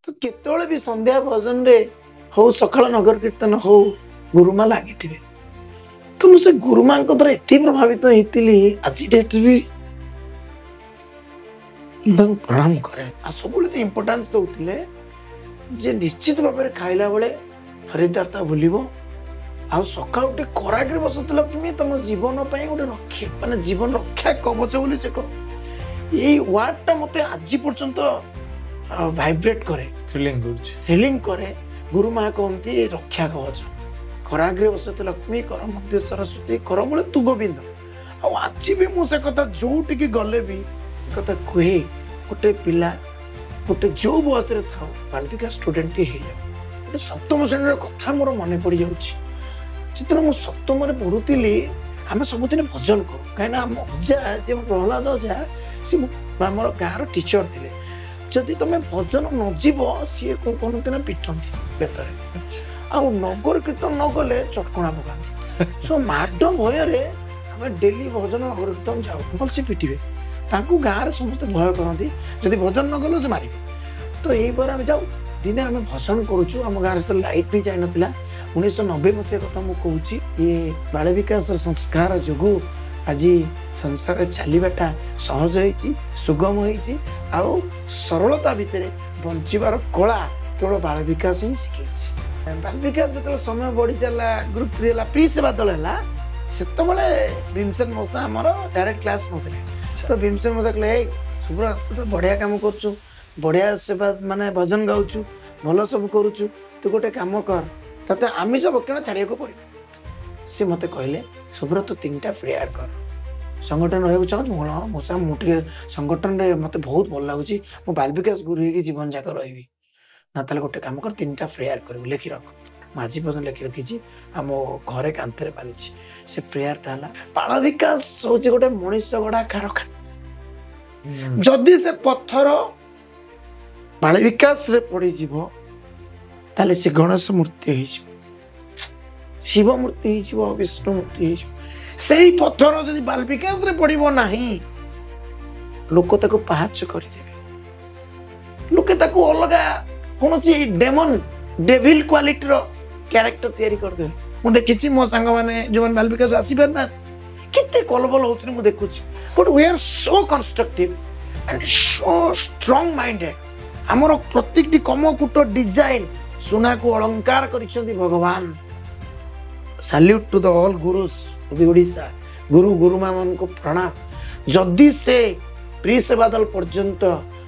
तो केतोले भी संध्या भजन रे हो सकाळ नगर कीर्तन हो गुरुमा लागिथिबे। तो मुझे गुरुमा को द्वारा एति प्रभावित होइतिली आज डेट भी एकदम प्रणाम करे आ सबले से इंपोर्टेंस दउतिले जे निश्चित भाव में खाइला बेले हरिद्वारता भूलिबो आ सका उठे कराग्रे बसतल तुम तुम जीवन पाई गोटे रक्षा माने जीवन रक्षा कवच बोली से कह ये वर्डटा मते आज पर्यंत वाइब्रेट करे थ्रिलिंग करे। गुरु माँ कहती रक्षा कवच कराग्रे बसत लक्ष्मी कर मध्य सरस्वती कर मूले तू गोविंद। आज भी मुझे कथा जो गले भी कथा कहे गोटे पिला गोटे जो बयस था बालिका स्टूडेंट हो सप्तम श्रेणी कथा मोर मन पड़ जाते मुझे सप्तम पढ़ुली आम सबुदिन भजन करूँ कहीं आम अजा जे प्रहलाद अजा सी आम गाँव टीचर थे जदि तुम भजन न जीव सी कौन कहते पिटती बेतरे आ नगर कीर्तन न गले चटकणा पकाती सो माड भय आम डेली भजन नगर कीर्तन जाऊ भलसे पिटे गाँव में समस्त भय करती जदि भजन न गल मारे तो यही पर आम जाऊ दिने आम भजन करुचु आम गाँव से लाइट भी जाई नथिला 1990 मसीहा कथा मु कहूची ये बाल विकास संस्कार जोगु आज संसार चलवाटा सहज होती सुगम होती आउ सरलता भितर बंचार कला केवल बाल विकास ही शिखे। बाल विकास जो समय बढ़ी चला ग्रुप 3 है प्री सेवा दल है से भीमसेन मौसा आमर डायरेक्ट क्लास नौते तो भीमसेन मौसा कहले सुब्रत तू तो बढ़िया काम कर बढ़िया सेवा माने भजन गाउचु भल सब करुचु तू गोटे काम कर ताते आमिष भक्षण छाड़िया पड़े सी मत कहले सुब्रत तू 3टा प्रेयर कर संगठन रहा चाहूँ मौसा मुझे संगठन में मत बहुत भल लगुच मो बाल विकास गुरु हो जीवन जाक रही ना ताले गोटे काम कर 3टा प्रेयर कर लिखि रख माझी पर्यटन लिखि रखी आम घरे कांथे बांधी से प्रेयरटा है बाल विकास हूँ गोटे मनीष गढ़ा कारखाना जदि से पत्थर बाल विकास पड़ी ताले से गणेश मूर्ति शिव मूर्ति विष्णु मूर्ति से पत्थर जदि बाल विकास पड़ो ना लोक ताको पाहाच करदे लोके ताको अलग कौन डेमन डेविल क्वालिटी रो कैरेक्टर तैयारी करदे मु देखिछि मो संग माने जो बाल विकास आसी पार ना कितने कलबल होतनी मु देखुछि but we are so constructive and so strong minded हमर प्रत्येकटी कमकुट डिजाइन सुना को अलंकार करिसेंती भगवान। Salute to the all gurus of Odisha गुरु गुरुमा मन को प्रणाम जदि से प्री सेवा दल पर्यंत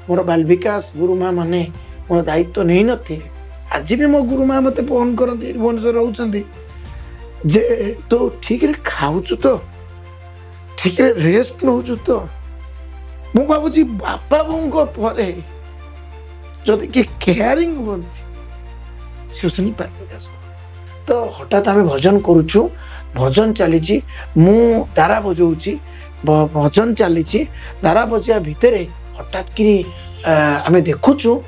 मोर बाल विकास गुरुमा माने मोर दायित्व नहीं नथि आज भी मो गुरुमा मते फोन करती भुवनेश्वर रहउछंती जे तो ठीक रे खाउछु तो ठीक रे रेस्ट नउछु तो मु बाबूजी बापा बोंको परे जदि कि केयरिंग होती से बाल विकास तो हठात आम भजन करुचु भजन चली मु तारा बजाऊँची भजन चली तारा बजा भितर हठात कि आम देखुचु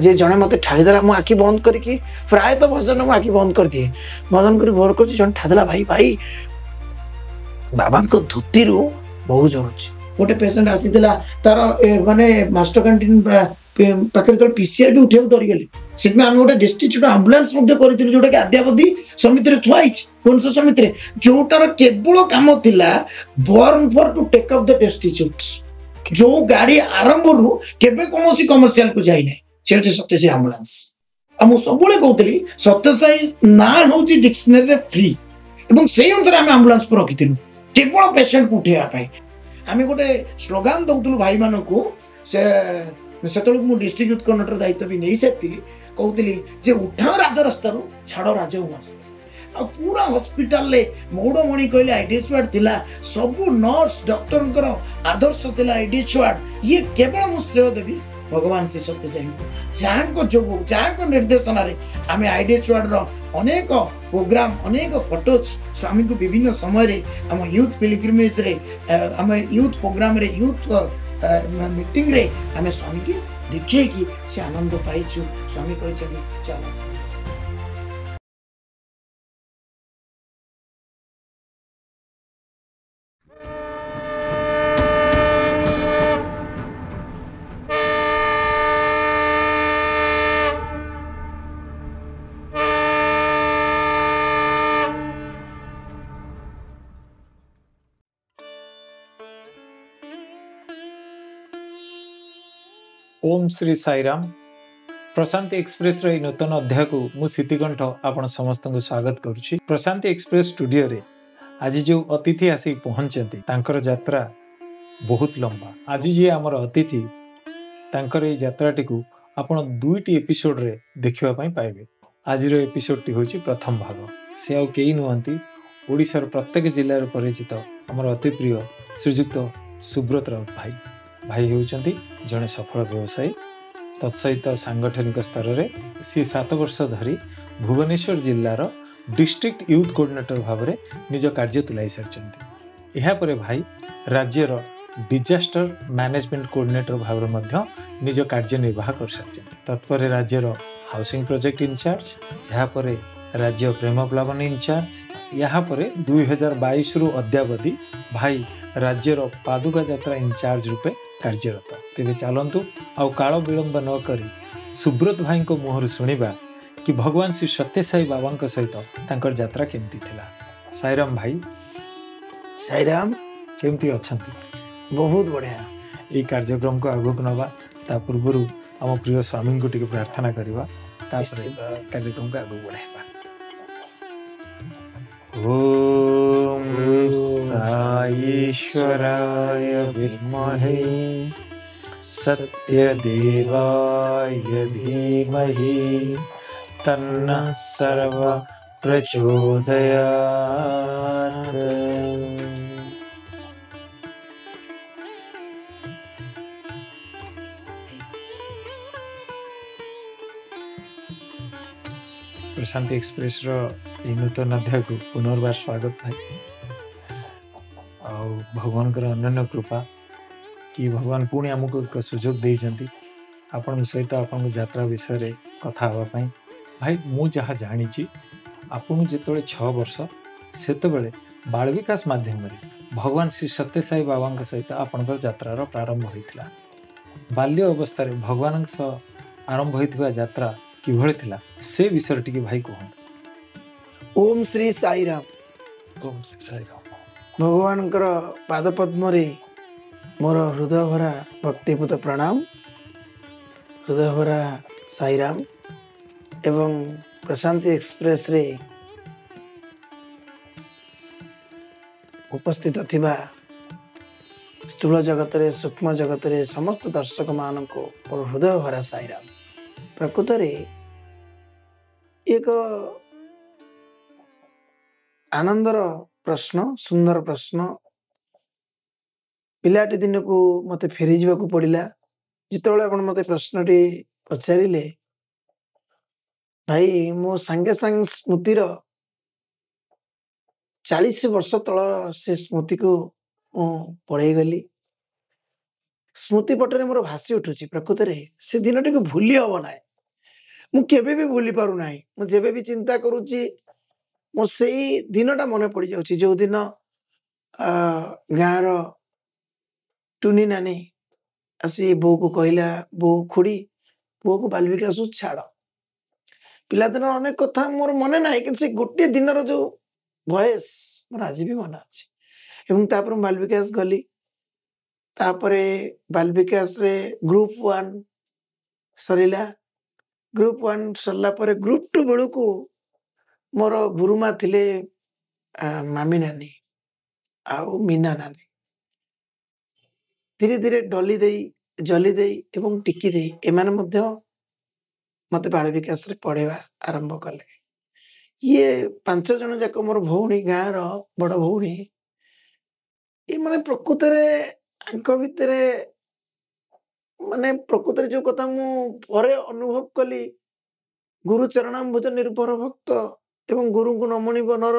जे जड़े मत ठाड़देला मु आखि बंद करके प्राय तो भजन मु आखि बंद कर दिए भजन कर भोर कर जन ठाड़देला भाई भाई बाबा को धोती बहुत जरूरी गोटे पेसेंट आसी तार माने मास्टर कैंटीन पाखे तो पीसीआर उठे डरीगली से आम गोटे डिस्ट्रिक्ट आंबुलांस जोटा कि आद्यावधि समिति थुआई भुवनेश्वर समिति जोटार केवल कम थिला बर्न for to take up the district जो गाड़ी आरंभ रु केबे कोनोसी कमर्शियल को जाई नै से सत्यसाई आंबुलांस हम सबले कहतली सत्यसाई ना होची डिक्शनरी रे फ्री एवं से अनुसार आम आंबुलांस को रखिथिलु केवल पेशेंट को उठेया पाई आम गोटे स्लोगान दउतलु भाई मानन को से डिस्ट्रिक्ट यूथ कर्णटर दायित्व भी नहीं सारी कहती जे उठाओ राज रास्ता छाड़ राज आ पूरा हॉस्पिटल ले मौड़मणि कहले आईडीएच वार्ड थिला सब नर्स डॉक्टर आदर्श थिला आईडीएच वार्ड ये केवल मु श्रेय देवी भगवान श्री सत्यसाई जहाँ जो जहाँ निर्देशन आम आईडीएच वार्ड अनेक प्रोग्राम अनेक फोटोज स्वामी को विभिन्न समय आम यूथ पिलग्रिमेज रे आम यूथ प्रोग्राम रे यूथ मीटिंग रे आम स्वामी की देखे कि से आनंद पाइछु स्वामी कहते चल ओम श्री साईराम प्रशांति एक्सप्रेस रो नूतन अध्याय को मु सीतिकंठ आपण समस्त को स्वागत करुछि। प्रशांति एक्सप्रेस स्टूडियो रे आज जो अतिथि आसी पहुंचती तांकर यात्रा बहुत लंबा। आज जे आमर अतिथि तांकर ए यात्राटी को आपण दुईटी एपिसोड रे देखिबा पई पाइबे। आज रो एपिसोड टी होछि प्रथम भाग। से आउ केही नुहंती ओडिशार प्रत्येक जिल्ला रे परिचित आमर अति प्रिय श्रीजुक्त सुब्रत राउत भाई। भाई होउचंती जने सफल व्यवसायी तत्सहित सांगठनिक स्तर में सी 7 वर्ष धरी भुवनेश्वर जिल्लार डिस्ट्रिक्ट यूथ कोऑर्डिनेटर भाव में निज कार्य तुलाई सारी। यापर भाई राज्यर डिजास्टर मैनेजमेंट कोऑर्डिनेटर भाव में निज कार्य निर्वाह कर सारी। तत्पर राज्यर हाउसिंग प्रोजेक्ट इंचार्ज, यापर राज्य प्रेम प्लावन इंचार्ज, यापर 2022 रु अद्यावधि भाई राज्यर पादुका यात्रा इंचार्ज रूपे कार्यरत। तेरे चलतु आउ काल विलंब न करी सुब्रत भाई को मुहर सुनिबा कि भगवान श्री सत्य साई बाबा सहित तांकर यात्रा केमती थिला। साईराम भाई। साईराम केमती अछंती? बहुत बढ़िया। ये कार्यक्रम को आगक नवा ता पूर्व आम प्रिय स्वामी को टिके प्रार्थना करवा कार्यक्रम को आगक बढ़ाइबा। ओम ईश्वराय विद्महे सत्यदेवाय धीमहि तन्नः सर्व प्रचोदयात्। प्रशांति एक्सप्रेस रो नूतन अध्याय को पुनर्बार स्वागत भाई। भगवान अनन्य कृपा कि भगवान पुणी आमको एक सुजोग देइछंती आपण सहित आपण यात्रा विषय रे कथा हवा पई। भाई मु जहा जानी आपण जेतोले 6 वर्ष सेतबेले बाल विकास माध्यम रे भगवान श्री सत्य साई बाबा सहित आपणकर यात्रार प्रारंभ होइथिला। बाल्य अवस्था रे भगवान आरंभ होइथिबा यात्रा किभଳି थिला से विषय टिके भाई कहंत। ओम श्री साईराम। ओम श्री साईराम। भगवान पाद पद्म रे मोर हृदय भरा भक्तिपूत प्रणाम। हृदय भरा साईराम एवं प्रशांति एक्सप्रेस रे उपस्थित थिबा स्थूल जगत रे सूक्ष्म जगत रे समस्त दर्शक मान को मोर हृदय भरा साईराम। प्रकृत रे एक आनंदर प्रश्न, सुंदर प्रश्न। पिलाटी दिन को मते फेरी जीवा को पड़िला जितबेले आपण मते प्रश्नटी पचारिले भाई मो संगे संग स्मृतिर 40 वर्ष तल से स्मृति को पढ़े गली। स्मृति पटरे मोर भासी उठुची। प्रकृत रे से दिनटी को भूली हब ना। मु केबे भी भूली पारु नाही। मु जेबे भी चिंता करूची मो सेई दिनटा मने पड़ी जाउची जो दिन गाँर टुनी नानी आसी बो को कहला, बो खुड़ी बो को बाल विकास छाड़। पिला दिन अनेक कथा मोर मने नाही कि से गोटे दिनर जो वॉइस मोर आज भी मन अछि। एवं तापर बाल विकास गली। तापरे बाल विकास रे ग्रुप 1 सरीला। ग्रुप 1 सरला परे ग्रुप 2 बेलू को मोर गुरुमा थिले मामी नानी आउ मीना नानी। धीरे धीरे डली देई जली देई एवं टिकी देई एमाने मध्य मते बाल विकास रे पढ़ेवा आरंभ कले। ये 5 जन जाक मोर भौणी गाँर बड़ भौणी ये माने प्रकृत रे अंक भितरे माने प्रकृत रे जो कथा मु परे अनुभव कली गुरु चरणाम्बुज निर्भर भक्त एवं गुरु को नमणि बनर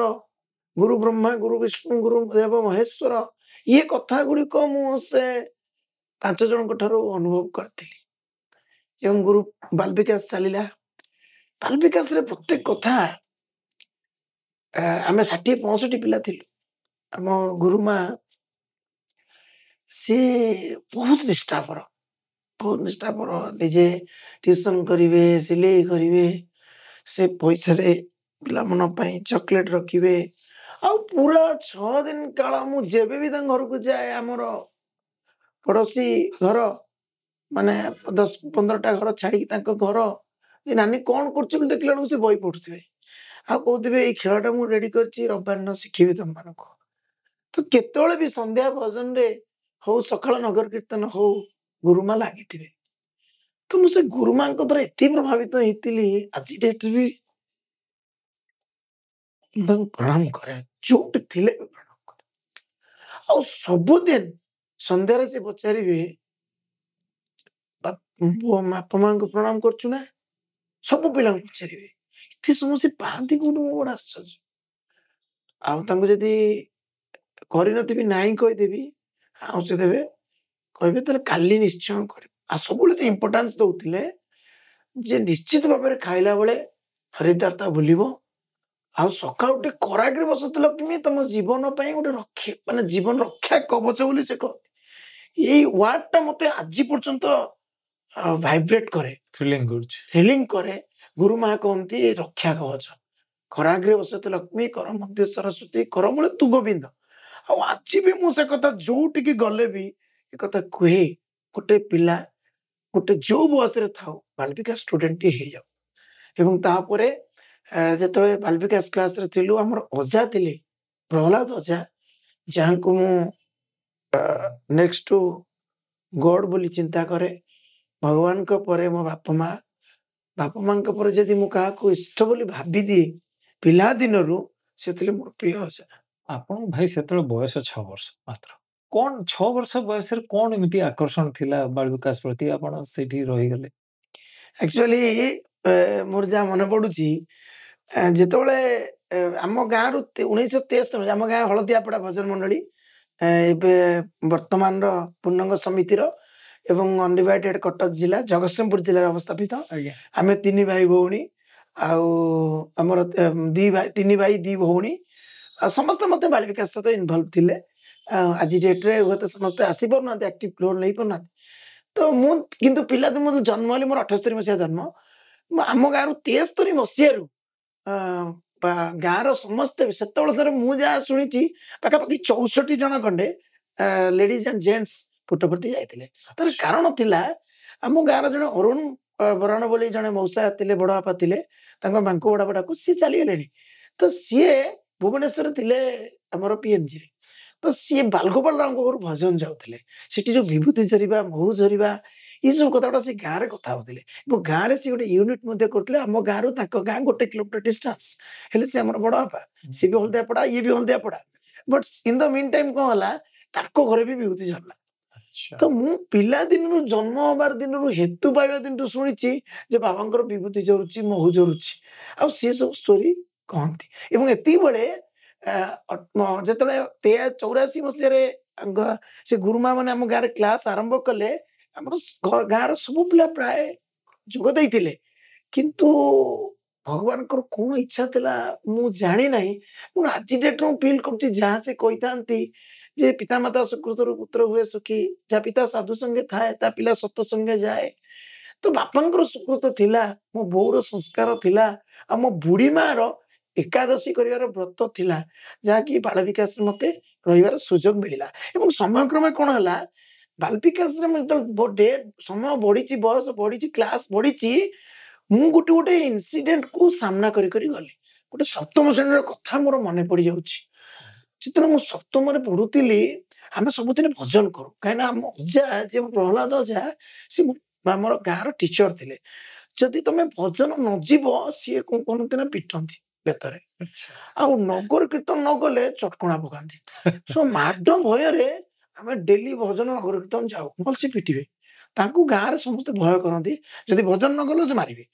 गुरु ब्रह्मा गुरु विष्णु गुरु देव महेश्वर ये कथा गुड़ी को मु से 5 जन ठारो अनुभव करथिली। एवं गुरु बाल विकास चलिला। बाल विकास रे प्रत्येक कथा आमे 60-65 पिला थिलु। आम गुरुमा से बहुत निष्ठापर निजे ट्यूशन करिवे, सिलाई करिवे, से पैसा रे पिला मन पई चॉकलेट रखिवे। आ पूरा 6 दिन काल मु जेबे भी घर को जाए आमर पड़ोसी घर ମାନେ 10-15ଟା ଘର ଛାଡ଼ିକି ତାଙ୍କ ଘର ଯେ ନାନୀ କ'ଣ କରୁଛୁ ବୋଲି ଦେଖିଲା ବେଳକୁ ସେ ବହି ପଢ଼ୁଥିବେ। ଆଉ କହୁଥିବେ ଏଇ ଖେଳଟା ମୁଁ ରେଡି କରିଛି ରବିବାର ଦିନ ଶିଖେଇବି ତମମାନଙ୍କୁ। ତ କେତେବେଳେ ବି ସନ୍ଧ୍ୟା ଭଜନରେ ହଉ ସକାଳ ନଗର କୀର୍ତ୍ତନ ହଉ ଗୁରୁମା ଲାଗିଥିବେ। ତ ମୁଁ ସେ ଗୁରୁମାଙ୍କ ଦ୍ୱାରା ଏତେ ପ୍ରଭାବିତ ହେଇଥିଲି ଆଜି ଡେଟ୍‌ରେ ବି ମୁଁ ତାଙ୍କୁ ପ୍ରଣାମ କରେ। ଯୋଉଠି ଥିଲେ ବି ପ୍ରଣାମ କରେ। ଆଉ ସବୁଦିନ ସନ୍ଧ୍ୟାରେ ସେ ପଚାରିବେ ବାପା ମାଙ୍କୁ ପ୍ରଣାମ କରୁଛୁ ନା? ସବୁ ପିଲାଙ୍କୁ ପଚାରିବେ। ଏତେ ସମୟ ସେ ପାଆନ୍ତି କୋଉଠୁ ମୁଁ ବଡ଼ ଆଶ୍ଚର୍ଯ୍ୟ। ଆଉ ତାଙ୍କୁ ଯଦି କରିନଥିବି ନାହିଁ କହିଦେବି, ଆଉଁସି ଦେବେ। କହିବେ ତାହେଲେ କାଲି ନିଶ୍ଚୟ କରିବୁ। ଆଉ ସବୁବେଳେ ସେ ଇମ୍ପୋର୍ଟାନ୍ସ ଦଉଥିଲେ ଯେ ନିଶ୍ଚିତ ଭାବରେ ଖାଇଲା ବେଳେ ହରିଦ୍ୱାରତା ଭୁଲିବ। ଆଉ ସକାଳୁ ଉଠି ଖରାକରେ ବସୁଥିଲ ତୁମେ ତମ ଜୀବନ ପାଇଁ ଗୋଟେ ମାନେ ଜୀବନ ରକ୍ଷା କବଚ ବୋଲି ସେ କହନ୍ତି। ଏଇ ୱାର୍ଡଟା ମତେ ଆଜି ପର୍ଯ୍ୟନ୍ତ ଭାଇବ୍ରେଟ୍ କରେ, ଫିଲିଂ କରୁଛି। ଫିଲିଂ କରେ। ଗୁରୁମା କହନ୍ତି ରକ୍ଷା କବଚ। ଖରାଗ୍ରେ ବସତେ ଲକ୍ଷ୍ମୀ କର ମଧ୍ୟ ସରସ୍ୱତୀ କର ମୂଳେ ତୁ ଗୋବିନ୍ଦ। ଆଉ ଆଜି ବି ମୁଁ ସେ କଥା ଯୋଉଠିକି ଗଲେ ବି ଏ କଥା କୁହେ। ଗୋଟେ ପିଲା ଗୋଟେ ଯୋଉ ବୟସରେ ଥାଉ ବାଲ ବିକାଶ ଷ୍ଟୁଡେଣ୍ଟଟି ହେଇଯାଉ। ଏବଂ ତାପରେ ଯେତେବେଳେ ବାଲ ବିକାଶ କ୍ଲାସରେ ଥିଲୁ ଆମର ଅଜା ଥିଲେ ପ୍ରହ୍ଲାଦ ଅଜା, ଯାହାଙ୍କୁ ମୁଁ ନେକ୍ସଟ ଟୁ ଗଡ୍ ବୋଲି ଚିନ୍ତା କରେ। ଭଗବାନଙ୍କ ପରେ ମୋ ବାପା ମାଙ୍କ ପରେ ଯଦି ମୁଁ କାହାକୁ ଇଷ୍ଟ ବୋଲି ଭାବିଦିଏ ପିଲାଦିନରୁ ସେ ଥିଲେ ମୋର ପ୍ରିୟ ଅଜା। ଆପଣଙ୍କ ଭାଇ ସେତେବେଳେ ବୟସ 6 ବର୍ଷ ମାତ୍ର। କ'ଣ 6 ବର୍ଷ ବୟସରେ କ'ଣ ଏମିତି ଆକର୍ଷଣ ଥିଲା ବାଳ ବିକାଶ ପ୍ରତି ଆପଣ ସେଇଠି ରହିଗଲେ? ଆକ୍ଚୁଆଲି ମୋର ଯାହା ମନେ ପଡୁଛି ଯେତେବେଳେ ଆମ ଗାଁରୁ 1973 ଆମ ଗାଁ ହଳଦିଆପଡ଼ା ଭଜନ ମଣ୍ଡଳୀ ଏବେ ବର୍ତ୍ତମାନର ପୂର୍ଣ୍ଣଙ୍ଗ ସମିତିର ଏବଂ ଅନଡିଭାଇଡେଡ୍ କଟକ ଜିଲ୍ଲା ଜଗତସିଂହପୁର ଜିଲ୍ଲାରେ ଅବସ୍ଥାପିତ। ଆଜ୍ଞା। ଆମେ 3 ଭାଇ ଭଉଣୀ ଆଉ ଆମର 3 ଭାଇ 2 ଭଉଣୀ ଆଉ ସମସ୍ତେ ମୋତେ ବାଳ ବିକାଶ ସହିତ ଇନଭଲ୍ଭ ଥିଲେ। ଆଜି ଡେଟ୍‌ରେ ହୁଏତ ସମସ୍ତେ ଆସିପାରୁନାହାନ୍ତି, ଆକ୍ଟିଭ ରୋଲ ନେଇପାରୁନାହାନ୍ତି। ତ ମୁଁ କିନ୍ତୁ ପିଲାଦିନୁ ମୁଁ ଜନ୍ମ ହେଲି ମୋର 78 ମସିହା ଜନ୍ମ। ଆମ ଗାଁରୁ 73 ମସିହାରୁ ଗାଁର ସମସ୍ତେ ସେତେବେଳେ ଥରେ ମୁଁ ଯାହା ଶୁଣିଛି ପାଖାପାଖି 64 ଜଣ ଖଣ୍ଡେ ଲେଡିଜ୍ ଆଣ୍ଡ ଜେଣ୍ଟସ୍ ପୁଟପର୍ତ୍ତି ଯାଇଥିଲେ। ତାର କାରଣ ଥିଲା ଆମ ଗାଁର ଜଣେ ଅରୁଣ ବରାଣ ବୋଲି ଜଣେ ମଉସା ଥିଲେ, ବଡ଼ ବାପା ଥିଲେ, ତାଙ୍କ ବାଙ୍କୁ ବଡ଼ବାପାକୁ ସିଏ ଚାଲିଗଲେଣି। ତ ସିଏ ଭୁବନେଶ୍ୱରରେ ଥିଲେ ଆମର ପିଏମ୍‌ଜିରେ। ତ ସିଏ ବାଲଗୋପାଳ ରାଉଙ୍କ ଘରୁ ଭଜନ ଯାଉଥିଲେ। ସେଠି ଯୋଉ ବିଭୂତି ଝରିବା, ମହୁ ଝରିବା ଏସବୁ କଥାଗୁଡ଼ା ସେ ଗାଁରେ କଥା ହଉଥିଲେ। ଏବଂ ଗାଁରେ ସିଏ ଗୋଟେ ୟୁନିଟ୍ ମଧ୍ୟ କରୁଥିଲେ। ଆମ ଗାଁରୁ ତାଙ୍କ ଗାଁ 1 କିଲୋମିଟର ଡିଷ୍ଟାନ୍ସ। ହେଲେ ସେ ଆମର ବଡ଼ ବାପା। ସିଏ ବି ହଳଦିଆପଡ଼ା, ଇଏ ବି ହଳଦିଆପଡ଼ା। But in the meantime କ'ଣ ହେଲା ତାଙ୍କ ଘରେ ବି ବିଭୂତି ଝରିଲା। ତ ମୁଁ ପିଲାଦିନରୁ ଜନ୍ମ ହବାର ଦିନରୁ ହେତୁ ପାଇବା ଦିନଠୁ ଶୁଣିଛି ଯେ ବାବାଙ୍କର ବିଭୂତି ଝରୁଛି, ମହୁ ଝରୁଛି। ଆଉ ସେ ସବୁ ଷ୍ଟୋରି କହନ୍ତି। ଏବଂ ଏତିକି ବେଳେ ଯେତେବେଳେ 84 ମସିହାରେ ସେ ଗୁରୁମା ମାନେ ଆମ ଗାଁରେ କ୍ଲାସ ଆରମ୍ଭ କଲେ, ଆମର ଗାଁର ସବୁ ପିଲା ପ୍ରାୟ ଯୋଗ ଦେଇଥିଲେ। କିନ୍ତୁ ଭଗବାନଙ୍କର କ'ଣ ଇଚ୍ଛା ଥିଲା ମୁଁ ଜାଣି ନାହିଁ। ମୁଁ ଆଜି ଡେଟ୍‌ରେ ମୁଁ ଫିଲ୍ କରୁଛି ଯାହା ସେ କହିଥାନ୍ତି ଯେ ପିତାମାତା ସୁକୃତରୁ ପୁତ୍ର ହୁଏ ସୁଖୀ, ଯାହା ପିତା ସାଧୁ ସଙ୍ଗେ ଥାଏ ତା ପିଲା ସତ ସଙ୍ଗେ ଯାଏ। ତ ବାପାଙ୍କର ସୁକୃତ ଥିଲା, ମୋ ବୋଉର ସଂସ୍କାର ଥିଲା, ଆଉ ମୋ ବୁଢ଼ୀ ମାର ଏକାଦଶୀ କରିବାର ବ୍ରତ ଥିଲା, ଯାହାକି ବାଳ ବିକାଶରେ ମୋତେ ରହିବାର ସୁଯୋଗ ମିଳିଲା। ଏବଂ ସମୟକ୍ରମେ କ'ଣ ହେଲା ବାଲ ବିକାଶରେ ମୁଁ ଯେତେବେଳେ ସମୟ ବଢ଼ିଛି, ବୟସ ବଢ଼ିଛି, କ୍ଲାସ୍ ବଢ଼ିଛି, ମୁଁ ଗୋଟେ ଇନସିଡେଣ୍ଟକୁ ସାମ୍ନା କରି ଗଲି। ଗୋଟେ 7ମ ଶ୍ରେଣୀର କଥା ମୋର ମନେ ପଡ଼ିଯାଉଛି। ଯେତେବେଳେ ମୁଁ 7ମରେ ପଢୁଥିଲି ଆମେ ସବୁଦିନ ଭଜନ କରୁ। କାହିଁକିନା ଆମ ଅଜା ଯିଏ ପ୍ରହ୍ଲାଦ ଅଜା ସିଏ ଆମର ଗାଁର ଟିଚର ଥିଲେ। ଯଦି ତମେ ଭଜନ ନ ଯିବ ସିଏ କ'ଣ କରନ୍ତି ନା ପିଟନ୍ତି ବେତରେ। ଆଉ ନଗର କୀର୍ତ୍ତନ ନ ଗଲେ ଚଟକଣା ପକାନ୍ତି। ସୋ ମାଡ ଭୟରେ ଆମେ ଡେଲି ଭଜନ ନଗର କୀର୍ତ୍ତନ ଯାଉ, ନହେଲେ ସେ ପିଟିବେ। ତାଙ୍କୁ ଗାଁରେ ସମସ୍ତେ ଭୟ କରନ୍ତି, ଯଦି ଭଜନ ନ ଗଲ ସେ ମାରିବେ।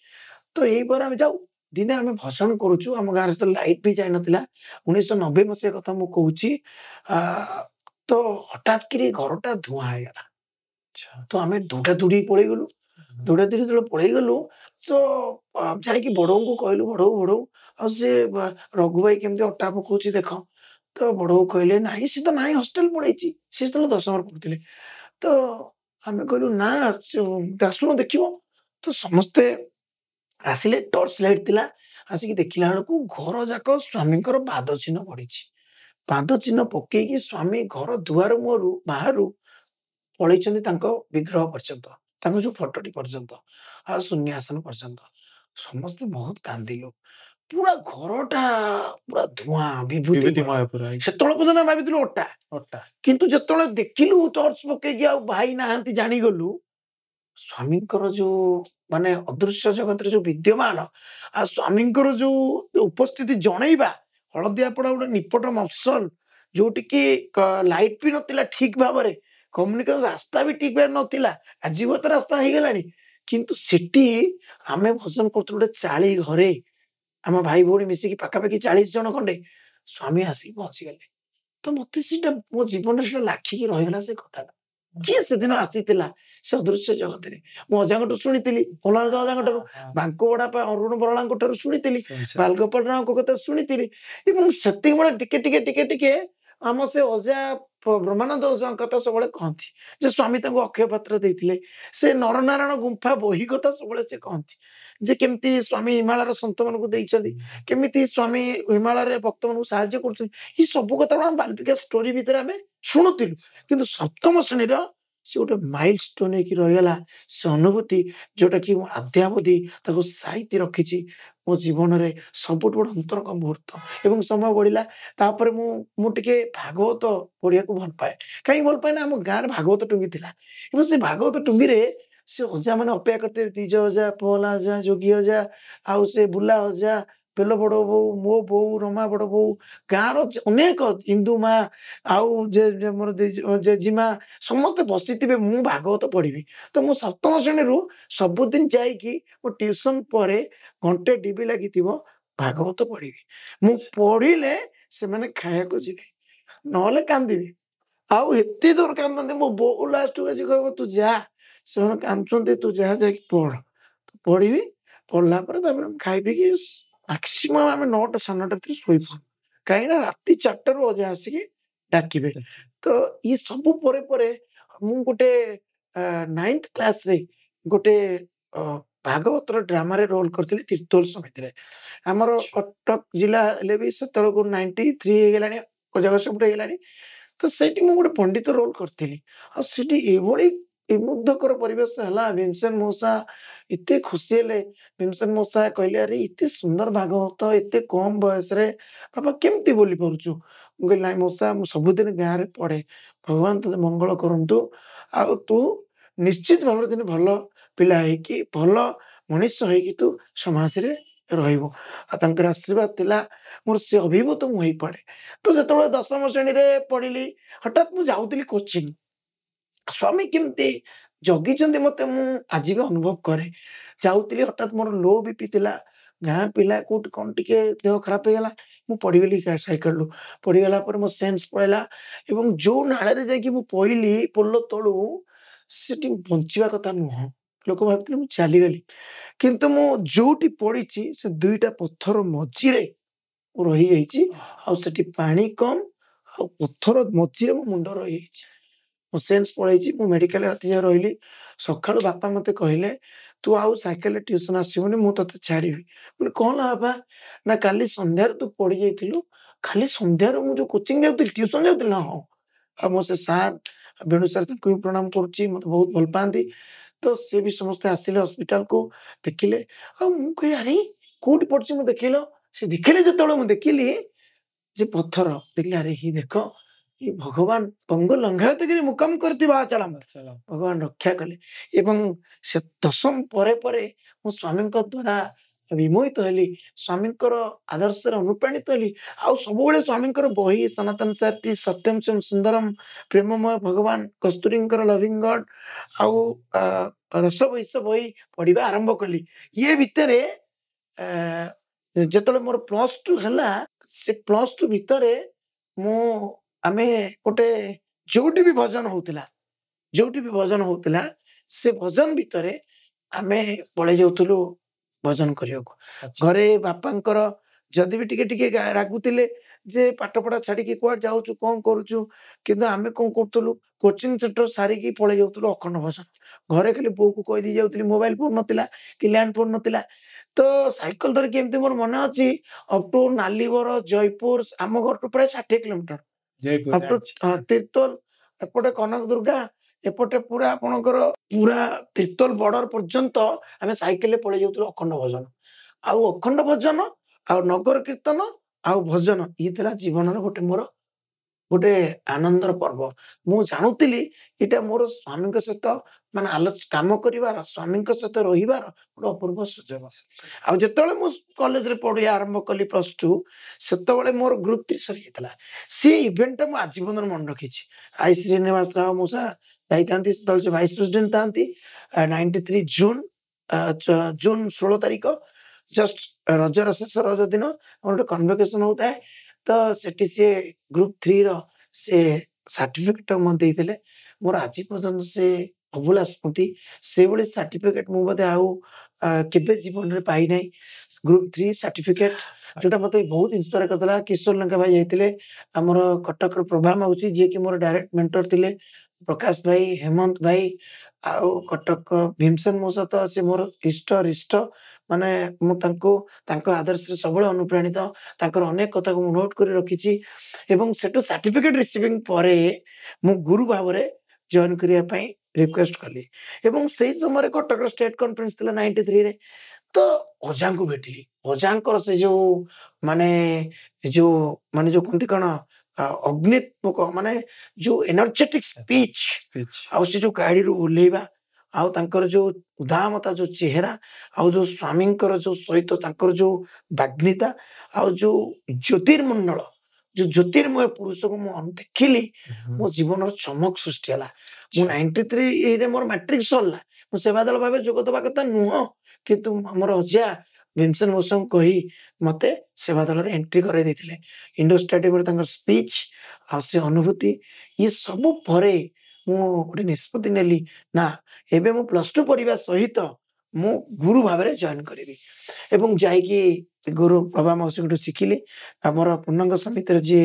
ତ ଏଇପରେ ଆମେ ଯାଉ। ଦିନେ ଆମେ ଭଜନ କରୁଛୁ, ଆମ ଗାଁରେ ସେତେବେଳେ ଲାଇଟ୍ ବି ଯାଇନଥିଲା। 1990 ମସିହା କଥା ମୁଁ କହୁଛି। ତ ହଠାତ୍ କିରି ଘରଟା ଧୂଆଁ ହେଇଗଲା। ତ ଆମେ ଦୌଡାଦୌଡି ପଳେଇଗଲୁ। ଦୌଡାଦୌଡି ଯେତେବେଳେ ପଳେଇଗଲୁ ଯାଇକି ବଡବୋଉଙ୍କୁ କହିଲୁ, ବଡବୋଉ ଆଉ ସେ ରଘୁ ଭାଇ କେମିତି ଅଟା ପକଉଛି ଦେଖ। ତ ବଡବୋଉ କହିଲେ ନାଇଁ ସେ ତ ନାହିଁ, ହଷ୍ଟେଲ ପଳେଇଛି। ସେ ଯେତେବେଳେ 10ମରେ ପଢୁଥିଲେ। ତ ଆମେ କହିଲୁ ନା ଆସୁନ ଦେଖିବ। ତ ସମସ୍ତେ ଆସିଲେ, ଟର୍ଚ୍ଚ ଲାଇଟ୍ ଥିଲା। ଆସିକି ଦେଖିଲା ବେଳକୁ ଘର ଯାକ ସ୍ୱାମୀଙ୍କର ପାଦ ଚିହ୍ନ ପଡିଛି। ପାଦ ଚିହ୍ନ ପକେଇକି ସ୍ୱାମୀ ଘର ଦୁଆର ମୁହଁରୁ ବାହାରୁ ପଳେଇଛନ୍ତି ତାଙ୍କ ବିଗ୍ରହ ପର୍ଯ୍ୟନ୍ତ। ତାଙ୍କ ଯୋଉ ଫଟୋଟି ପର୍ଯ୍ୟନ୍ତ ଆଉ ଶୂନ୍ୟାସନ ପର୍ଯ୍ୟନ୍ତ ସମସ୍ତେ ବହୁତ କାନ୍ଦିଲୁ। ପୁରା ଘରଟା ପୁରା ଧୂଆଁ ବିଭୂତି ବିଭୂତିମୟ ପୁରା ସେତେବେଳେ ପର୍ଯ୍ୟନ୍ତ ଆମେ ଭାବିଥିଲୁ ଓଟା, ଅଟା କିନ୍ତୁ ଯେତେବେଳେ ଦେଖିଲୁ ଟର୍ଚ୍ଚ ପକେଇକି ଆଉ ଭାଇ ନାହାନ୍ତି ଜାଣିଗଲୁ ସ୍ୱାମୀଙ୍କର ଯୋଉ ମାନେ ଅଦୃଶ୍ୟ ଜଗତରେ ଯୋଉ ବିଦ୍ୟମାନ ଆଉ ସ୍ୱାମୀଙ୍କର ଯୋଉ ଉପସ୍ଥିତି ଜଣେଇବା ହଳଦିଆ ପଡା ଗୋଟେ ନିପଟ ମଫସଲ ଯୋଉଠି କି ଲାଇଟ ବି ନଥିଲା ଠିକ ଭାବରେ, କମ୍ୟୁନିକେସନ ରାସ୍ତା ବି ଠିକ ଭାବରେ ନଥିଲା, ଆଜି ହୁଏତ ରାସ୍ତା ହେଇଗଲାଣି, କିନ୍ତୁ ସେଠି ଆମେ ଭଜନ କରୁଥିଲୁ ଗୋଟେ ଚାଳି ଘରେ ଆମ ଭାଇ ଭଉଣୀ ମିଶିକି ପାଖାପାଖି 40 ଜଣ ଖଣ୍ଡେ ସ୍ୱାମୀ ଆସିକି ପହଞ୍ଚିଗଲେ। ତ ମତେ ସେଇଟା ମୋ ଜୀବନରେ ସେଇଟା ଲାଖିକି ରହିଗଲା ସେ କଥାଟା। କିଏ ସେଦିନ ଆସିଥିଲା ସେ ଅଦୃଶ୍ୟ ଜଗତରେ? ମୁଁ ଅଜାଙ୍କଠୁ ଶୁଣିଥିଲି, ଅଲଗା ଅଜାଙ୍କଠାରୁ, ବାଙ୍କ ବଡାପା ଅରୁଣ ବରଳାଙ୍କ ଠାରୁ ଶୁଣିଥିଲି, ବାଲଗୋପାଳ ରାଓଙ୍କ କଥା ଶୁଣିଥିଲି। ଏବଂ ସେତିକିବେଳେ ଟିକେ ଟିକେ ଟିକେ ଟିକେ ଆମ ସେ ଅଜା ବ୍ରହ୍ମାନନ୍ଦ ଅଜାଙ୍କ କଥା ସବୁବେଳେ କହନ୍ତି ଯେ ସ୍ୱାମୀ ତାଙ୍କୁ ଅକ୍ଷୟ ପାତ୍ର ଦେଇଥିଲେ। ସେ ନରନାରାୟଣ ଗୁମ୍ଫା ବହି କଥା ସବୁବେଳେ ସେ କହନ୍ତି ଯେ କେମିତି ସ୍ୱାମୀ ହିମାଳୟର ସନ୍ତମାନଙ୍କୁ ଦେଇଛନ୍ତି, କେମିତି ସ୍ୱାମୀ ହିମାଳୟରେ ଭକ୍ତମାନଙ୍କୁ ସାହାଯ୍ୟ କରୁଛନ୍ତି। ଏ ସବୁ କଥା ଆମେ ବାଲ୍ମିକା ଷ୍ଟୋରି ଭିତରେ ଆମେ ଶୁଣୁଥିଲୁ, କିନ୍ତୁ ସପ୍ତମ ଶ୍ରେଣୀର ସେ ଗୋଟେ ମାଇଲ ଷ୍ଟୋନ ହେଇକି ରହିଗଲା। ସେ ଅନୁଭୂତି ଯୋଉଟା କି ମୁଁ ଆଦ୍ୟାବଧି ତାକୁ ସାଇତି ରଖିଛି ମୋ ଜୀବନରେ ସବୁଠୁ ବଡ଼ ଅନ୍ତରଙ୍ଗ ମୁହୂର୍ତ୍ତ। ଏବଂ ସମୟ ବଢିଲା ତାପରେ ମୁଁ ଟିକେ ଭାଗବତ ପଢିବାକୁ ଭଲ ପାଏ। କାହିଁକି ଭଲ ପାଏ ନା, ଆମ ଗାଁରେ ଭାଗବତ ଟୁଙ୍ଗି ଥିଲା ଏବଂ ସେ ଭାଗବତ ଟୁଙ୍ଗିରେ ସେ ଅଜା ମାନେ ଅପେକ୍ଷା କରିଥିବେ, ଦ୍ୱିଜ ଅଜା, ପହଲା ଅଜା, ଯୋଗୀ ଅଜା, ଆଉ ସେ ବୁଲା ଅଜା, ବେଲ ବଡ ବୋଉ, ମୋ ବୋଉ, ରମା ବଡ ବୋଉ, ଗାଁର ଅନେକ ହିନ୍ଦୁ ମା ଆଉ ମୋର ଜେଜିମା ସମସ୍ତେ ବସିଥିବେ, ମୁଁ ଭାଗବତ ପଢିବି। ତ ମୁଁ ସପ୍ତମ ଶ୍ରେଣୀରୁ ସବୁଦିନ ଯାଇକି ମୋ ଟ୍ୟୁସନ ପରେ ଘଣ୍ଟେ ଡିବି ଲାଗିଥିବ ଭାଗବତ ପଢିବି। ମୁଁ ପଢିଲେ ସେମାନେ ଖାଇବାକୁ ଯିବେ, ନହେଲେ କାନ୍ଦିବେ। ଆଉ ଏତେ ଜୋର କାନ୍ଦନ୍ତି, ମୋ ବୋଉ ଲାଷ୍ଟକୁ ଆଜି କହିବ ତୁ ଯା, ସେମାନେ କାନ୍ଦୁଛନ୍ତି, ତୁ ଯାହା ଯାଇକି ପଢ। ପଢିବି, ପଢିଲା ପରେ ତାପରେ ଖାଇ ପିଇକି ମାକ୍ସିମମ୍ ଆମେ 9ଟା 9:30 ଭିତରେ ଶୋଇପଡୁ, କାହିଁକି ନା ରାତି 4ଟାରୁ ଅଜା ଆସିକି ଡାକିବେ। ତ ଇଏ ସବୁ ପରେ ପରେ ମୁଁ ଗୋଟେ 9th କ୍ଲାସରେ ଗୋଟେ ଭାଗବତର ଡ୍ରାମାରେ ରୋଲ କରିଥିଲି ତୀର୍ତ୍ତୋଲ ସମିତିରେ। ଆମର କଟକ ଜିଲ୍ଲା ହେଲେ ବି ସେତେବେଳକୁ 93 ହେଇଗଲାଣି, ଜଗତସିଂହପୁର ହେଇଗଲାଣି। ତ ସେଇଠି ମୁଁ ଗୋଟେ ପଣ୍ଡିତ ରୋଲ କରିଥିଲି। ଆଉ ସେଠି ଏଭଳି ବିମୁଗ୍ଧକର ପରିବେଶ ହେଲା, ଭୀମସେନ ମଉସା ଏତେ ଖୁସି ହେଲେ। ଭୀମସେନ ମଉସା କହିଲେ ଆରେ ଏତେ ସୁନ୍ଦର ଭାଗବତ ଏତେ କମ ବୟସରେ ବାପା କେମିତି ବୋଲି ପାରୁଛୁ? ମୁଁ କହିଲି ନାଇଁ ମଉସା, ମୁଁ ସବୁଦିନ ଗାଁରେ ପଢେ, ଭଗବାନ ତତେ ମଙ୍ଗଳ କରନ୍ତୁ, ଆଉ ତୁ ନିଶ୍ଚିତ ଭାବରେ ଦିନେ ଭଲ ପିଲା ହେଇକି ଭଲ ମଣିଷ ହେଇକି ତୁ ସମାଜରେ ରହିବୁ। ଆଉ ତାଙ୍କର ଆଶୀର୍ବାଦ ଥିଲା, ମୋର ସେ ଅଭିଭୂତ ମୁଁ ହେଇପଡେ। ତ ଯେତେବେଳେ 10ମ ଶ୍ରେଣୀରେ ପଢିଲି, ହଠାତ୍ ମୁଁ ଯାଉଥିଲି କୋଚିଂ, ସ୍ୱାମୀ କେମିତି ଜଗିଛନ୍ତି ମତେ ମୁଁ ଆଜି ବି ଅନୁଭବ କରେ। ଯାଉଥିଲି, ହଠାତ୍ ମୋର ଲୋ ବିପି ଥିଲା, ଗାଁ ପିଲା କୋଉଠି କଣ ଟିକେ ଦେହ ଖରାପ ହେଇଗଲା, ମୁଁ ପଡିଗଲି ସାଇକେଲରୁ। ପଡିଗଲା ପରେ ମୋ ସେନ୍ସ ପଳେଇଲା ଏବଂ ଯୋଉ ନାଳରେ ଯାଇକି ମୁଁ ପଇଲି ପୋଲ ତଳୁ, ସେଠି ବଞ୍ଚିବା କଥା ନୁହଁ, ଲୋକ ଭାବିଥିଲେ ମୁଁ ଚାଲିଗଲି। କିନ୍ତୁ ମୁଁ ଯୋଉଠି ପଡିଛି ସେ 2ଟା ପଥର ମଝିରେ ମୁଁ ରହିଯାଇଛି, ଆଉ ସେଠି ପାଣି କମ ଆଉ ପଥର ମଝିରେ ମୋ ମୁଣ୍ଡ ରହିଯାଇଛି। ମୋ ସେନ୍ସ ପଳେଇଛି। ମୁଁ ମେଡିକାଲରେ ରାତି ଯାଏ ରହିଲି। ସକାଳୁ ବାପା ମତେ କହିଲେ ତୁ ଆଉ ସାଇକେଲରେ ଟ୍ୟୁସନ ଆସିବୁନି, ମୁଁ ତତେ ଛାଡିବି। ମୁଁ କହିଲି କଣ ହେଲା ବାପା? ନା କାଲି ସନ୍ଧ୍ୟାରେ ତୁ ପଡି ଯାଇଥିଲୁ, ଖାଲି ସନ୍ଧ୍ୟାରେ ମୁଁ ଯୋଉ କୋଚିଂ ଯାଉଥିଲି ଟ୍ୟୁସନ ଯାଉଥିଲି ନା? ହଁ। ଆଉ ମୋ ସେ ସାର୍ ବେଣୁ ସାର୍ ତାଙ୍କୁ ବି ପ୍ରଣାମ କରୁଛି, ମତେ ବହୁତ ଭଲ ପାଆନ୍ତି। ତ ସିଏ ବି ସମସ୍ତେ ଆସିଲେ ହସ୍ପିଟାଲକୁ, ଦେଖିଲେ। ଆଉ ମୁଁ କହିଲି ଆରେ କୋଉଠି ପଡିଛି ମୁଁ ଦେଖିଲ, ସେ ଦେଖିଲେ ଯେତେବେଳେ ମୁଁ ଦେଖିଲି ଯେ ପଥର, ଦେଖିଲି ଆରେ ହି ଦେଖ ଏ ଭଗବାନ ପଙ୍ଗ ଲଙ୍ଘାୟତ କରି ମୁକାମ କରିଥିବା ଆଚଳମ, ଭଗବାନ ରକ୍ଷା କଲେ। ଏବଂ ସେ 10ମ ପରେ ପରେ ମୁଁ ସ୍ୱାମୀଙ୍କ ଦ୍ଵାରା ବିମୋହିତ ହେଲି, ସ୍ୱାମୀଙ୍କର ଆଦର୍ଶରେ ଅନୁପ୍ରାଣିତ ହେଲି। ଆଉ ସବୁବେଳେ ସ୍ୱାମୀଙ୍କର ବହି ସନାତନ ସାରଥୀ, ସତ୍ୟମ ଶିବମ୍ ସୁନ୍ଦରମ୍, ପ୍ରେମମୟ ଭଗବାନ, କସ୍ତୁରୀଙ୍କର ଲଭିଂ ଗଡ ଆଉ ରସ ବୈଶ ବହି ପଢିବା ଆରମ୍ଭ କଲି। ଇଏ ଭିତରେ ଯେତେବେଳେ ମୋର +2 ହେଲା, ସେ +2 ଭିତରେ ଆମେ ଗୋଟେ ଯୋଉଠି ବି ଭଜନ ହଉଥିଲା ସେ ଭଜନ ଭିତରେ ଆମେ ପଳେଇ ଯାଉଥିଲୁ ଭଜନ କରିବାକୁ। ଘରେ ବାପାଙ୍କର ଯଦି ବି ଟିକେ ଟିକେ ରାଗୁଥିଲେ ଯେ ପାଠ ପଢା ଛାଡିକି କୁଆଡେ ଯାଉଛୁ, କଣ କରୁଛୁ, କିନ୍ତୁ ଆମେ କଣ କରୁଥିଲୁ କୋଚିଂ ସେଣ୍ଟର ସାରିକି ପଳେଇ ଯାଉଥିଲୁ ଅଖଣ୍ଡ ଭଜନ। ଘରେ ଖାଲି ବୋଉକୁ କହିଦେଇ ଯାଉଥିଲି, ମୋବାଇଲ ଫୋନ ନଥିଲା କି ଲ୍ୟାଣ୍ଡ ଫୋନ ନଥିଲା। ତ ସାଇକେଲ ଧରିକି ଏମିତି ମୋର ମନେ ଅଛି ଅପ୍ ଟୁ ନାଲିବର, ଜୟପୁର, ଆମ ଘରଠୁ ପ୍ରାୟ 60 କିଲୋମିଟର, ଅପ୍ ଟୁ ତୀର୍ତ୍ତୋଲ, ଏପଟେ କନକ ଦୁର୍ଗା, एपटे पूरा आपणकर पूरा तीर्तोल बॉर्डर पर्यंत आम साइकेल पड़े जाऊँ अखंड भजन आउ अखंड भजन आउ नगर कीर्तन आउ भजन ये जीवन गोटे मोर गोटे आनंदर पर्व मु जानुली इटा मोर स्वामी सहित माने काम कर स्वामी सहित रहीबार गोटे अपूर्व सुजोग आउ जिते मु कॉलेज रे पढ़िया आरंभ कली +2 से मोर ग्रुप 3 सरी सी इवेंट मु आजीवन मन रखी आई श्रीनिवास राव मूसा जाइए से वाइस प्रेसिडेंट था 93 जून 16 तारीख जस्ट रजर शेष रज दिन गोटे कन्वोकेशन होता है तो सेठी से ग्रुप 3 रो से सर्टिफिकेट देते मोर आज पर्यटन से अभूला स्मृति से भाई सर्टिफिकेट मु बोधे आउ केबे जीवन में पाई ना ग्रुप 3 सर्टिफिकेट जोटा मत बहुत इंस्पायर करता किशोर लंका भाई जाते आमर कटक प्रभा मौसी जी की मोर डायरेक्ट मेंटर थिले प्रकाश भाई हेमंत भाई आउ कटक भीमसेन मौसा तो से मोर इष्ट रिष्ट माने मुझे आदर्श सब अनुप्राणित अनेक कथा को नोट कर रखी सेटू सर्टिफिकेट रिसीविंग परे मु गुरु भाव में जॉइन करने रिक्वेस्ट कली एवं से समय कटक स्टेट कॉन्फ्रेंस थिला 93 रे तो अजा को भेटिली अजा से जो माने जो कहती कौन अग्नित्मक माने जो एनर्जेटिक स्पीच आउ से जो गाड़ी रू ओल्लेबा आउ तांकर जो उदामता जो चेहरा आउ जो स्वामी जो सहित तांकर जो बाग्निता आउ जो ज्योतिर्मंडल जो ज्योतिर्मय पुरुष को मुझे देखिली मो जीवन चमक सृष्टि है मु 93 रे मोर मैट्रिक सरला मु सेवा दल भाव जोग दबा कथा नुह किंतु हमर अजा भीमसेन मौसम कही मते सेवा दल एंट्री कर इंडोर स्टेडियम स्पीच आ से अनुभूति ये सब परे मु गोटे निष्पत्ति नेली ना एबे मु +2 पढ़िबा सहित मु गुरु भाव में जॉइन करी एवं जाइकी गुरु प्रभा मौसी शिखिली आमर पूर्णांग समिति जी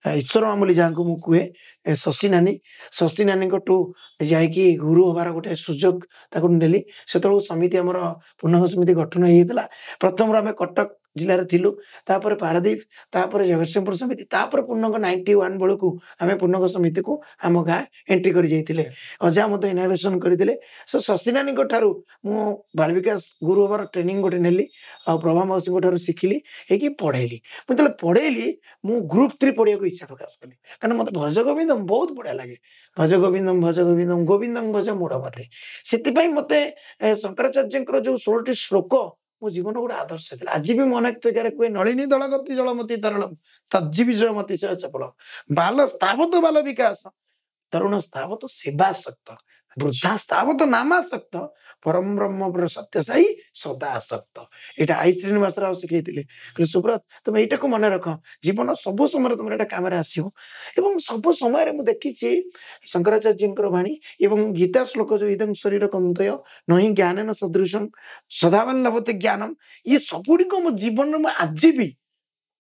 ईश्वर मामूली जहाँ को मुझे शशि नानी टू जाइकी गुरु हबार गोटे सुजोग नेली से समिति आमर पूर्णांग समिति गठन होता प्रथम आम कटक जिले में थिलु तापर पारादीप तापर जगतसिंहपुर समिति तापर पूर्णांग 91 बेलू को आम पूर्णांग समिति को आम गाँ एंट्री कर जाइए अजा मत इनाग्रेसन करते सो शशि नानी ठारू मु बाल विकास गुरु हबार ट्रेनिंग गोटे नेली आ प्रभा मौसी ठारू शिखिली ये पढ़ेली मुझे पढ़ेली मु ग्रुप 3 पढ़िया को इच्छा प्रकाश कली कारण मत भज गोविंदम बहुत बढ़िया लगे भज गोविंदम गोविंदम भज मोड़ मते से मत शंकराचार्य जो 16टी श्लोक मो जीवन गोटे आदर्श है आज भी मन जगह कहे नलिनी दलगति जलमती तरल तज्जीवी जयमती चपल बाल स्थावत बाल विकास तरुण स्थावत सेवासक्त वृद्धा स्थावत नामासक्त परम ब्रह्म सत्य साई सदासक्त यहाँ आई श्रीनिवास राव शिखई सुब्रत तुम यहाँ को मन रख जीवन सब समय तुम यहाँ कम आसो एवं सब समय मुझे देखी शंकराचार्य वाणी एवं गीता श्लोक जो इदं शरीर कौन्तेय नहि ज्ञान सदृशं सदावन लभते ज्ञानम ये सबुड़ मो जीवन में आज भी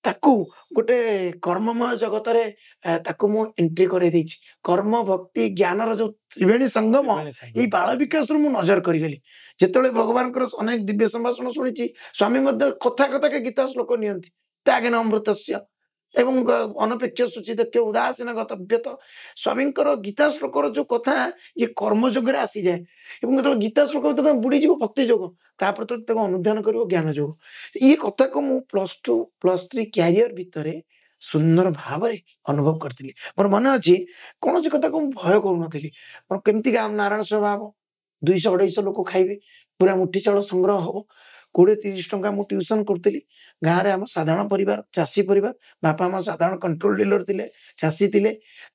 ताकू गोटे कर्ममय जगत रे ताकू मु एंट्री करे देछि कर्म भक्ति ज्ञान रो जो त्रिवेणी संगम ये बाल विकास मु नजर करिगली जेतले भगवान अनेक दिव्य संभाषण शुणी स्वामी मध्य कथा कथा के गीता श्लोक नियंती त्यागेन अमृतस्य एवं अनपेक्ष सूचित उदासीन गतव्यत स्वामी गीता श्लोक जो कथा ये कर्म जोगे आसी जाए जो गीता श्लोक तो बुड़ी जीव भक्ति जोग तापर तो अनुध्यान कर ज्ञान जोग ये कथा को मु +2 +3 क्यारियर भितर सुंदर भाव अनुभव करी मोर मन अच्छी कौन कथा को भय करूनी मोर केमती नारायण स्वभाव 200-250 लोक खाइबे पूरा मुठी चाउल संग्रह हम 20-30 टंका मु ट्यूशन करती गाँव में आम साधारण परिवार चाषी परिवार बापा माँ साधारण कंट्रोल डीलर थिले चाषी थिले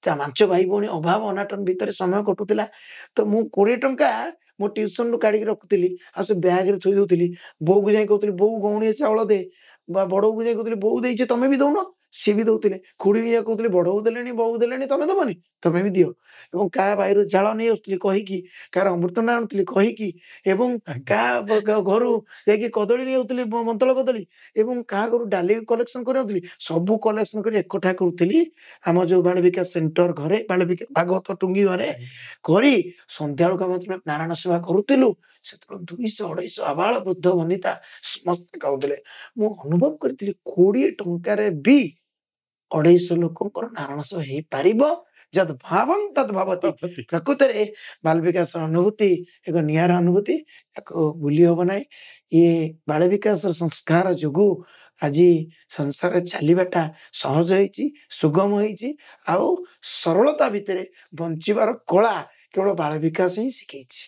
मांच भाई भौणी अभाव अनाटन भितर समय कटुला तो मु 20 टंका मो ट्यूशन रू काढ़ी रखुली आ से बैग रे थोई दउतली बो को जाई कहतली बो गौणी चाउल दे बा बड़ो को जाई कहतली बो देइछे तमे भी दउनो सी भी दउतले खुड़ी भी कहतली बड़ो देलेनी बो देलेनी तमे दबनी तमे भी दियो एवं का बाहर झाल नहीं आसुली कहीकि कार अमृतंडा आणुतली कहीकि एवं का घर जाकि कदली नहीं आउतली मंतल कदली एवं का घर डाली कलेक्शन करउतली सब कलेक्शन कर एकठा करूतली हम जो बाल विकास सेंटर घरे बाल विकास भागवत टुंगी घरे करी संध्या बेलू नारायण सेवा करूलु से 200-250 आबाल वृद्ध वनिता समस्त खाऊले मु अनुभव करी 20 टंकार भी 250 लोक नारायण सेवा हो पार ଯଦ୍ ଭାବଂ ତଦ୍ ଭବତି। ପ୍ରକୃତରେ ବାଳ ବିକାଶ ଅନୁଭୂତି ଏକ ନିଆରା ଅନୁଭୂତି, ୟାକୁ ଭୁଲି ହବ ନାହିଁ। ଇଏ ବାଳ ବିକାଶର ସଂସ୍କାର ଯୋଗୁ ଆଜି ସଂସାରରେ ଚାଲିବାଟା ସହଜ ହେଇଛି, ସୁଗମ ହେଇଛି, ଆଉ ସରଳତା ଭିତରେ ବଞ୍ଚିବାର କଳା କେବଳ ବାଳ ବିକାଶ ହିଁ ଶିଖେଇଛି।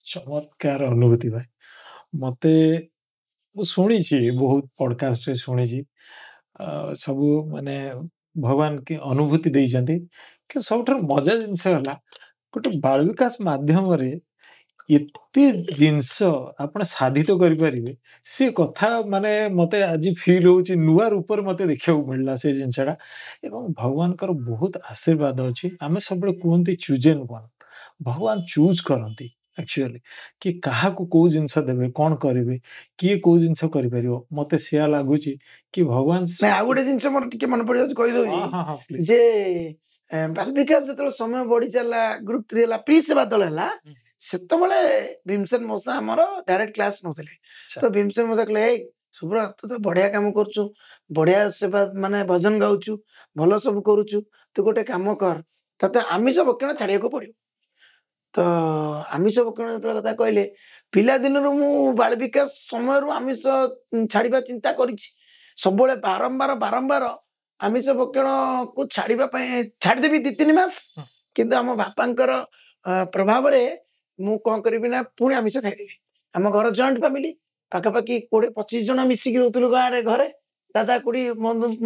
ଚମତ୍କାର ଅନୁଭୂତି ଭାଇ। ମତେ ମୁଁ ଶୁଣିଛି, ବହୁତ ପଡକାଷ୍ଟରେ ଶୁଣିଛି, ସବୁ ମାନେ ଭଗବାନ କି ଅନୁଭୂତି ଦେଇଛନ୍ତି, କି ସବୁଠାରୁ ମଜା ଜିନିଷ ହେଲା ଗୋଟେ ବାଳ ବିକାଶ ମାଧ୍ୟମରେ ଏତେ ଜିନିଷ ଆପଣ ସାଧିତ କରିପାରିବେ, ସେ କଥା ମାନେ ମତେ ଆଜି ଫିଲ୍ ହଉଛି, ନୂଆ ରୂପରେ ମତେ ଦେଖିବାକୁ ମିଳିଲା ସେ ଜିନିଷଟା। ଏବଂ ଭଗବାନଙ୍କର ବହୁତ ଆଶୀର୍ବାଦ ଅଛି। ଆମେ ସବୁବେଳେ କୁହନ୍ତି ଚୁଜ୍ ଏଣ୍ଡ ୱାନ୍, ଭଗବାନ ଚୁଜ୍ କରନ୍ତି ଆକ୍ଚୁଆଲି, କି କାହାକୁ କୋଉ ଜିନିଷ ଦେବେ, କ'ଣ କରିବେ, କିଏ କୋଉ ଜିନିଷ କରିପାରିବ। ମତେ ସେୟା ଲାଗୁଛି କି ଭଗବାନ ନାଇଁ, ଆଉ ଗୋଟେ ଜିନିଷ ମୋର ଟିକେ ମନେ ପଡିଯାଉଛି, କହିଦଉଛି ପ୍ଲିଜ। ଯେ ବାଳ ବିକାଶ ଯେତେବେଳେ ସମୟ ବଢି ଚାଲିଲା, ଗ୍ରୁପ 3 ହେଲା, ପ୍ରି ସେବା ଦଳ ହେଲା, ସେତେବେଳେ ଭୀମସେନ ମଉସା ଆମର ଡାଇରେକ୍ଟ କ୍ଲାସ ନଉଥିଲେ। ତ ଭୀମସେନ ମଉସା କହିଲେ, ଏଇ ସୁବ୍ରତ, ତୁ ତ ବଢିଆ କାମ କରୁଛୁ, ବଢିଆ ସେବା ମାନେ ଭଜନ ଗାଉଛୁ, ଭଲ ସବୁ କରୁଛୁ, ତୁ ଗୋଟେ କାମ କର, ତତେ ଆମିଷ ଭକ୍ଷଣ ଛାଡିବାକୁ ପଡିବ। ତ ଆମିଷ ଭକ୍ଷଣ ଯେତେବେଳେ କଥା କହିଲେ, ପିଲାଦିନରୁ ମୁଁ ବାଳ ବିକାଶ ସମୟରୁ ଆମିଷ ଛାଡିବା ଚିନ୍ତା କରିଛି। ସବୁବେଳେ ବାରମ୍ବାର ଆମିଷ ଭକ୍ଷଣକୁ ଛାଡିବା ପାଇଁ ଛାଡିଦେବି 2-3 ମାସ, କିନ୍ତୁ ଆମ ବାପାଙ୍କର ପ୍ରଭାବରେ ମୁଁ କ'ଣ କରିବି ନା ପୁଣି ଆମିଷ ଖାଇଦେବି। ଆମ ଘର ଜଏଣ୍ଟ ଫ୍ୟାମିଲି, ପାଖାପାଖି 20-25 ଜଣ ମିଶିକି ରହୁଥିଲୁ ଗାଁରେ, ଘରେ ଦାଦା ଖୁଡି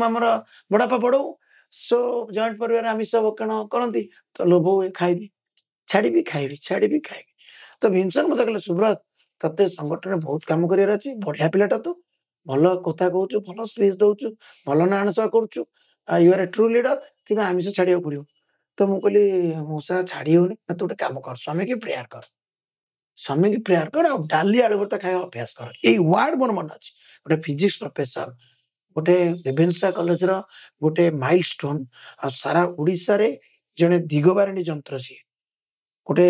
ଆମର ବଡବାପା ବଡଉ, ସୋ ଜଏଣ୍ଟ ପରିବାର ଆମିଷ ଭକ୍ଷଣ କରନ୍ତି। ତ ଲୋଭ ହୁଏ, ଖାଇଦିଏ, ଛାଡିବି ଖାଇବି, ଛାଡିବି ଖାଇବି। ତ ଭୀମସେନ ମତେ କହିଲେ, ସୁବ୍ରତ, ତତେ ସଂଗଠନରେ ବହୁତ କାମ କରିବାର ଅଛି, ବଢିଆ ପିଲାଟା ତୁ, ଭଲ କଥା କହୁଛୁ, ଭଲ ସ୍ପିଚ ଦଉଛୁ, ଭଲ ନାରାୟଣ ସେବା କରୁଛୁ, you are a true leader, କିନ୍ତୁ ଆମିଷ ଛାଡିବାକୁ ପଡିବ। ତ ମୁଁ କହିଲି, ମଉସା ଛାଡି ହଉନି, ତୁ ଗୋଟେ କାମ କର, ସ୍ୱାମୀକି ପ୍ରେୟାର କର, ସ୍ୱାମୀକି ପ୍ରେୟାର କର, ଆଉ ଡାଲି ଆଳୁ ଭର୍ତ୍ତା ଖାଇବା ଅଭ୍ୟାସ କର। ଏଇ ୱାର୍ଡ ମୋର ମନେ ଅଛି। ଗୋଟେ ଫିଜିକ୍ସ ପ୍ରଫେସର, ଗୋଟେ ରେଭେନ୍ସା କଲେଜର ଗୋଟେ ମାଇଲ ଷ୍ଟୋନ, ଆଉ ସାରା ଓଡିଶାରେ ଜଣେ ଦିଗବାରିଣୀ ଯନ୍ତ୍ର, ସିଏ ଗୋଟେ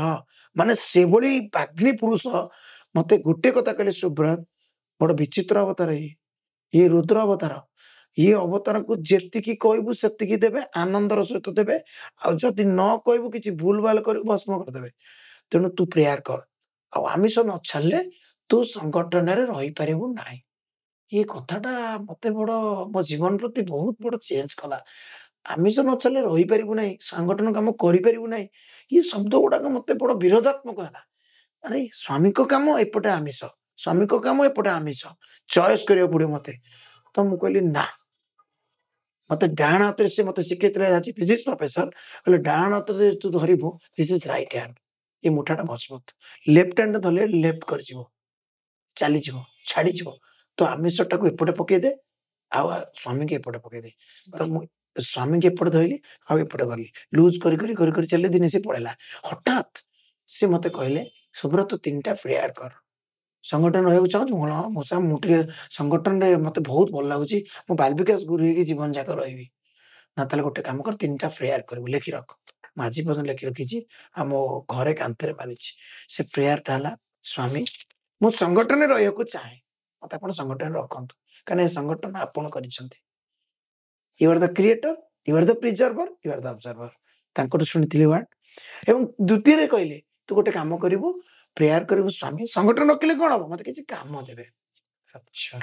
ହଁ, ମାନେ ସେଭଳି ବାଗ୍ନୀ ପୁରୁଷ ମତେ ଗୋଟେ କଥା କହିଲେ, ସୁବ୍ରତ, ବଡ ବିଚିତ୍ର ଅବତାର, ଇଏ ରୁଦ୍ର ଅବତାର, ଇଏ ଅବତାରକୁ ଯେତିକି କହିବୁ ସେତିକି ଦେବେ, ଆନନ୍ଦର ସହିତ ଦେବେ, ଆଉ ଯଦି ନ କହିବୁ, କିଛି ଭୁଲ ଭାଲ କରିବୁ, ଭସ୍ମ କରିଦେବେ। ତେଣୁ ତୁ ପ୍ରେୟାର କର, ଆଉ ଆମିଷ ନ ଛାଡିଲେ ତୁ ସଂଗଠନରେ ରହିପାରିବୁ ନାହିଁ। ଏ କଥାଟା ମତେ ବଡ ମୋ ଜୀବନ ପ୍ରତି ବହୁତ ବଡ ଚେଞ୍ଜ କଲା। ଆମିଷ ନ ଛାଡିଲେ ରହିପାରିବୁ ନାହିଁ, ସଂଗଠନ କାମ କରିପାରିବୁ ନାହିଁ, ଏ ଶବ୍ଦ ଗୁଡାକ ମତେ ବଡ ବିରୋଧାତ୍ମକ ହେଲା। ଆରେ ସ୍ୱାମୀଙ୍କ କାମ ଏପଟେ ଆମିଷ, ସ୍ୱାମୀଙ୍କ କାମ ଏପଟେ ଆମିଷ, ଚଏସ୍ କରିବାକୁ ପଡିବ ମତେ। ତ ମୁଁ କହିଲି ନା, ମତେ ଡାହାଣ ହାତରେ ସେ ମତେ ଶିଖେଇଥିଲେ, ଆଜି ଫିଜିକ୍ସ ପ୍ରଫେସର କହିଲେ, ଡାହାଣ ହାତରେ ତୁ ଧରିବୁ, ଦିସ୍ ଇଜ ରାଇଟ ହ୍ୟାଣ୍ଡ, ଏ ମୁଠାଟା ମଜବୁତ, ଲେଫ୍ଟ ହ୍ୟାଣ୍ଡ ଧରିଲେ ଲେଫ୍ଟ କରିଯିବ, ଚାଲିଯିବ, ଛାଡିଯିବ। ତ ଆମିଷଟାକୁ ଏପଟେ ପକେଇଦେ, ଆଉ ସ୍ୱାମୀକି ଏପଟେ ପକେଇଦେ। ତ ମୁଁ ସ୍ୱାମୀକି ଏପଟେ ଧରିଲି, ଆଉ ଏପଟେ ଗଲି, ଲୁଜ କରି କରି କରି କରି ଚାଲିଲେ, ଦିନେ ସେ ପଳେଇଲା। ହଠାତ୍ ସେ ମତେ କହିଲେ, ସୁବ୍ରତ, 3ଟା ପ୍ରେୟାର କର, ସଂଗଠନ ରହିବାକୁ ଚାହୁଁଛୁ? ହଁ ମଉସା, ମୁଁ ଟିକେ ସଂଗଠନରେ ମତେ ବହୁତ ଭଲ ଲାଗୁଛି, ମୁଁ ବାଳ ବିକାଶ ଗୁରୁ ହେଇକି ଜୀବନ ଯାକ ରହିବି। ନା ତାହେଲେ ଗୋଟେ କାମ କର, 3ଟା ପ୍ରେୟାର କରିବୁ, ଲେଖି ରଖ। ମୁଁ ଆଜି ପର୍ଯ୍ୟନ୍ତ ଲେଖି ରଖିଛି, ଆମ ଘରେ କାନ୍ଥରେ ମାରିଛି। ସେ ପ୍ରେୟାରଟା ହେଲା, ସ୍ୱାମୀ, ମୁଁ ସଂଗଠନରେ ରହିବାକୁ ଚାହେଁ, ମତେ ଆପଣ ସଂଗଠନରେ ରଖନ୍ତୁ, କାରଣ ଏ ସଂଗଠନ ଆପଣ କରିଛନ୍ତି। You are the creator, you are the preserver, you are the observer. ତାଙ୍କଠୁ ଶୁଣିଥିଲି ୱାର୍ଡ। ଏବଂ ଦ୍ୱିତୀୟରେ କହିଲେ, ତୁ ଗୋଟେ କାମ କରିବୁ, ପ୍ରେୟାର କରିବୁ, ସ୍ୱାମୀ, ସଂଗଠନ ରଖିଲେ କ'ଣ ହବ, ମତେ କିଛି କାମ ଦେବେ,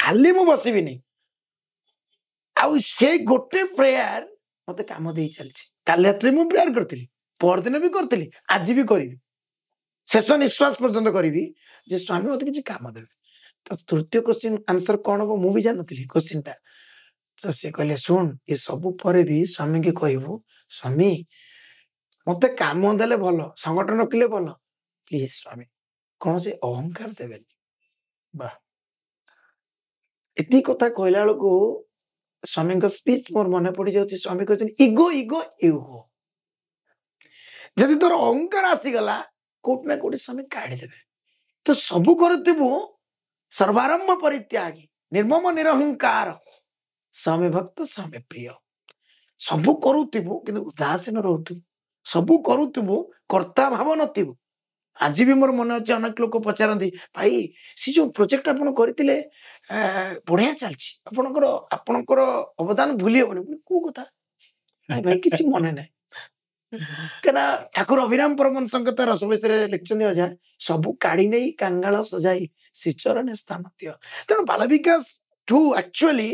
ଖାଲି ମୁଁ ବସିବିନି। ଆଉ ସେ ଗୋଟେ ପ୍ରେୟାର ମତେ କାମ ଦେଇ ଚାଲିଛି। କାଲି ରାତିରେ ମୁଁ ପ୍ରେୟାର କରିଥିଲି, ପରଦିନ ବି କରିଥିଲି, ଆଜି ବି କରିବି, ଶେଷ ନିଶ୍ୱାସ ପର୍ଯ୍ୟନ୍ତ କରିବି, ଯେ ସ୍ୱାମୀ ମତେ କିଛି କାମ ଦେବେ। ତ ତୃତୀୟ କ୍ୱେଶ୍ଚିନ୍ ଆନ୍ସର କ'ଣ ହବ ମୁଁ ବି ଜାଣିନଥିଲି କ୍ୱେଶ୍ଚିନ୍ଟା। ତ ସେ କହିଲେ, ଶୁଣ, ଏ ସବୁ ପରେ ବି ସ୍ୱାମୀକି କହିବୁ, ସ୍ୱାମୀ, ମତେ କାମ ଦେଲେ ଭଲ, ସଂଗଠନ ରଖିଲେ ଭଲ, ପ୍ଲିଜ ସ୍ୱାମୀ, କୌଣସି ଅହଙ୍କାର ଦେବେନି। ବାଃ, ଏତିକି କଥା କହିଲା ବେଳକୁ ସ୍ୱାମୀଙ୍କ ସ୍ପିଚ୍ ମୋର ମନେ ପଡିଯାଉଛି। ସ୍ୱାମୀ କହିଛନ୍ତି, ଇଗୋ ଇଗୋ ଇଗୋ, ଯଦି ତୋର ଅହଙ୍କାର ଆସିଗଲା, କୋଉଠି ନା କୋଉଠି ସ୍ୱାମୀ କାଢିଦେବେ। ତ ସବୁ କରୁଥିବୁ, ସର୍ବାରମ୍ଭ ପରିତ୍ୟାଗୀ, ନିର୍ମମ ନିରହଙ୍କାର, ସ୍ୱାମୀ ଭକ୍ତ ସ୍ୱାମୀ ପ୍ରିୟ। ସବୁ କରୁଥିବୁ କିନ୍ତୁ ଉଦାସୀନ ରହୁଥିବୁ, ସବୁ କରୁଥିବୁ କର୍ତ୍ତା ଭାବ ନଥିବୁ। ଆଜି ବି ମୋର ମନେ ଅଛି, ଅନେକ ଲୋକ ପଚାରନ୍ତି, ଭାଇ ସେ ଯୋଉ ପ୍ରୋଜେକ୍ଟ ଆପଣ କରିଥିଲେ ବଢିଆ ଚାଲିଛି, ଆପଣଙ୍କର ଅବଦାନ ଭୁଲି ହବନି। କୋଉ କଥା? ନାଇଁ ଭାଇ କିଛି ମନେ ନାହିଁ କାହିଁକିନା ଠାକୁର ଅଭିରାମ ପରମହଂସଙ୍କ ତା ରସ ବିଷୟରେ ଲେଖିଛନ୍ତି ଅଜା ସବୁ କାଢି ନେଇ କାଙ୍ଗାଳ ସଜାଇ ଶ୍ରୀଚରଣେ ସ୍ଥାନ ଦିଅ। ତେଣୁ ବାଳ ବିକାଶ ଠୁ ଆକ୍ଚୁଆଲି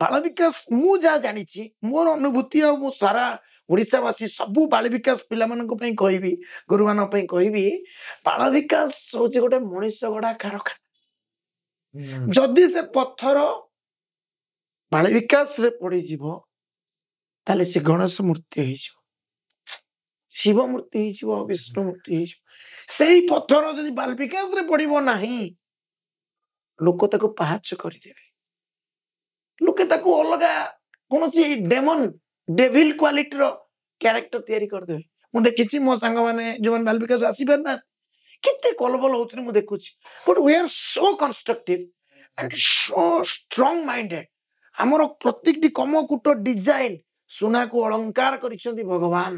ବାଳ ବିକାଶ ମୁଁ ଯାହା ଜାଣିଛି ମୋର ଅନୁଭୂତି ଆଉ ମୁଁ ସାରା ଓଡ଼ିଶାବାସୀ ସବୁ ବାଳ ବିକାଶ ପିଲାମାନଙ୍କ ପାଇଁ କହିବି ଗୁରୁମାନଙ୍କ ପାଇଁ କହିବି ବାଳ ବିକାଶ ହଉଛି ଗୋଟେ ମଣିଷ ଗଢା କାରଖାନା। ଯଦି ସେ ପଥର ବାଳ ବିକାଶରେ ପଡିଯିବ ତାହେଲେ ସେ ଗଣେଶ ମୂର୍ତ୍ତି ହେଇଯିବ, ଶିବ ମୂର୍ତ୍ତି ହେଇଯିବ, ବିଷ୍ଣୁ ମୂର୍ତ୍ତି ହେଇଯିବ। ସେଇ ପଥର ଯଦି ବାଳ ବିକାଶରେ ପଡିବ ନାହିଁ ଲୋକ ତାକୁ ପାହାଚ କରିଦେବେ, ଲୋକେ ତାକୁ ଅଲଗା କୌଣସି ଡେମନ ଡେଭିଲ କ୍ୱାଲିଟିର କ୍ୟାରେକ୍ଟର ତିଆରି କରିଦେବେ। ମୁଁ ଦେଖିଛି ମୋ ସାଙ୍ଗମାନେ ଯୋଉମାନେ ବାଳ ବିକାଶ ଆସିପାରୁନାହାନ୍ତି କେତେ କଲବଲ ହଉଛନ୍ତି ମୁଁ ଦେଖୁଛି। But we are so constructive and so strong minded. ଆମର ପ୍ରତ୍ୟେକଟି କମକୁଟ ଡିଜାଇନ ସୁନାକୁ ଅଳଙ୍କାର କରିଛନ୍ତି ଭଗବାନ।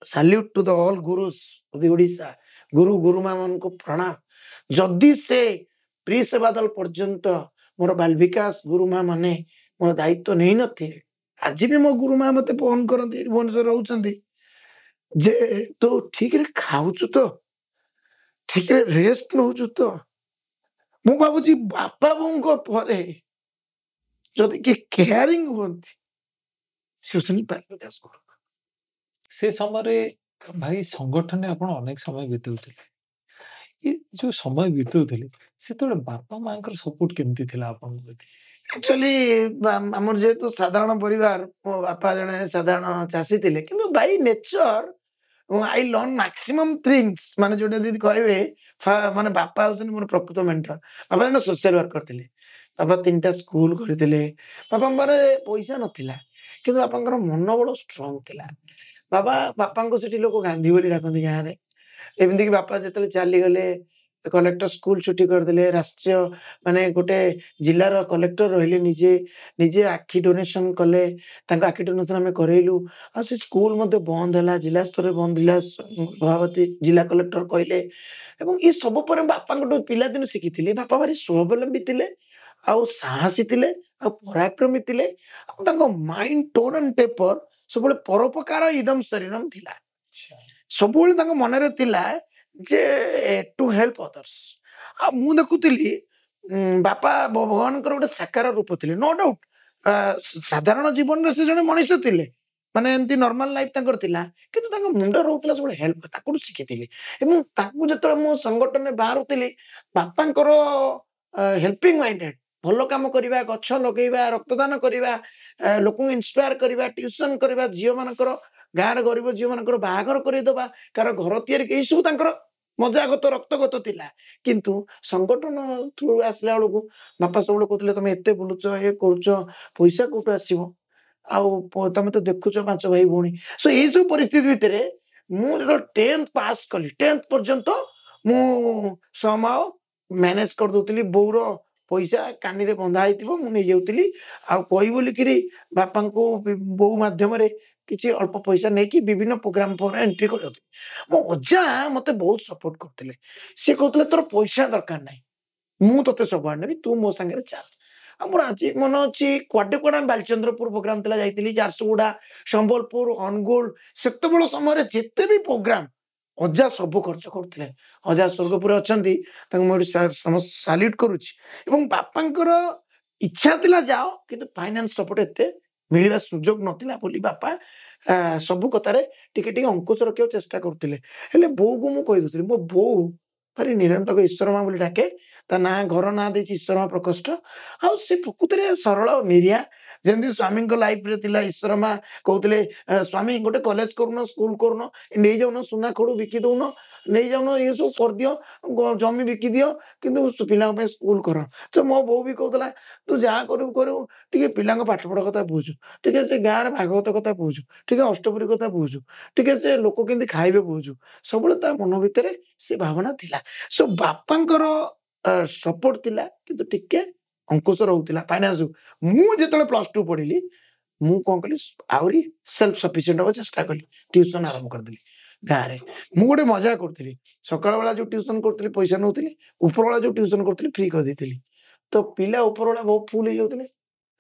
Salute to the all gurus of the Odisha. ଗୁରୁ ଗୁରୁମା ମାନଙ୍କୁ ପ୍ରଣାମ। ଯଦି ସେ ପ୍ରି ସେବା ଦଳ ପର୍ଯ୍ୟନ୍ତ ମୋର ବାଲ ବିକାଶ ଗୁରୁମା ମାନେ ମୋର ଦାୟିତ୍ୱ ନେଇନଥିବେ, ଆଜି ବି ମୋ ଗୁରୁମା ମତେ ଫୋନ କରନ୍ତି, ଭୁବନେଶ୍ୱର ରହୁଛନ୍ତି, ଯେ ତୁ ଠିକରେ ଖାଉଛୁ ତ, ଠିକରେ ରେଷ୍ଟ ନଉଛୁ ତ। ମୁଁ ଭାବୁଛି ବାପା ବୋଉଙ୍କ ପରେ ଯଦି କିଏ କେୟାରିଂ ହୁଅନ୍ତି ସେ ହଉଛନ୍ତି ବାଲ ବିକାଶ ଗୁରୁ। ସେ ସମୟରେ ଭାଇ ସଂଗଠନରେ ଆପଣ ଅନେକ ସମୟ ବିତାଉଥିଲେ, ଏ ଯୋଉ ସମୟ ବିତାଉଥିଲେ ସେତେବେଳେ ବାପା ମାଙ୍କର ସପୋର୍ଟ କେମିତି ଥିଲା ଆପଣଙ୍କ ପ୍ରତି? ଆକ୍ଚୁଆଲି ଆମର ଯେହେତୁ ସାଧାରଣ ପରିବାର, ମୋ ବାପା ଜଣେ ସାଧାରଣ ଚାଷୀ ଥିଲେ, କିନ୍ତୁ Bai nature I learn maximum things. ମାନେ ଯୋଉଟା ଯଦି କହିବେ ମାନେ ବାପା ହଉଛନ୍ତି ମୋର ପ୍ରକୃତ ମେଣ୍ଟର। ବାପା ଜଣେ ସୋସିଆଲ ୱାର୍କର ଥିଲେ, ବାପା 3ଟା ସ୍କୁଲ କରିଥିଲେ। ବାପାଙ୍କ ପାଖରେ ପଇସା ନଥିଲା କିନ୍ତୁ ବାପାଙ୍କର ମନୋବଳ ଷ୍ଟ୍ରଙ୍ଗ ଥିଲା। ବାପାଙ୍କୁ ସେଠି ଲୋକ ଗାନ୍ଧୀ ବୋଲି ଡାକନ୍ତି ଗାଁରେ। ଏମିତିକି ବାପା ଯେତେବେଳେ ଚାଲିଗଲେ କଲେକ୍ଟର ସ୍କୁଲ ଛୁଟି କରିଦେଲେ, ରାଷ୍ଟ୍ରୀୟ ମାନେ ଗୋଟେ ଜିଲ୍ଲାର କଲେକ୍ଟର ରହିଲେ, ନିଜେ ନିଜେ ଆଖି ଡୋନେସନ କଲେ, ତାଙ୍କ ଆଖି ଡୋନେସନ ଆମେ କରେଇଲୁ। ଆଉ ସେ ସ୍କୁଲ ମଧ୍ୟ ବନ୍ଦ ହେଲା, ଜିଲ୍ଲା ସ୍ତରରେ ବନ୍ଦ ହେଲା, ସଭାପତି ଜିଲ୍ଲା କଲେକ୍ଟର କହିଲେ। ଏବଂ ଏ ସବୁ ପରେ ବାପାଙ୍କଠୁ ପିଲାଦିନୁ ଶିଖିଥିଲି ବାପା ଭାରି ସ୍ୱାବଲମ୍ବୀ ଥିଲେ, ଆଉ ସାହସୀ ଥିଲେ, ଆଉ ପରାକ୍ରମୀ ଥିଲେ। ଆଉ ତାଙ୍କ ମାଇଣ୍ଡ ଟୋନ୍ ଆଣ୍ଡ ଟେମ୍ପର ସବୁବେଳେ ପରୋପକାର ଇଦମ ଶରୀରମ୍ ଥିଲା। ସବୁବେଳେ ତାଙ୍କ ମନରେ ଥିଲା ଯେ ଟୁ ହେଲ୍ପ ଅଦର୍ସ। ଆଉ ମୁଁ ଦେଖୁଥିଲି ବାପା ଭଗବାନଙ୍କର ଗୋଟେ ସାକାର ରୂପ ଥିଲେ, ନୋ ଡାଉଟ। ସାଧାରଣ ଜୀବନରେ ସେ ଜଣେ ମଣିଷ ଥିଲେ, ମାନେ ଏମିତି ନର୍ମାଲ ଲାଇଫ ତାଙ୍କର ଥିଲା, କିନ୍ତୁ ତାଙ୍କ ମୁଣ୍ଡ ରହୁଥିଲା ସବୁବେଳେ ହେଲ୍ପ, ତାଙ୍କଠୁ ଶିଖିଥିଲି। ଏବଂ ତାଙ୍କୁ ଯେତେବେଳେ ମୁଁ ସଂଗଠନରେ ବାହାରୁଥିଲି ବାପାଙ୍କର ହେଲ୍ପିଂ ମାଇଣ୍ଡେଡ, ଭଲ କାମ କରିବା, ଗଛ ଲଗେଇବା, ରକ୍ତଦାନ କରିବା, ଲୋକଙ୍କୁ ଇନ୍ସପାୟାର କରିବା, ଟ୍ୟୁସନ କରିବା, ଝିଅମାନଙ୍କର ଗାଁର ଗରିବ ଝିଅମାନଙ୍କର ବାହାଘର କରେଇଦବା, କାହାର ଘର ତିଆରି, ଏଇସବୁ ତାଙ୍କର ମଜାଗତ ରକ୍ତଗତ ଥିଲା। କିନ୍ତୁ ସଂଗଠନ ଥ୍ରୁ ଆସିଲା ବେଳକୁ ବାପା ସବୁବେଳେ କହୁଥିଲେ ତମେ ଏତେ ବୁଲୁଛ, ଏ କରୁଛ, ପଇସା କୋଉଠୁ ଆସିବ, ଆଉ ତମେ ତ ଦେଖୁଛ 5 ଭାଇ ଭଉଣୀ। ସୋ ଏଇସବୁ ପରିସ୍ଥିତି ଭିତରେ ମୁଁ ଯେତେବେଳେ 10th ପାସ୍ କଲି, 10th ପର୍ଯ୍ୟନ୍ତ ମୁଁ somehow ମ୍ୟାନେଜ କରିଦଉଥିଲି। ବୋଉର ପଇସା କାନିରେ ବନ୍ଧା ହେଇଥିବ ମୁଁ ନେଇଯାଉଥିଲି, ଆଉ କହି ବୋଲିକିରି ବାପାଙ୍କୁ ବୋଉ ମାଧ୍ୟମରେ କିଛି ଅଳ୍ପ ପଇସା ନେଇକି ବିଭିନ୍ନ ପ୍ରୋଗ୍ରାମ ଏଣ୍ଟ୍ରି କରିଯାଉଥିଲି। ମୋ ଅଜା ମତେ ବହୁତ ସପୋର୍ଟ କରୁଥିଲେ। ସିଏ କହୁଥିଲେ ତୋର ପଇସା ଦରକାର ନାହିଁ, ମୁଁ ତତେ ସବୁଆଡେ ନେବି, ତୁ ମୋ ସାଙ୍ଗରେ ଚାଲ। ଆଉ ମୋର ଆଜି ମନେ ଅଛି କୁଆଡେ ବାଲିଚନ୍ଦ୍ରପୁର ପ୍ରୋଗ୍ରାମ ଥିଲା ଯାଇଥିଲି, ଝାରସୁଗୁଡା, ସମ୍ବଲପୁର, ଅନୁଗୁଳ। ସେତେବେଳ ସମୟରେ ଯେତେ ବି ପ୍ରୋଗ୍ରାମ ଅଜା ସବୁ ଖର୍ଚ୍ଚ କରୁଥିଲେ। ଅଜା ସ୍ୱର୍ଗପୁରେ ଅଛନ୍ତି, ତାଙ୍କୁ ମୁଁ ଏଠି ସାଲ୍ୟୁଟ କରୁଛି। ଏବଂ ବାପାଙ୍କର ଇଚ୍ଛା ଥିଲା ଯାଅ, କିନ୍ତୁ ଫାଇନାନ୍ସ ସପୋର୍ଟ ଏତେ ମିଳିବା ସୁଯୋଗ ନଥିଲା ବୋଲି ବାପା ସବୁ କଥାରେ ଟିକେ ଟିକେ ଅଙ୍କୁଶ ରଖିବାକୁ ଚେଷ୍ଟା କରୁଥିଲେ। ହେଲେ ବୋଉକୁ ମୁଁ କହିଦଉଥିଲି, ମୋ ବୋଉ ଭାରି ନିରନ୍ତକ ଈଶ୍ୱର ମା ବୋଲି ଡାକେ, ତା ନାଁ ଘର ନାଁ ଦେଇଛି ଈଶ୍ୱର ମା ପ୍ରକୋଷ୍ଠ। ଆଉ ସେ ପ୍ରକୃତିରେ ସରଳ ନିରିଆ, ଯେମିତି ସ୍ୱାମୀଙ୍କ ଲାଇଫରେ ଥିଲା। ଈଶ୍ୱର ମା କହୁଥିଲେ ସ୍ୱାମୀ ଗୋଟେ କଲେଜ କରୁନ, ସ୍କୁଲ କରୁନ, ନେଇଯାଉନ ସୁନା ଖଡୁ ବିକି ଦଉନ, ନେଇଯାଉନ ଇଏ ସବୁ କରିଦିଅ, ଜମି ବିକି ଦିଅ, କିନ୍ତୁ ପିଲାଙ୍କ ପାଇଁ ସ୍କୁଲ କର। ତ ମୋ ବୋଉ ବି କହୁଥିଲା ତୁ ଯାହା କରିବୁ କରିବୁ, ଟିକେ ପିଲାଙ୍କ ପାଠପଢା କଥା ବୁଝୁ, ଟିକେ ସେ ଗାଁରେ ଭାଗବତ କଥା ବୁଝୁ, ଟିକେ ଅଷ୍ଟପରୀ କଥା ବୁଝୁ, ଟିକେ ସେ ଲୋକ କେମିତି ଖାଇବେ ବୁଝୁ। ସବୁବେଳେ ତା ମନ ଭିତରେ ସେ ଭାବନା ଥିଲା। ସୋ ବାପାଙ୍କର ସପୋର୍ଟ ଥିଲା, କିନ୍ତୁ ଟିକେ ଅଙ୍କୁଶ ରହୁଥିଲା ଫାଇନାନ୍ସ। ମୁଁ ଯେତେବେଳେ +2 ପଢିଲି ମୁଁ କଣ କଲି, ଆହୁରି ସେଲ୍ଫ ସଫିସିଏଣ୍ଟ ହବାକୁ ଚେଷ୍ଟା କଲି, ଟ୍ୟୁସନ ଆରମ୍ଭ କରିଦେଲି ଗାଁରେ। ମୁଁ ଗୋଟେ ମଜା କରୁଥିଲି, ସକାଳ ବେଳା ଯୋଉ ଟ୍ୟୁସନ କରୁଥିଲି ପଇସା ନଉଥିଲି, ଉପରବେଳା ଯୋଉ ଟ୍ୟୁସନ କରୁଥିଲି ଫ୍ରି କରିଦେଇଥିଲି। ତ ପିଲା ଉପରବେଳା ବହୁତ ଫୁଲ ହେଇଯାଉଥିଲେ,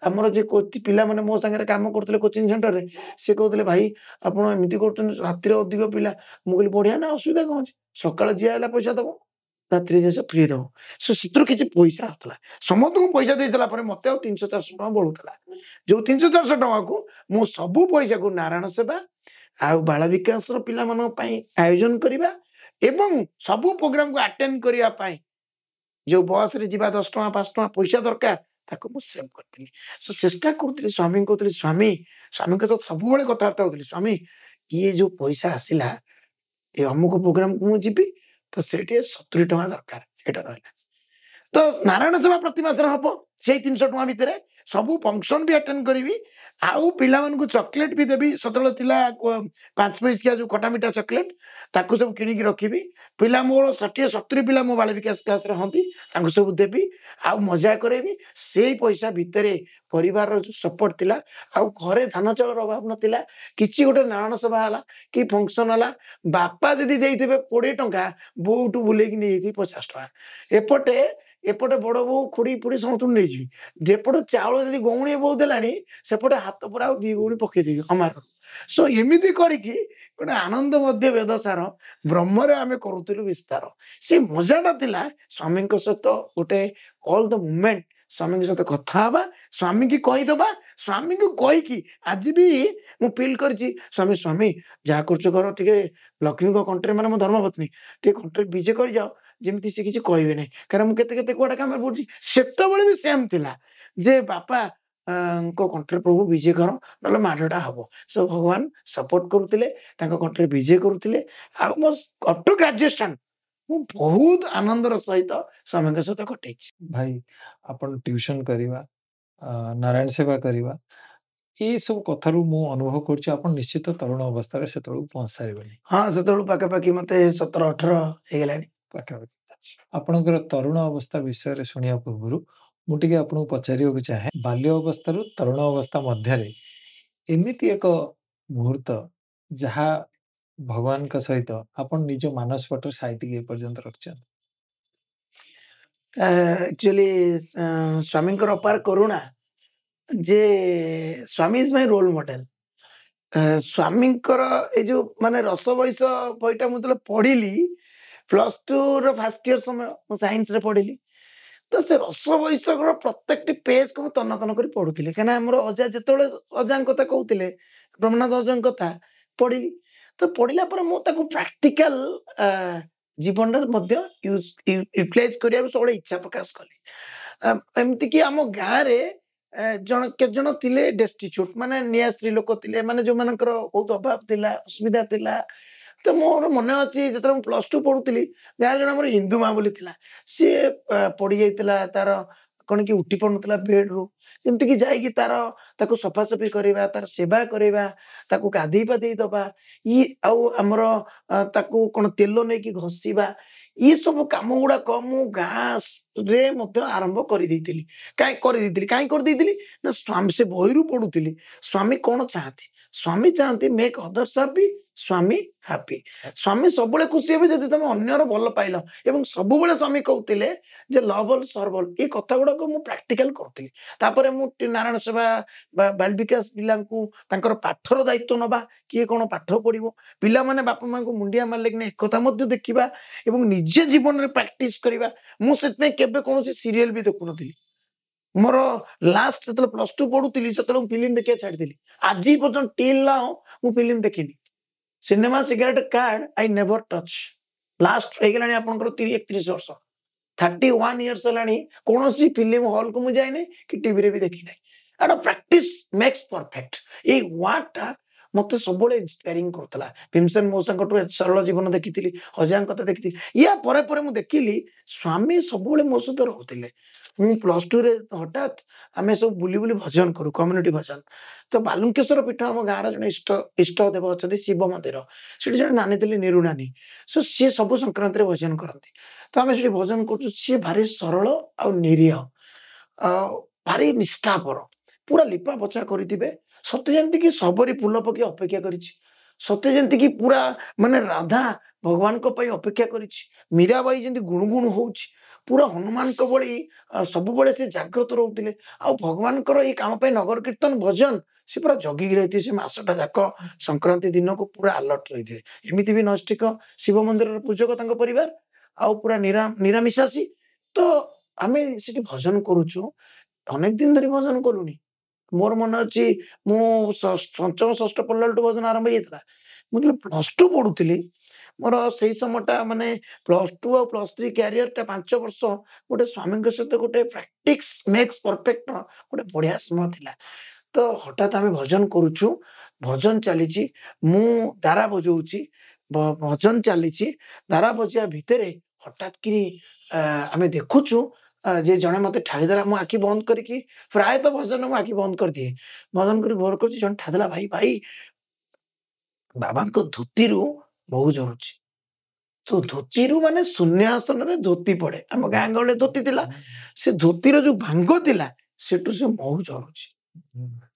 ଆମର ଯେ ପିଲାମାନେ ମୋ ସାଙ୍ଗରେ କାମ କରୁଥିଲେ କୋଚିଂ ସେଣ୍ଟରରେ ସେ କହୁଥିଲେ ଭାଇ ଆପଣ ଏମିତି କରୁଛନ୍ତି ରାତିରେ ଅଧିକ ପିଲା। ମୁଁ କହିଲି ବଢିଆ ନା, ଅସୁବିଧା କଣ ଅଛି? ସକାଳେ ଯିଆ ହେଲା ପଇସା ଦବ, ରାତିରେ ଯିଏ ଫ୍ରି ଦବ। ସେଥିରୁ କିଛି ପଇସା ଆସୁଥିଲା। ସମସ୍ତଙ୍କୁ ପଇସା ଦେଇଥିଲା ପରେ ମତେ ଆଉ 300-400 ଟଙ୍କା ବଳୁଥିଲା। ଯୋଉ 300-400 ଟଙ୍କାକୁ ମୁଁ ସବୁ ପଇସାକୁ ନାରାୟଣ ସେବା ଆଉ ବାଳ ବିକାଶର ପିଲାମାନଙ୍କ ପାଇଁ ଆୟୋଜନ କରିବା ଏବଂ ସବୁ ପ୍ରୋଗ୍ରାମକୁ ଆଟେଣ୍ଡ କରିବା ପାଇଁ ଯୋଉ ବସରେ ଯିବା 10 ଟଙ୍କା 5 ଟଙ୍କା ପଇସା ଦରକାର ତାକୁ ମୁଁ ସେଭ୍ କରିଥିଲି। ଚେଷ୍ଟା କରୁଥିଲି, ସ୍ୱାମୀଙ୍କୁ କହୁଥିଲି, ସ୍ୱାମୀଙ୍କ ସହିତ ସବୁବେଳେ କଥାବାର୍ତ୍ତା ହଉଥିଲି, ସ୍ୱାମୀ ଇଏ ଯୋଉ ପଇସା ଆସିଲା ଏ ଅମୁକ ପ୍ରୋଗ୍ରାମକୁ ମୁଁ ଯିବି ତ ସେଇଠି 70 ଟଙ୍କା ଦରକାର, ଏଇଟା ରହିଲା। ତ ନାରାୟଣ ସେବା ପ୍ରତି ମାସରେ ହବ, ସେଇ 300 ଟଙ୍କା ଭିତରେ ସବୁ ଫଙ୍କସନ ବି ଆଟେଣ୍ଡ କରିବି ଆଉ ପିଲାମାନଙ୍କୁ ଚକୋଲେଟ ବି ଦେବି। ସେତେବେଳେ ଥିଲା 5 ପଇସିଆ ଯୋଉ ଖଟା ମିଠା ଚକୋଲେଟ, ତାକୁ ସବୁ କିଣିକି ରଖିବି। ପିଲା ମୋର 60-70 ପିଲା ମୋ ବାଳ ବିକାଶ କ୍ଲାସରେ ହନ୍ତି, ତାଙ୍କୁ ସବୁ ଦେବି ଆଉ ମଜା କରେଇବି। ସେଇ ପଇସା ଭିତରେ ପରିବାରର ଯୋଉ ସପୋର୍ଟ ଥିଲା ଆଉ ଘରେ ଧାନ ଚାଉଳର ଅଭାବ ନଥିଲା। କିଛି ଗୋଟେ ନାରାୟଣ ସଭା ହେଲା କି ଫଙ୍କସନ ହେଲା, ବାପା ଯଦି ଦେଇଥିବେ 20 ଟଙ୍କା, ବୋଉଠୁ ବୁଲେଇକି ନେଇଯାଇଥିବି 50 ଟଙ୍କା। ଏପଟେ ବଡ ବୋଉ ଖୁଡି ସମସ୍ତଙ୍କୁ ନେଇଯିବି। ଯେପଟେ ଚାଉଳ ଯଦି ଗଉଣୀ ବୋଉ ଦେଲାଣି ସେପଟେ ହାତ ପୁରା ଆଉ 2 ଗଉଣୀ ପକେଇଦେବି ଅମାର। ଏମିତି କରିକି ଗୋଟେ ଆନନ୍ଦ ମଧ୍ୟ ବେଦସାର ବ୍ରହ୍ମରେ ଆମେ କରୁଥିଲୁ ବିସ୍ତାର। ସେ ମଜାଟା ଥିଲା ସ୍ୱାମୀଙ୍କ ସହିତ ଗୋଟେ ଅଲ୍ ଦ ମୁମେଣ୍ଟ ସ୍ୱାମୀଙ୍କ ସହିତ କଥା ହବା, ସ୍ୱାମୀକି କହିଦବା, ସ୍ୱାମୀଙ୍କୁ କହିକି ଆଜି ବି ମୁଁ ଫିଲ୍ କରିଛି ସ୍ୱାମୀ ଯାହା କରୁଛ କର, ଟିକେ ଲକ୍ଷ୍ମୀଙ୍କ କଣ୍ଟ୍ରି ମାନେ ମୋ ଧର୍ମପତ୍ନୀ ଟିକେ କଣ୍ଟ୍ରି ବିଜେ କରିଯାଅ ଯେମିତି ସେ କିଛି କହିବେ ନାହିଁ। କାରଣ ମୁଁ କେତେ କୁଆଡେ କାମରେ ପଡୁଛି। ସେତେବେଳେ ବି ସେମ୍ ଥିଲା ଯେ ବାପା ଙ୍କ କଣ୍ଟ୍ରି ପ୍ରଭୁ ବିଜେ କର, ନହେଲେ ମାଡ଼ଟା ହବ। ଭଗବାନ ସପୋର୍ଟ କରୁଥିଲେ, ତାଙ୍କ କଣ୍ଟ୍ରି ବିଜେ କରୁଥିଲେ। ଆଉ ମୋ ଅପ୍ ଟୁ ଗ୍ରାଜୁଏସନ୍ ମୁଁ ବହୁତ ଆନନ୍ଦର ସହିତ ସ୍ୱାମୀଙ୍କ ସହିତ କଟେଇଛି। ଭାଇ ଆପଣ ଟ୍ୟୁସନ କରିବା, ନାରାୟଣ ସେବା କରିବା, ଏଇ ସବୁ କଥାରୁ ମୁଁ ଅନୁଭବ କରୁଛି ଆପଣ ନିଶ୍ଚିତ ତରୁଣ ଅବସ୍ଥାରେ ସେତେବେଳକୁ ପହଞ୍ଚି ସାରିବେଣି। ହଁ, ସେତେବେଳକୁ ପାଖାପାଖି ମତେ 17-18 ହେଇଗଲାଣି। ପାଖାପାଖି ଆପଣଙ୍କର ତରୁଣ ଅବସ୍ଥା ବିଷୟରେ ଶୁଣିବା ପୂର୍ବରୁ ମୁଁ ଟିକେ ଆପଣଙ୍କୁ ପଚାରିବାକୁ ଚାହେଁ, ବାଲ୍ୟ ଅବସ୍ଥାରୁ ତରୁଣ ଅବସ୍ଥା ମଧ୍ୟରେ ଏମିତି ଏକ ମୁହୂର୍ତ୍ତ ଯାହା ଭଗବାନଙ୍କ ସହିତ ଆପଣ ନିଜ ମାନସ ପଟରେ ସାଇତିକି ଏ ପର୍ଯ୍ୟନ୍ତ ରଖିଛନ୍ତି? ଆକ୍ଚୁଆଲି ସ୍ୱାମୀଙ୍କର ଅପାର କରୁଣା ଯେ ସ୍ୱାମୀ ଇଜ ମାଇ ରୋଲ ମଡେଲ। ସ୍ୱାମୀଙ୍କର ଏଇ ଯୋଉ ମାନେ ରସ ବୟସ ବହିଟା ମୁଁ ଯେତେବେଳେ ପଢିଲି +2ର ଫାର୍ଷ୍ଟ ଇୟର ସମୟ, ମୁଁ ସାଇନ୍ସରେ ପଢିଲି। ତ ସେ ରସ ବୈଶକର ପ୍ରତ୍ୟେକଟି ପେଜକୁ ମୁଁ ତନ୍ନ ତନ୍ନ କରି ପଢୁଥିଲି। କାହିଁକିନା ଆମର ଅଜା ଯେତେବେଳେ ଅଜାଙ୍କ କଥା କହୁଥିଲେ, ବ୍ରହ୍ମନାଥ ଅଜାଙ୍କ କଥା ପଢିଲି। ତ ପଢିଲା ପରେ ମୁଁ ତାକୁ ପ୍ରାକ୍ଟିକାଲ ଜୀବନରେ ମଧ୍ୟ ୟୁଟିଲାଇଜ କରିବାକୁ ସବୁବେଳେ ଇଚ୍ଛା ପ୍ରକାଶ କଲି। ଏମିତିକି ଆମ ଗାଁରେ କେତେ ଜଣ ଥିଲେ ଡେଷ୍ଟିଚ୍ୟୁଟ, ମାନେ ନିଆ ସ୍ତ୍ରୀ ଲୋକ ଥିଲେ, ମାନେ ଯୋଉମାନଙ୍କର ବହୁତ ଅଭାବ ଥିଲା, ଅସୁବିଧା ଥିଲା। ତ ମୋର ମନେ ଅଛି ଯେତେବେଳେ ମୁଁ +2 ପଢୁଥିଲି, ଗାଁରେ ଜଣେ ଆମର ହିନ୍ଦୁ ମା ବୋଲି ଥିଲା। ସିଏ ପଡି ଯାଇଥିଲା, ତାର କଣ କି ଉଠି ପଡୁନଥିଲା ବେଡରୁ। ଯେମିତିକି ଯାଇକି ତାକୁ ସଫାସଫି କରିବା, ତାର ସେବା କରିବା, ତାକୁ ଗାଧେଇ ପାଧେଇ ଦବା, ଆଉ ଆମର ତାକୁ କଣ ତେଲ ନେଇକି ଘଷିବା, ଇଏ ସବୁ କାମ ଗୁଡାକ ମୁଁ ଗାଁରେ ମଧ୍ୟ ଆରମ୍ଭ କରିଦେଇଥିଲି। କାହିଁ କରିଦେଇଥିଲି ନା, ସେ ବହିରୁ ପଢୁଥିଲି ସ୍ୱାମୀ କଣ ଚାହାନ୍ତି। ସ୍ୱାମୀ ଚାହାନ୍ତି ମେକ୍ ଅଦର୍ସ ହାପି, ସ୍ୱାମୀ ହାପି। ସ୍ୱାମୀ ସବୁବେଳେ ଖୁସି ହେବେ ଯଦି ତମେ ଅନ୍ୟର ଭଲ ପାଇଲ। ଏବଂ ସବୁବେଳେ ସ୍ୱାମୀ କହୁଥିଲେ ଯେ ଲଭ୍ ଅଲ୍ ସର୍ଭ ଅଲ୍। ଏଇ କଥା ଗୁଡାକ ମୁଁ ପ୍ରାକ୍ଟିକାଲ କରୁଥିଲି। ତାପରେ ମୁଁ ନାରାୟଣ ସେବା ବାଳ ବିକାଶ ପିଲାଙ୍କୁ ତାଙ୍କର ପାଠର ଦାୟିତ୍ୱ ନବା, କିଏ କଣ ପାଠ ପଢିବ, ପିଲାମାନେ ବାପା ମାଙ୍କୁ ମୁଣ୍ଡିଆ ମାରିଲେ କି ନା ଏକଥା ମଧ୍ୟ ଦେଖିବା ଏବଂ ନିଜେ ଜୀବନରେ ପ୍ରାକ୍ଟିସ କରିବା। ମୁଁ ସେଥିପାଇଁ କେବେ କୌଣସି ସିରିଏଲ ବି ଦେଖୁନଥିଲି। ମୋର ଲାଷ୍ଟ ଯେତେବେଳେ +2 ପଢୁଥିଲି ସେତେବେଳେ ମୁଁ ଫିଲ୍ମ ଦେଖିବା ଛାଡିଥିଲି। ଆଜି ପର୍ଯ୍ୟନ୍ତ ଟିଲ୍ ନାଓ ମୁଁ ଫିଲ୍ମ ଦେଖିନି। Cinema, cigarette, card I never touch. Last ହେଇଗଲାଣି ଆପଣଙ୍କର 31 ବର୍ଷ, 31 ଇୟର୍ସ ହେଲାଣି କୌଣସି ଫିଲ୍ମ ହଲକୁ ମୁଁ ଯାଇନି କି ଟିଭିରେ ବି ଦେଖିନାହିଁ। ଏଟା ପ୍ରାକ୍ଟିସ ମେକ୍ସ ପରଫେକ୍ଟ। ଏଇ ୱାର୍ଡଟା ମତେ ସବୁବେଳେ ଇନ୍ସପାୟାରିଂ କରୁଥିଲା। ଭୀମସେନ ମଉସାଙ୍କଠୁ ସରଳ ଜୀବନ ଦେଖିଥିଲି, ଅଜାଙ୍କ କଥା ଦେଖିଥିଲି। ୟା ପରେ ପରେ ମୁଁ ଦେଖିଲି ସ୍ୱାମୀ ସବୁବେଳେ ମୋ ସହିତ ରହୁଥିଲେ। ମୁଁ +2ରେ ହଠାତ୍ ଆମେ ସବୁ ବୁଲି ବୁଲି ଭଜନ କରୁ, କମ୍ୟୁନିଟି ଭଜନ। ତ ବାଲୁଙ୍କେଶ୍ୱର ପୀଠ ଆମ ଗାଁର ଜଣେ ଇଷ୍ଟ ଦେବ ଅଛନ୍ତି, ଶିବ ମନ୍ଦିର। ସେଠି ଜଣେ ନାନୀ ଥିଲେ ନିରୁ ନାନୀ। ସିଏ ସବୁ ସଂକ୍ରାନ୍ତିରେ ଭଜନ କରନ୍ତି। ତ ଆମେ ସେଠି ଭଜନ କରୁଛୁ। ସିଏ ଭାରି ସରଳ ଆଉ ନିରୀହ, ଭାରି ନିଷ୍ଠାପର, ପୁରା ଲିପା ପୋଛା କରିଥିବେ, ସତେ ଯେମିତିକି ଶବରୀ ଫୁଲ ପକେଇ ଅପେକ୍ଷା କରିଛି, ସତେ ଯେମିତିକି ପୁରା ମାନେ ରାଧା ଭଗବାନଙ୍କ ପାଇଁ ଅପେକ୍ଷା କରିଛି, ମୀରାବାଇ ଯେମିତି ଗୁଣୁଗୁଣୁ ହଉଛି, ପୁରା ହନୁମାନଙ୍କ ଭଳି ସବୁବେଳେ ସେ ଜାଗ୍ରତ ରହୁଥିଲେ। ଆଉ ଭଗବାନଙ୍କର ଏଇ କାମ ପାଇଁ ନଗର କୀର୍ତ୍ତନ ଭଜନ ସେ ପୁରା ଜଗିକି ରହିଥିବେ। ସେ ମାସଟା ଯାକ ସଂକ୍ରାନ୍ତି ଦିନକୁ ପୁରା ଆଲର୍ଟ ରହିଥିବେ। ଏମିତି ବି ନୈଷ୍ଠିକ ଶିବ ମନ୍ଦିରର ପୂଜକ ତାଙ୍କ ପରିବାର, ଆଉ ପୁରା ନିରାମିଷାସୀ। ତ ଆମେ ସେଠି ଭଜନ କରୁଛୁ, ଅନେକ ଦିନ ଧରି ଭଜନ କଲୁଣି। ମୋର ମନେ ଅଛି ମୁଁ ପଞ୍ଚମ ଷଷ୍ଠ ପଢିଲା ବେଳଠୁ ଭଜନ ଆରମ୍ଭ ହେଇଯାଇଥିଲା। ମୁଁ ଯେତେବେଳେ +2 ପଢୁଥିଲି, ମୋର ସେଇ ସମୟଟା ମାନେ +2 ଆଉ +3 କ୍ୟାରିୟରଟା 5 ବର୍ଷ ଗୋଟେ ସ୍ୱାମୀଙ୍କ ସହିତ ଗୋଟେ ପ୍ରାକ୍ଟିସ୍ ମେକ୍ସ ପରଫେକ୍ଟର ଗୋଟେ ବଢିଆ ସମୟ ଥିଲା। ତ ହଠାତ୍ ଆମେ ଭଜନ କରୁଛୁ, ଭଜନ ଚାଲିଛି, ମୁଁ ଦାରା ବଜଉଛି, ଭଜନ ଚାଲିଛି। ଦାରା ବଜେଇବା ଭିତରେ ହଠାତ୍ କିରି ଆମେ ଦେଖୁଛୁ ଯେ ଜଣେ ମତେ ଠାରିଦେଲା। ମୁଁ ଆଖି ବନ୍ଦ କରିକି, ପ୍ରାୟତଃ ଭଜନରେ ମୁଁ ଆଖି ବନ୍ଦ କରିଦିଏ। ଭଜନ କରି ଭୋର କରୁଛି, ଜଣେ ଠାରିଦେଲା, ଭାଇ ଭାଇ ବାବାଙ୍କ ଧୋତିରୁ ମହୁ ଝରୁଛି। ତ ଧୋତିରୁ ମାନେ ଶୂନ୍ୟ ଆସନରେ ଧୋତି ପଡେ। ଆମ ଗାଁ ଗହଳିରେ ଧୋତି ଥିଲା, ସେ ଧୋତିର ଯୋଉ ଭାଙ୍ଗ ଥିଲା ସେଠୁ ସେ ମହୁ ଝରୁଛି।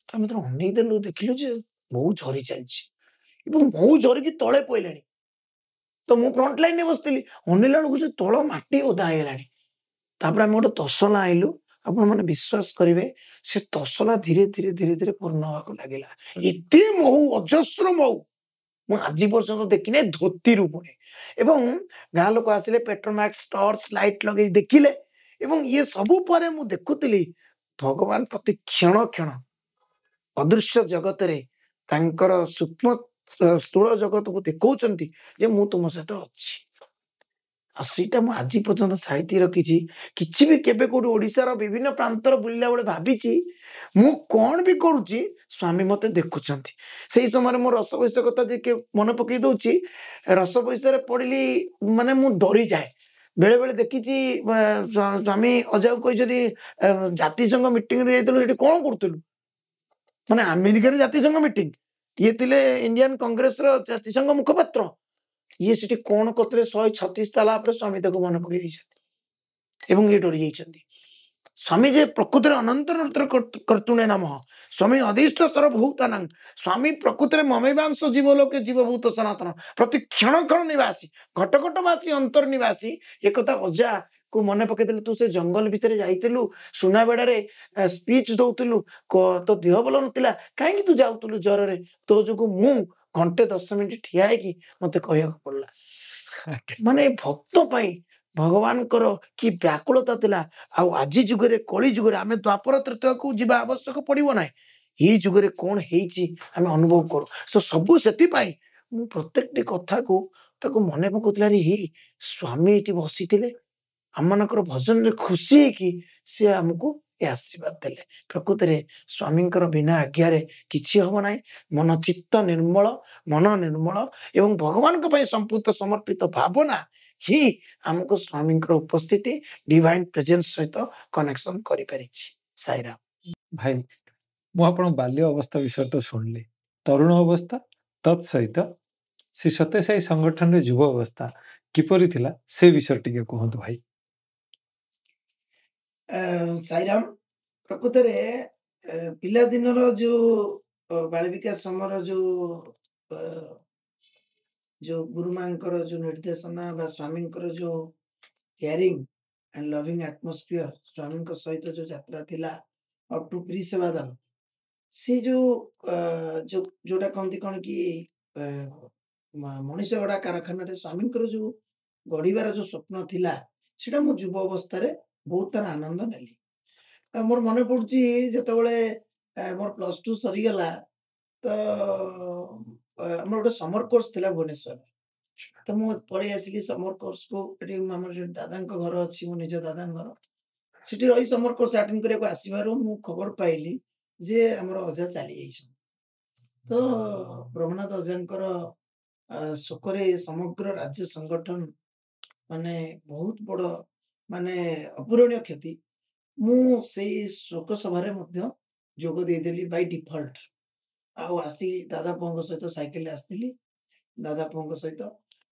ତ ଆମେ ଯେତେବେଳେ ଅନେଇ ଦେଲୁ, ଦେଖିଲୁ ଯେ ମହୁ ଝରି ଚାଲିଛି ଏବଂ ମହୁ ଝରିକି ତଳେ ପଇଲାଣି। ତ ମୁଁ ଫ୍ରଣ୍ଟ ଲାଇନରେ ବସିଥିଲି, ଅନେଇଲା ବେଳକୁ ସେ ତଳ ମାଟି ଓଦା ହେଇଗଲାଣି। ତାପରେ ଆମେ ଗୋଟେ ତସଲା ଆଣିଲୁ। ଆପଣମାନେ ବିଶ୍ୱାସ କରିବେ, ସେ ତସଲା ଧୀରେ ଧୀରେ ଧୀରେ ଧୀରେ ପୂର୍ଣ୍ଣ ହେବାକୁ ଲାଗିଲା। ଏତେ ମହୁ, ଅଜସ୍ର ମହୁ ମୁଁ ଆଜି ପର୍ଯ୍ୟନ୍ତ ଦେଖିନାହିଁ ଧୋତିରୁ ପୁଣି। ଏବଂ ଗାଁ ଲୋକ ଆସିଲେ, ପେଟ୍ରୋମାକ୍ସ ଟର୍ଚ୍ଚ ଲାଇଟ୍ ଲଗେଇ ଦେଖିଲେ। ଏବଂ ଇଏ ସବୁ ପରେ ମୁଁ ଦେଖୁଥିଲି ଭଗବାନ ପ୍ରତି କ୍ଷଣ କ୍ଷଣ ଅଦୃଶ୍ୟ ଜଗତରେ ତାଙ୍କର ସୂକ୍ଷ୍ମ ସ୍ଥୂଳ ଜଗତକୁ ଦେଖଉଛନ୍ତି ଯେ ମୁଁ ତୁମ ସହିତ ଅଛି। ଆଉ ସେଇଟା ମୁଁ ଆଜି ପର୍ଯ୍ୟନ୍ତ ସାଇତି ରଖିଛି। କିଛି ବି କେବେ କୋଉଠି ଓଡ଼ିଶାର ବିଭିନ୍ନ ପ୍ରାନ୍ତର ବୁଲିଲା ବେଳେ ଭାବିଛି, ମୁଁ କ'ଣ ବି କରୁଛି ସ୍ୱାମୀ ମତେ ଦେଖୁଛନ୍ତି। ସେଇ ସମୟରେ ମୋ ରସ ବୈଶ୍ୟ କଥା ଟିକେ ମନେ ପକେଇ ଦଉଛି। ରସ ବୈଶ୍ୟରେ ପଡ଼ିଲି ମାନେ ମୁଁ ଡରିଯାଏ। ବେଳେବେଳେ ଦେଖିଛି ସ୍ୱାମୀ ଅଜାକୁ କହିଛନ୍ତି, ଜାତିସଂଘ ମିଟିଂରେ ଯାଇଥିଲୁ, ସେଠି କ'ଣ କରୁଥିଲୁ? ମାନେ ଆମେରିକାରେ ଜାତିସଂଘ ମିଟିଂ, ଇଏ ଥିଲେ ଇଣ୍ଡିଆନ କଂଗ୍ରେସର ଜାତିସଂଘ ମୁଖପାତ୍ର। ଇଏ ସେଠି କ'ଣ କରୁଥିଲେ? 136 ତାଲା ଉପରେ ସ୍ୱାମୀ ତାକୁ ମନେ ପକେଇ ଦେଇଛନ୍ତି ଏବଂ ଇଏ ଡରି ଯାଇଛନ୍ତି। ସ୍ୱାମୀ ଯେ ପ୍ରକୃତରେ ଅନନ୍ତର କର୍ତ୍ତୃଣେ ନମଃ, ସ୍ୱାମୀ ଅଧିଷ୍ଠ ସର୍ବଭୂତାନାଂ, ସ୍ୱାମୀ ପ୍ରକୃତରେ ମମୈବାଂଶ ଜୀବଲୋକେ ଜୀବଭୂତ ସନାତନ, ପ୍ରତି କ୍ଷଣ କ୍ଷଣ ନିବାସୀ, ଘଟ ଘଟ ବାସୀ, ଅନ୍ତର ନିବାସୀ। ଏକଥା ଅଜାକୁ ମନେ ପକେଇଦେଲେ। ତୁ ସେ ଜଙ୍ଗଲ ଭିତରେ ଯାଇଥିଲୁ, ସୁନାବେଡାରେ ସ୍ପିଚ୍ ଦଉଥିଲୁ, ତୋ ଦେହ ଭଲ ନଥିଲା, କାହିଁକି ତୁ ଯାଉଥିଲୁ ଜ୍ୱରରେ? ତୋ ଯୋଗୁ ମୁଁ ଘଣ୍ଟେ 10 ମିନିଟ୍ ଠିଆ ହେଇକି ମତେ କହିବାକୁ ପଡିଲା। ମାନେ ଭକ୍ତ ପାଇଁ ଭଗବାନଙ୍କର କି ବ୍ୟାକୁଳତା ଥିଲା। ଆଉ ଆଜି ଯୁଗରେ, କଳି ଯୁଗରେ, ଆମେ ଦ୍ୱାପର ତ୍ରେତୟାକୁ ଯିବା ଆବଶ୍ୟକ ପଡିବ ନାହିଁ। ଏଇ ଯୁଗରେ କ'ଣ ହେଇଛି ଆମେ ଅନୁଭବ କରୁ। ସବୁ ସେଥିପାଇଁ ମୁଁ ପ୍ରତ୍ୟେକଟି କଥାକୁ ତାକୁ ମନେ ପକଉଥିଲା। ଆରେ ଏଇ ସ୍ୱାମୀ ଏଇଠି ବସିଥିଲେ, ଆମମାନଙ୍କର ଭଜନରେ ଖୁସି ହେଇକି ସିଏ ଆମକୁ ଏ ଆଶୀର୍ବାଦ ଦେଲେ। ପ୍ରକୃତରେ ସ୍ୱାମୀଙ୍କର ବିନା ଆଜ୍ଞାରେ କିଛି ହବ ନାହିଁ। ମନ ଚିତ୍ତ ନିର୍ମଳ, ମନ ନିର୍ମଳ ଏବଂ ଭଗବାନଙ୍କ ପାଇଁ ସମ୍ପୂର୍ଣ୍ଣ ସମର୍ପିତ ଭାବନା ହିଁ ଆମକୁ ସ୍ୱାମୀଙ୍କର ଉପସ୍ଥିତି, ଡିଭାଇନ୍ ପ୍ରେଜେନ୍ସ ସହିତ କନେକ୍ସନ୍ କରିପାରିଛି। ସାଇରାମ। ଭାଇ, ମୁଁ ଆପଣଙ୍କ ବାଲ୍ୟ ଅବସ୍ଥା ବିଷୟରେ ତ ଶୁଣିଲି, ତରୁଣ ଅବସ୍ଥା ତତ୍ ସହିତ ଶ୍ରୀ ସତ୍ୟ ସାଇ ସଂଗଠନରେ ଯୁବ ଅବସ୍ଥା କିପରି ଥିଲା ସେ ବିଷୟରେ ଟିକେ କୁହନ୍ତୁ ଭାଇ। ସାଇରାମ। ପ୍ରକୃତରେ ପିଲାଦିନର ଯୋଉ ବାଳ ବିକାଶ ସମୟର ଯୋଉ ଗୁରୁମାଙ୍କର ଯୋଉ ନିର୍ଦ୍ଦେଶନା ବା ସ୍ୱାମୀଙ୍କର ଯୋଉ କେୟାରିଂ ଆଣ୍ଡ ଲଭିଂ ଆଟମୋସ୍ଫିୟର, ସ୍ୱାମୀଙ୍କ ସହିତ ଯୋଉ ଯାତ୍ରା ଥିଲା ଅପ୍ ଟୁ ପ୍ରି ସେବାଦନ, ସେ ଯୋଉଟା କହନ୍ତି କ'ଣ କି ମଣିଷ ଗଢ଼ା କାରଖାନାରେ ସ୍ୱାମୀଙ୍କର ଯୋଉ ଗଢ଼ିବାର ଯୋଉ ସ୍ୱପ୍ନ ଥିଲା, ସେଟା ମୁଁ ଯୁବ ଅବସ୍ଥାରେ ବହୁତ ତାର ଆନନ୍ଦ ନେଲି। ମୋର ମନେ ପଡୁଛି ଯେତେବେଳେ ମୋର +2 ସରିଗଲା, ତ ଆମର ଗୋଟେ ସମର କୋର୍ସ ଥିଲା ଭୁବନେଶ୍ୱରରେ। ତ ମୁଁ ପଳେଇ ଆସିଲି ସମର କୋର୍ସକୁ। ଏଠି ଆମର ଦାଦାଙ୍କ ଘର ଅଛି, ମୋ ନିଜ ଦାଦାଙ୍କ ଘର। ସେଠି ରହି ସମର କୋର୍ସ ଆଟେଣ୍ଡ କରିବାକୁ ଆସିବାରୁ ମୁଁ ଖବର ପାଇଲି ଯେ ଆମର ଅଜା ଚାଲି ଯାଇଛନ୍ତି। ତ ବ୍ରହ୍ମନାଥ ଅଜାଙ୍କର ଶୋକରେ ସମଗ୍ର ରାଜ୍ୟ ସଂଗଠନ ମାନେ ବହୁତ ବଡ଼ ମାନେ ଅପୂରଣୀୟ କ୍ଷତି। ମୁଁ ସେଇ ଶୋକ ସଭାରେ ମଧ୍ୟ ଯୋଗ ଦେଇଦେଲି ବାଇ ଡିଫଲ୍ଟ। ଆଉ ଆସି ଦାଦା ପୁଅଙ୍କ ସହିତ ସାଇକେଲରେ ଆସିଥିଲି, ଦାଦା ପୁଅଙ୍କ ସହିତ।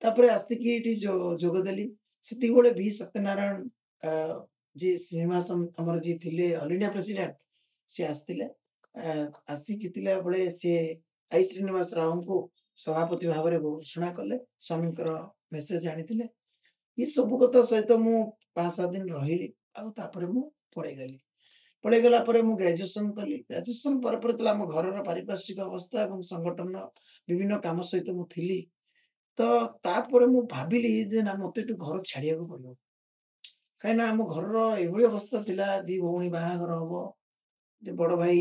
ତାପରେ ଆସିକି ଏଠି ଯୋଗ ଦେଲି। ସେତିକିବେଳେ ଭି ସତ୍ୟନାରାୟଣ ଯିଏ ଶ୍ରୀନିବାସନ ଆମର ଯିଏ ଥିଲେ ଅଲ୍ ଇଣ୍ଡିଆ ପ୍ରେସିଡେଣ୍ଟ, ସିଏ ଆସିଥିଲେ। ଆସିକି ଥିଲାବେଳେ ସିଏ ଆଇ ଶ୍ରୀନିବାସ ରାଓଙ୍କୁ ସଭାପତି ଭାବରେ ଘୋଷଣା କଲେ, ସ୍ୱାମୀଙ୍କର ମେସେଜ ଆଣିଥିଲେ। ये ସବୁ କଥା ସହିତ ମୁଁ 5-7 ଦିନ ରହିଲି ଆଉ ତାପରେ ମୁଁ ପଳେଇଗଲି। ପଳେଇଗଲା ପରେ ମୁଁ ଗ୍ରାଜୁଏସନ୍ କଲି। ଗ୍ରାଜୁଏସନ୍ ପରେ ଯେତେବେଳେ ଆମ ଘରର ପାରିପାର୍ଶ୍ଵିକ ଅବସ୍ଥା ଏବଂ ସଂଗଠନର ବିଭିନ୍ନ କାମ ସହିତ ମୁଁ ଥିଲି, ତ ତାପରେ ମୁଁ ଭାବିଲି ଯେ ନା ମତେ ଏଠୁ ଘର ଛାଡିବାକୁ ପଡିବ। କାହିଁକି ନା ଆମ ଘରର ଏଭଳି ଅବସ୍ଥା ଥିଲା 2 ଭଉଣୀ ବାହାଘର ହବ। ଯେ ବଡ ଭାଇ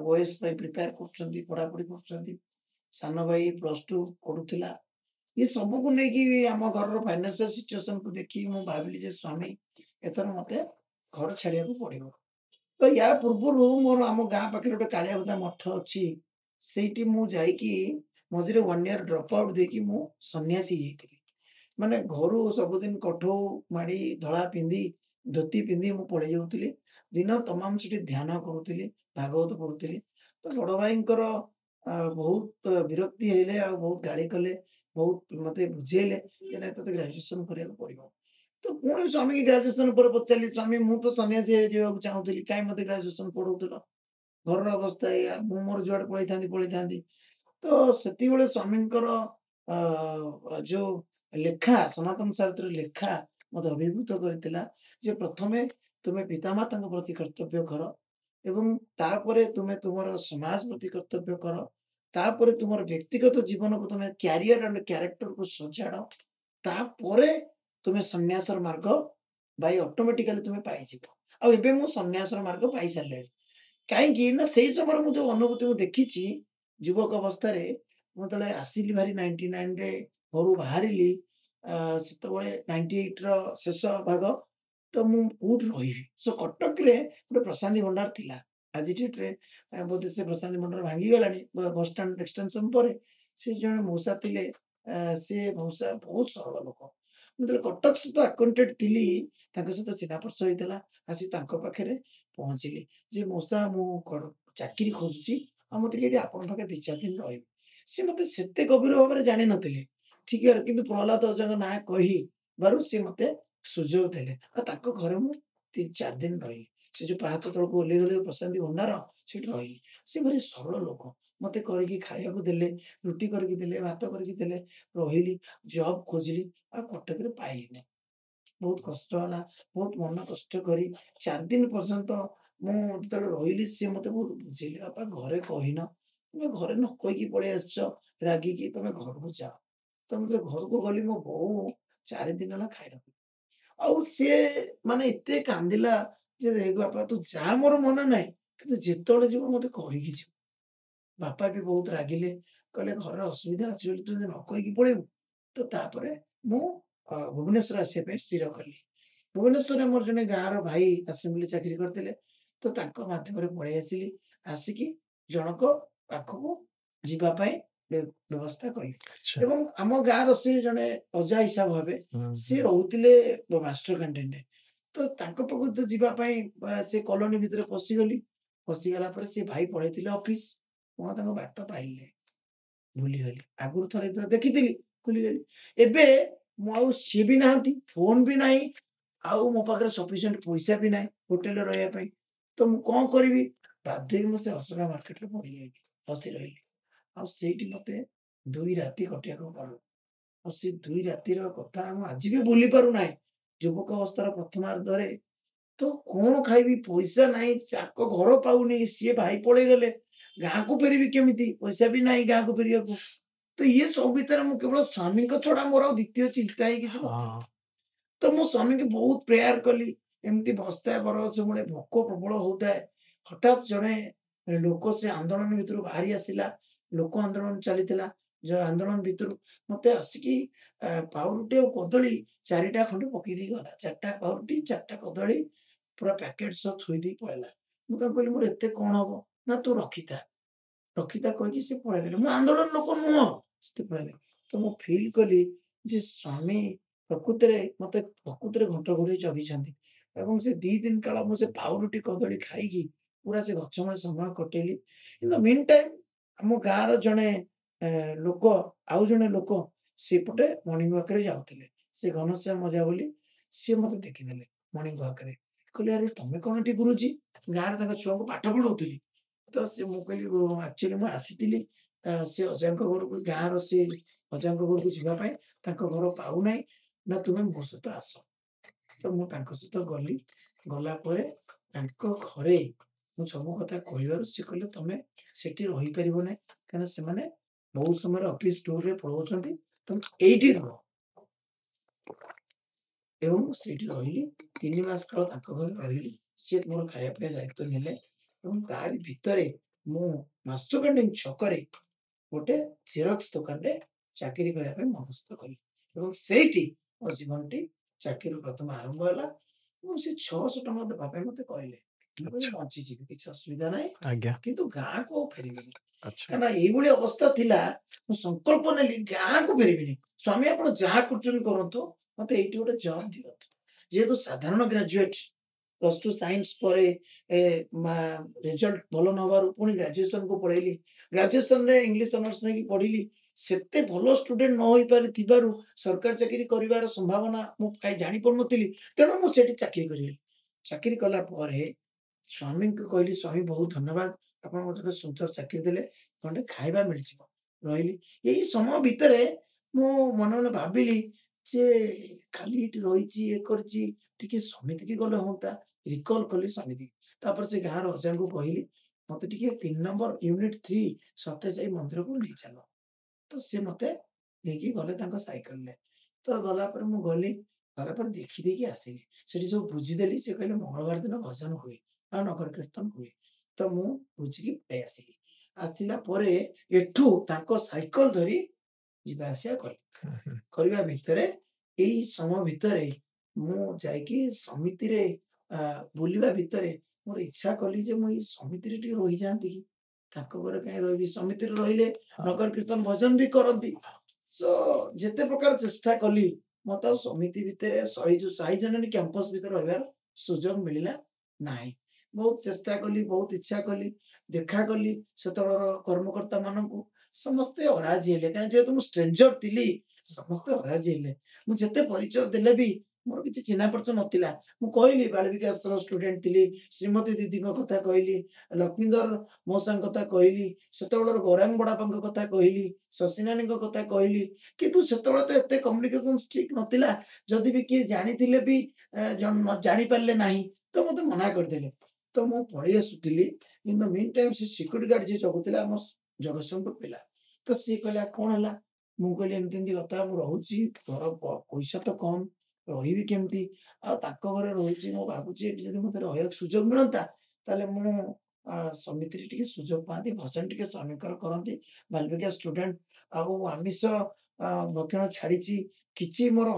ଓଏଏସ୍ ପାଇଁ ପ୍ରିପେୟାର କରୁଛନ୍ତି, ପଢାପଢି କରୁଛନ୍ତି। ସାନ ଭାଇ +2 ପଢୁଥିଲା। ଏ ସବୁକୁ ନେଇକି ଆମ ଘରର ଫାଇନାନ୍ସିଆଲ ସିଚୁଏସନକୁ ଦେଖିକି ମୁଁ ଭାବିଲି ଯେ ସ୍ୱାମୀ ଏଥର ମତେ ଘର ଛାଡିବାକୁ ପଡିବ। ତ ୟା ପୂର୍ବରୁ ମୋର ଆମ ଗାଁ ପାଖରେ ଗୋଟେ କାଳିଆବୋଦା ମଠ ଅଛି। ସେଇଠି ମୁଁ ଯାଇକି ମଝିରେ 1 ଇୟର ଡ୍ରପ୍ ଆଉଟ୍ ଦେଇକି ମୁଁ ସନ୍ନ୍ୟାସୀ ହେଇଯାଇଥିଲି। ମାନେ ଘରୁ ସବୁଦିନ କଠଉ ମାଡ଼ି, ଧଳା ପିନ୍ଧି, ଧୋତି ପିନ୍ଧି ମୁଁ ପଳେଇ ଯାଉଥିଲି। ଦିନ ତମାମ ସେଠି ଧ୍ୟାନ କରୁଥିଲି, ଭାଗବତ ପଢୁଥିଲି। ତ ବଡ ଭାଇଙ୍କର ବହୁତ ବିରକ୍ତି ହେଲେ ଆଉ ବହୁତ ଗାଳି କଲେ, ବହୁତ ମତେ ବୁଝେଇଲେ ଯେ ନାଇଁ ତତେ ଗ୍ରାଜୁଏସନ କରିବାକୁ ପଡିବ। ତ ପୁଣି ସ୍ୱାମୀକି ଗ୍ରାଜୁଏସନ ପରେ ପଚାରିଲି, "ସ୍ୱାମୀ ମୁଁ ତ ସନ୍ନ୍ୟାସୀ ହେଇଯିବାକୁ ଚାହୁଁଥିଲି, କାଇଁ ମତେ ଗ୍ରାଜୁଏସନ ପଢଉଥିଲ? ଘରର ଅବସ୍ଥା ଏଇଆ, ମୁଁ ମୋର ଯୁଆଡେ ପଳେଇଥାନ୍ତି ପଳେଇଥାନ୍ତି।" ତ ସେତିକିବେଳେ ସ୍ୱାମୀଙ୍କର ଯୋଉ ଲେଖା, ସନାତନ ସାରଥିର ଲେଖା ମତେ ଅଭିଭୂତ କରିଥିଲା ଯେ ପ୍ରଥମେ ତୁମେ ପିତାମାତାଙ୍କ ପ୍ରତି କର୍ତ୍ତବ୍ୟ କର ଏବଂ ତାପରେ ତୁମେ ତୁମର ସମାଜ ପ୍ରତି କର୍ତ୍ତବ୍ୟ କର। ତାପରେ ତୁମର ବ୍ୟକ୍ତିଗତ ଜୀବନକୁ ତୁମେ କ୍ୟାରିୟର ଆଣ୍ଡ କ୍ୟାରେକ୍ଟରକୁ ସଜାଡ। ତାପରେ ତୁମେ ସନ୍ନ୍ୟାସର ମାର୍ଗ ବାଇ ଅଟୋମେଟିକାଲି ତୁମେ ପାଇଯିବ। ଆଉ ଏବେ ମୁଁ ସନ୍ନ୍ୟାସର ମାର୍ଗ ପାଇସାରିଲିଣି। କାହିଁକି ନା ସେଇ ସମୟରେ ମୁଁ ଯୋଉ ଅନୁଭୂତି ମୁଁ ଦେଖିଛି ଯୁବକ ଅବସ୍ଥାରେ, ମୁଁ ଯେତେବେଳେ ଆସିଲି ଭାରି 99 ରେ ଘରୁ ବାହାରିଲି, ସେତେବେଳେ 98 ର ଶେଷ ଭାଗ। ତ ମୁଁ କୋଉଠି ରହିବି? କଟକରେ ଗୋଟେ ପ୍ରଶାନ୍ତି ଭଣ୍ଡାର ଥିଲା। ଆଜି ଡେଟ୍‌ରେ ବୋଧେ ସେ ପ୍ରଶାନ୍ତି ଭଣ୍ଡାର ଭାଙ୍ଗିଗଲାଣି। ବସଷ୍ଟାଣ୍ଡ ଏକ୍ସଟେନସନ ପରେ ସେ ଜଣେ ମଉସା ଥିଲେ। ସେ ମଉସା ବହୁତ ସରଳ ଲୋକ। ମୁଁ ଯେତେବେଳେ କଟକ ସହିତ ଆକ୍ୱାଣ୍ଟେଡ୍ ଥିଲି, ତାଙ୍କ ସହିତ ଚିହ୍ନା ପରିଚୟ ହେଇଥିଲା। ଆସି ତାଙ୍କ ପାଖରେ ପହଞ୍ଚିଲି ଯେ, "ମଉସା ମୁଁ ଚାକିରି ଖୋଜୁଛି, ଆଉ ମୁଁ ଟିକେ ଏଠି ଆପଣଙ୍କ ପାଖରେ 2-4 ଦିନ ରହିବି।" ସେ ମତେ ସେତେ ଗଭୀର ଭାବରେ ଜାଣିନଥିଲେ। ଠିକ କିନ୍ତୁ ପ୍ରହ୍ଲାଦ ଅଜାଙ୍କ ନାଁ କହିବାରୁ ସେ ମତେ ସୁଯୋଗ ଦେଲେ। ଆଉ ତାଙ୍କ ଘରେ ମୁଁ 3-4 ଦିନ ରହିଲି। ସେ ଯୋଉ ପାହାଚ ତଳକୁ ଓହ୍ଲେଇଗଲେ ପ୍ରଶାନ୍ତି ଭଣ୍ଡାର, ସେଠି ରହିଲି। ସେ ଭାରି ସରଳ ଲୋକ। ମତେ କରିକି ଖାଇବାକୁ ଦେଲେ, ରୁଟି କରିକି ଦେଲେ, ଭାତ କରିକି ଦେଲେ, ରହିଲି। ଜବ୍ ଖୋଜିଲି, ଆଉ କଟକରେ ପାଇଲିନି। ବହୁତ କଷ୍ଟ ହେଲା। ବହୁତ ମନ କଷ୍ଟ କରି 4 ଦିନ ପର୍ଯ୍ୟନ୍ତ ମୁଁ ଯେତେବେଳେ ରହିଲି, ସିଏ ମତେ ବହୁତ ବୁଝେଇଲେ, "ବାପା ଘରେ କହିନ, ତୁମେ ଘରେ ନ କହିକି ପଳେଇ ଆସିଛ ରାଗିକି, ତମେ ଘରକୁ ଯାଅ।" ତ ମୁଁ ଯେତେବେଳେ ଘରକୁ ଗଲି, ମୋ ବୋଉ 4 ଦିନ ହେଲା ଖାଇନଥିଲା। ଆଉ ସିଏ ମାନେ ଏତେ କାନ୍ଦିଲା ଯେ, "ଦେଖ ବାପା ତୁ ଯା ମୋର ମନା ନାହିଁ, କିନ୍ତୁ ଯେତେବେଳେ ଯିବୁ ମତେ କହିକି ଯିବୁ।" ବାପା ବି ବହୁତ ରାଗିଲେ, କହିଲେ, "ଘରେ ଅସୁବିଧା ଅଛି ବୋଲି ତୁ ଯଦି ନ କହିକି ପଳେଇବୁ।" ତ ତାପରେ ମୁଁ ଭୁବନେଶ୍ୱର ଆସିବା ପାଇଁ ସ୍ଥିର କଲି। ଭୁବନେଶ୍ୱରରେ ମୋର ଜଣେ ଗାଁର ଭାଇ ଆସେମ୍ବଲି ଚାକିରି କରିଥିଲେ। ତ ତାଙ୍କ ମାଧ୍ୟମରେ ପଳେଇ ଆସିଲି। ଆସିକି ଜଣକ ପାଖକୁ ଯିବା ପାଇଁ ବ୍ୟବସ୍ଥା କଲି। ଆଚ୍ଛା। ଏବଂ ଆମ ଗାଁର ସେ ଜଣେ ଅଜା ହିସାବ ହେବେ। ସିଏ ରହୁଥିଲେ ମାଷ୍ଟର କ୍ୟାଣ୍ଟିନରେ। ତ ତାଙ୍କ ପାଖକୁ ତ ଯିବା ପାଇଁ ସେ କଲୋନୀ ଭିତରେ ପଶିଗଲି। ପଶିଗଲା ପରେ ସେ ଭାଇ ପଳେଇଥିଲେ ଅଫିସ। ମୁଁ ଆଉ ତାଙ୍କ ବାଟ ପାଇଲିନି। ଭୁଲିଗଲି। ଆଗରୁ ଥରେ ତ ଦେଖିଥିଲି, ଭୁଲିଗଲି। ଏବେ ମୁଁ ଆଉ ସିଏ ବି ନାହାନ୍ତି, ଫୋନ ବି ନାହିଁ, ଆଉ ମୋ ପାଖରେ ସଫିସିଏଣ୍ଟ ପଇସା ବି ନାହିଁ ହୋଟେଲରେ ରହିବା ପାଇଁ। ତ ମୁଁ କଣ କରିବି? ବାଧ୍ୟ ହେଇକି ମୁଁ ସେ ଅସଗା ମାର୍କେଟରେ ପଡିଯାଇଲି, ବସି ରହିଲି। ଆଉ ସେଇଠି ମତେ 2 ରାତି କଟିବାକୁ ପଡିଲା। ଆଉ ସେ 2 ରାତିର କଥା ମୁଁ ଆଜି ବି ଭୁଲି ପାରୁନାହିଁ। ଯୁବକ ଅବସ୍ଥାର ପ୍ରଥମାର୍ଦ୍ଧରେ ତ କଣ ଖାଇବି? ପଇସା ନାହିଁ, ଚାକ ଘର ପାଉନି, ସିଏ ଭାଇ ପଳେଇଗଲେ। ଗାଁକୁ ଫେରିବି କେମିତି? ପଇସା ବି ନାହିଁ ଗାଁକୁ ଫେରିବାକୁ। ତ ଇଏ ସବୁ ଭିତରେ ମୁଁ କେବଳ ସ୍ୱାମୀଙ୍କ ଛଡା ମୋର ଆଉ ଦ୍ୱିତୀୟ ଚିନ୍ତା ହିଁ କିଛି ନଥିଲା। ହଁ। ତ ମୁଁ ସ୍ୱାମୀକି ବହୁତ ପ୍ରେୟାର କଲି। ଏମିତି ବସିଥାଏ ବରଗଛ ମୂଳେ, ଭୋକ ପ୍ରବଳ ହଉଥାଏ। ହଠାତ୍ ଜଣେ ଲୋକ ସେ ଆନ୍ଦୋଳନ ଭିତରୁ ବାହାରି ଆସିଲା। ଲୋକ ଆନ୍ଦୋଳନ ଚାଲିଥିଲା। ଯୋଉ ଆନ୍ଦୋଳନ ଭିତରୁ ମତେ ଆସିକି ପାଉରୁଟି ଆଉ କଦଳୀ 4ଟା ଖଣ୍ଡେ ପକେଇ ଦେଇ ଗଲା। 4ଟା ପାଉରୁଟି, 4ଟା କଦଳୀ ପୁରା ପ୍ୟାକେଟ ସହ ଥୋଇ ଦେଇ ପଳେଇଲା। ମୁଁ ତାଙ୍କୁ କହିଲି, "ମୋର ଏତେ କଣ ହବ?" "ନା ତୁ ରଖିଥା, ରଖିଥା" କହିକି ସେ ପଳେଇଗଲେ। ମୁଁ ଆନ୍ଦୋଳନ ଲୋକ ନୁହଁ, ସେ ପଳେଇଲେ। ତ ମୁଁ ଫିଲ୍ କଲି ଯେ ସ୍ୱାମୀ ପ୍ରକୃତରେ ଘଣ୍ଟ ଘୋଡେଇ ଜଗିଛନ୍ତି। ଏବଂ ସେ 2 ଦିନ କାଳ ମୁଁ ସେ ପାଉରୁଟି କଦଳୀ ଖାଇକି ପୁରା ସେ ଗଛ ମୂଳେ ସମୟ କଟେଇଲି। ଇନ୍ ଦ ମିନ୍ ଟାଇମ୍ ଆମ ଗାଁର ଜଣେ ଲୋକ, ଆଉ ଜଣେ ଲୋକ ସେପଟେ ମର୍ଣ୍ଣିଂ ୱାକରେ ଯାଉଥିଲେ। ସେ ଘନଶ୍ୟାମ ଅଜା ବୋଲି, ସିଏ ମତେ ଦେଖିଦେଲେ ମର୍ଣ୍ଣିଂ ୱାକରେ। କହିଲେ, "ଆରେ ତମେ କଣ ଏଠି ଗୁରୁଜୀ?" ଗାଁରେ ତାଙ୍କ ଛୁଆଙ୍କୁ ପାଠ ପଢଉଥିଲି। ତ ମୁଁ କହିଲି, ଆକ୍ଚୁଆଲି ମୁଁ ଆସିଥିଲି ସେ ଅଜାଙ୍କ ଘରକୁ, ଗାଁର ସେ ଅଜାଙ୍କ ଘରକୁ ଯିବା ପାଇଁ। ତାଙ୍କ ଘର ପାଉନାହିଁ। ନା ତୁମେ ମୋ ସହିତ ଆସ। ତ ମୁଁ ତାଙ୍କ ସହିତ ଗଲି। ଗଲା ପରେ ତାଙ୍କ ଘରେ ମୁଁ ସବୁ କଥା କହିବାରୁ ସେ କହିଲେ, "ତମେ ସେଠି ରହିପାରିବ ନାହିଁ। କାହିଁକିନା ସେମାନେ ବହୁତ ସମୟରେ ଅଫିସ ଟୁରରେ ପଳଉଛନ୍ତି। ତମେ ଏଇଠି ରୁହ।" ଏବଂ ମୁଁ ସେଇଠି ରହିଲି। 3 ମାସ କାଳ ତାଙ୍କ ଘରେ ରହିଲି। ସିଏ ମୋର ଖାଇବା ପିଇବା ଦାୟିତ୍ୱ ନେଲେ ଏବଂ ତାରି ଭିତରେ ମୁଁ ମାଷ୍ଟର କ୍ୟାଣ୍ଟିନ୍ ଛକରେ ଗୋଟେ ଜେରକ୍ସ ଦୋକାନରେ ଚାକିରି କରିବା ପାଇଁ ମନସ୍ଥ କଲି ଏବଂ ସେଇଠି ମୋ ଜୀବନଟି ଚାକିରିରୁ ପ୍ରଥମେ ଆରମ୍ଭ ହେଲା ଏବଂ ସେ 600 ଟଙ୍କା ଦେବା ପାଇଁ ମୋତେ କହିଲେ। ମୁଁ କହିଲି, ଆଚ୍ଛା। "ବଞ୍ଚିଯିବି, କିଛି ଅସୁବିଧା ନାହିଁ, ଆଜ୍ଞା। କିନ୍ତୁ ଗାଁକୁ ଆଉ ଫେରିବିନି।" ଆଚ୍ଛା। କାହିଁକିନା ଏଇଭଳି ଅବସ୍ଥା ଥିଲା। ମୁଁ ସଂକଳ୍ପ ନେଲି ଗାଁକୁ ଫେରିବିନି। "ସ୍ୱାମୀ, ଆପଣ ଯାହା କରୁଛନ୍ତି କରନ୍ତୁ, ମତେ ଏଇଠି ଗୋଟେ ଜବ୍ ଦିଅନ୍ତୁ।" ଯେହେତୁ ସାଧାରଣ ଗ୍ରାଜୁଏଟ୍, +2 ସାଇନ୍ସ ପରେ ରେଜଲ୍ଟ ଭଲ ନ ହବାରୁ ପୁଣି ଗ୍ରାଜୁଏସନକୁ ପଳେଇଲି। ଗ୍ରାଜୁଏସନରେ ଇଂଲିଶ ଅନର୍ସ ନେଇକି ପଢିଲି। ସେତେ ଭଲ ଷ୍ଟୁଡେଣ୍ଟ ନ ହୋଇପାରିଥିବାରୁ ସରକାରୀ ଚାକିରି କରିବାର ସମ୍ଭାବନା ମୁଁ କାଇଁ ଜାଣିପାରୁନଥିଲି। ତେଣୁ ମୁଁ ସେଠି ଚାକିରି କରିଗଲି। ଚାକିରି କଲା ପରେ ସ୍ୱାମୀଙ୍କୁ କହିଲି, "ସ୍ୱାମୀ, ବହୁତ ଧନ୍ୟବାଦ। ଆପଣ ମତେ ଗୋଟେ ସୁନ୍ଦର ଚାକିରି ଦେଲେ। ଖଣ୍ଡେ ଖାଇବା ମିଳିଯିବ।" ରହିଲି। ଏଇ ସମୟ ଭିତରେ ମୁଁ ମନେ ମନେ ଭାବିଲି ଯେ ଖାଲି ଏଠି ରହିଛି, ଇଏ କରିଛି, ଟିକେ ସମିତିକି ଗଲେ ହୁଅନ୍ତା। ରିକଲ୍ କଲି ସମିତିକି। ତାପରେ ସେ ଗାଁର ଅଜାଙ୍କୁ କହିଲି, "ମତେ ଟିକେ 3 ନମ୍ବର ୟୁନିଟ୍ 3 ସତ୍ୟସାଇ ମନ୍ଦିରକୁ ନେଇ ଚାଲ।" ତ ସେ ମତେ ନେଇକି ଗଲେ ତାଙ୍କ ସାଇକେଲରେ। ତ ଗଲା ପରେ ମୁଁ ଗଲି। ଗଲା ପରେ ଦେଖିଦେଇକି ଆସିଲି। ସେଠି ସବୁ ବୁଝିଦେଲି। ସେ କହିଲେ ମଙ୍ଗଳବାର ଦିନ ଭଜନ ହୁଏ ଆଉ ନଗର କୀର୍ତ୍ତନ ହୁଏ। ତ ମୁଁ ବୁଝିକି ପଳେଇ ଆସିଲି। ଆସିଲା ପରେ ଏଠୁ ତାଙ୍କ ସାଇକେଲ ଧରି ଯିବା ଆସିବା କଲି। ହୁଁ, ହୁଁ। କରିବା ଭିତରେ ଏଇ ସମୟ ଭିତରେ ମୁଁ ଯାଇକି ସମିତିରେ ବୁଲିବା ଭିତରେ ମୋର ଇଚ୍ଛା କଲି ଯେ ମୁଁ ଏଇ ସମିତିରେ ଟିକେ ରହିଯାଆନ୍ତି କି? ତାଙ୍କ ଘରେ କାହିଁ ରହିବି? ସମିତିରେ ରହିଲେ ହଁ। ନଗର କୀର୍ତ୍ତନ ଭଜନ ବି କରନ୍ତି। ଯେତେ ପ୍ରକାର ଚେଷ୍ଟା କଲି, ମତେ ଆଉ ସମିତି ଭିତରେ ଯୋଉ ସାଇ ଜନନୀ କ୍ୟାମ୍ପସ ଭିତରେ ରହିବାର ସୁଯୋଗ ମିଳିଲା ନାହିଁ। ବହୁତ ଚେଷ୍ଟା କଲି, ବହୁତ ଇଚ୍ଛା କଲି, ଦେଖା କଲି ସେତେବେଳର କର୍ମକର୍ତ୍ତା ମାନଙ୍କୁ। ସମସ୍ତେ ଅରାଜି ହେଲେ। କାରଣ ଯେହେତୁ ମୁଁ ଷ୍ଟ୍ରେଞ୍ଜର ଥିଲି, ସମସ୍ତେ ଅରାଜି ହେଲେ। ମୁଁ ଯେତେ ପରିଚୟ ଦେଲେ ବି ମୋର କିଛି ଚିହ୍ନା ପରିଚୟ ନଥିଲା। ମୁଁ କହିଲି ବାଳ ବିକାଶର ଷ୍ଟୁଡେଣ୍ଟ ଥିଲି। ଶ୍ରୀମତୀ ଦିଦିଙ୍କ କଥା କହିଲି, ଲକ୍ଷ୍ମୀଧର ମଉସାଙ୍କ କଥା କହିଲି, ସେତେବେଳର ଗୌରାଙ୍ଗ ବଡାପାଙ୍କ କଥା କହିଲି, ଶଶୀ ନାନୀଙ୍କ କଥା କହିଲି। କିନ୍ତୁ ସେତେବେଳେ ତ ଏତେ କମ୍ୟୁନିକେସନ ଠିକ୍ ନଥିଲା। ଯଦି ବି କିଏ ଜାଣିଥିଲେ ବି ଜାଣିପାରିଲେ ନାହିଁ, ତ ମତେ ମନା କରିଦେଲେ। ତ ମୁଁ ପଳେଇ ଆସୁଥିଲି। କିନ୍ତୁ ମିନ୍ ଟାଇମ୍ ସେ ସିକ୍ୟୁରିଟି ଗାର୍ଡ ଯିଏ ଜଗୁଥିଲା ଆମ ଜଗତସିଂହପୁର ପିଲା। ତ ସିଏ କହିଲା, "କଣ ହେଲା?" ମୁଁ କହିଲି, "ଏମିତି ଏମିତି କଥା, ମୁଁ ରହୁଛି, ଘର ପଇସା ତ କମ୍, ରହିବି କେମିତି? ଆଉ ତାଙ୍କ ଘରେ ରହୁଛି, ମୁଁ ଭାବୁଛି ଏଠି ଯଦି ମତେ ରହିବାକୁ ସୁଯୋଗ ମିଳନ୍ତା, ତାହେଲେ ମୁଁ ସମିତିରେ ଟିକେ ସୁଯୋଗ ପାଆନ୍ତି, ଭଜନ ଟିକେ ସ୍ୱାମୀଙ୍କର କରନ୍ତି, ବାଲ୍ମିକା ଷ୍ଟୁଡେଣ୍ଟ, ଆଉ ଆମିଷ ଭକ୍ଷଣ ଛାଡିଛି, କିଛି ମୋର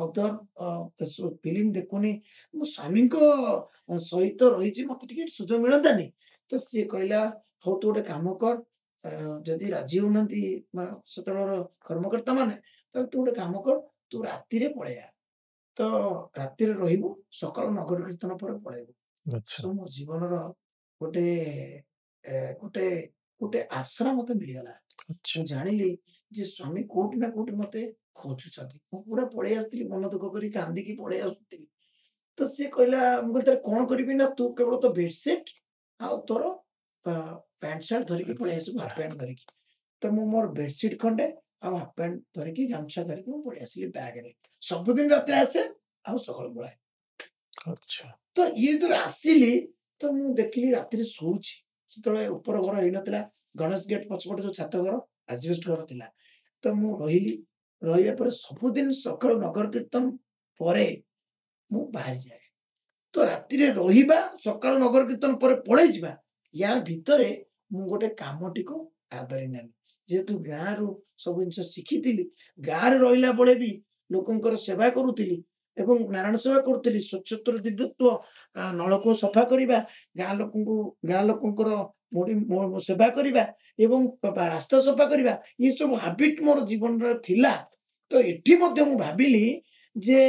ଫିଲ୍ମ ଦେଖୁନି, ମୋ ସ୍ୱାମୀଙ୍କ ସହିତ ରହିଛି, ମତେ ଟିକେ ସୁଯୋଗ ମିଳନ୍ତାନି?" ତ ସିଏ କହିଲା, "ହଉ, ତୁ ଗୋଟେ କାମ କର, ଯଦି ରାଜି ହଉନାହାନ୍ତି ସେତେବେଳର କର୍ମକର୍ତ୍ତା ମାନେ, ତାହେଲେ ତୁ ଗୋଟେ କାମ କର, ତୁ ରାତିରେ ପଳେଇ ଆ। ତ ରାତିରେ ରହିବୁ, ସକାଳୁ ନଗର କୀର୍ତ୍ତନ ପରେ ପଳେଇବୁ।" ଆଚ୍ଛା। ମୋ ଜୀବନର ଗୋଟେ ଗୋଟେ ଗୋଟେ ଆଶ୍ରା ମତେ ମିଳିଗଲା। ଆଚ୍ଛା। ମୁଁ ଜାଣିଲି ଯେ ସ୍ୱାମୀ କୋଉଠି ନା କୋଉଠି ମତେ ଖୋଜୁଛନ୍ତି। ମୁଁ ପୁରା ପଳେଇ ଆସିଥିଲି, ମନ ଦୁଃଖ କରି କାନ୍ଦିକି ପଳେଇ ଆସୁଥିଲି। ତ ସିଏ କହିଲା, ମୁଁ କହିଲି, "ତାହେଲେ କଣ କରିବି?" ନା, "ତୁ କେବଳ ତୋ ବେଡସିଟ୍ ଆଉ ତୋର ଆ ପ୍ୟାଣ୍ଟ ସାର୍ଟ ଧରିକି ପଳେଇ ଆସିବୁ, ହାଫ୍ ପ୍ୟାଣ୍ଟ ଧରିକି।" ତ ମୁଁ ମୋର ବେଡସିଟ୍ ଖଣ୍ଡେ ଆଉ ହାଫ୍ ପ୍ୟାଣ୍ଟ ଧରିକି, ଗାମୁଛା ଧରିକି ମୁଁ ପଳେଇ ଆସିଲି ବ୍ୟାଗରେ। ସବୁଦିନ ରାତିରେ ଆସେ ଆଉ ସକାଳୁ ପଳାଏ। ଆଚ୍ଛା। ତ ଇଏ ଯେତେବେଳେ ଆସିଲି, ତ ମୁଁ ଦେଖିଲି ରାତିରେ ଶୋଉଛି। ସେତେବେଳେ ଉପର ଘର ହେଇନଥିଲା। ଗଣେଶ ଗେଟ୍ ପଛପଟେ ଯୋଉ ଛାତ ଘର, ଆଜବେଷ୍ଟ ଘର ଥିଲା। ତ ମୁଁ ରହିଲି। ରହିବା ପରେ ସବୁଦିନ ସକାଳୁ ନଗର କୀର୍ତ୍ତନ ପରେ ମୁଁ ବାହାରିଯାଏ। ତ ରାତିରେ ରହିବା, ସକାଳୁ ନଗର କୀର୍ତ୍ତନ ପରେ ପଳେଇ ଯିବା, ୟା ଭିତରେ ମୁଁ ଗୋଟେ କାମଟିକୁ ଆଦରି ନେଲି। ଯେହେତୁ ଗାଁରୁ ସବୁ ଜିନିଷ ଶିଖିଥିଲି, ଗାଁରେ ରହିଲା ବେଳେ ବି ଲୋକଙ୍କର ସେବା କରୁଥିଲି ଏବଂ ନାରାୟଣ ସେବା କରୁଥିଲି, ସ୍ୱଚ୍ଛତର ଦିବ୍ୟତ୍ୱ, ନଳକୂଅ ସଫା କରିବା, ଗାଁ ଲୋକଙ୍କର ସେବା କରିବା ଏବଂ ରାସ୍ତା ସଫା କରିବା, ଏସବୁ ହାବିଟ ମୋର ଜୀବନରେ ଥିଲା। ତ ଏଠି ମଧ୍ୟ ମୁଁ ଭାବିଲି ଯେ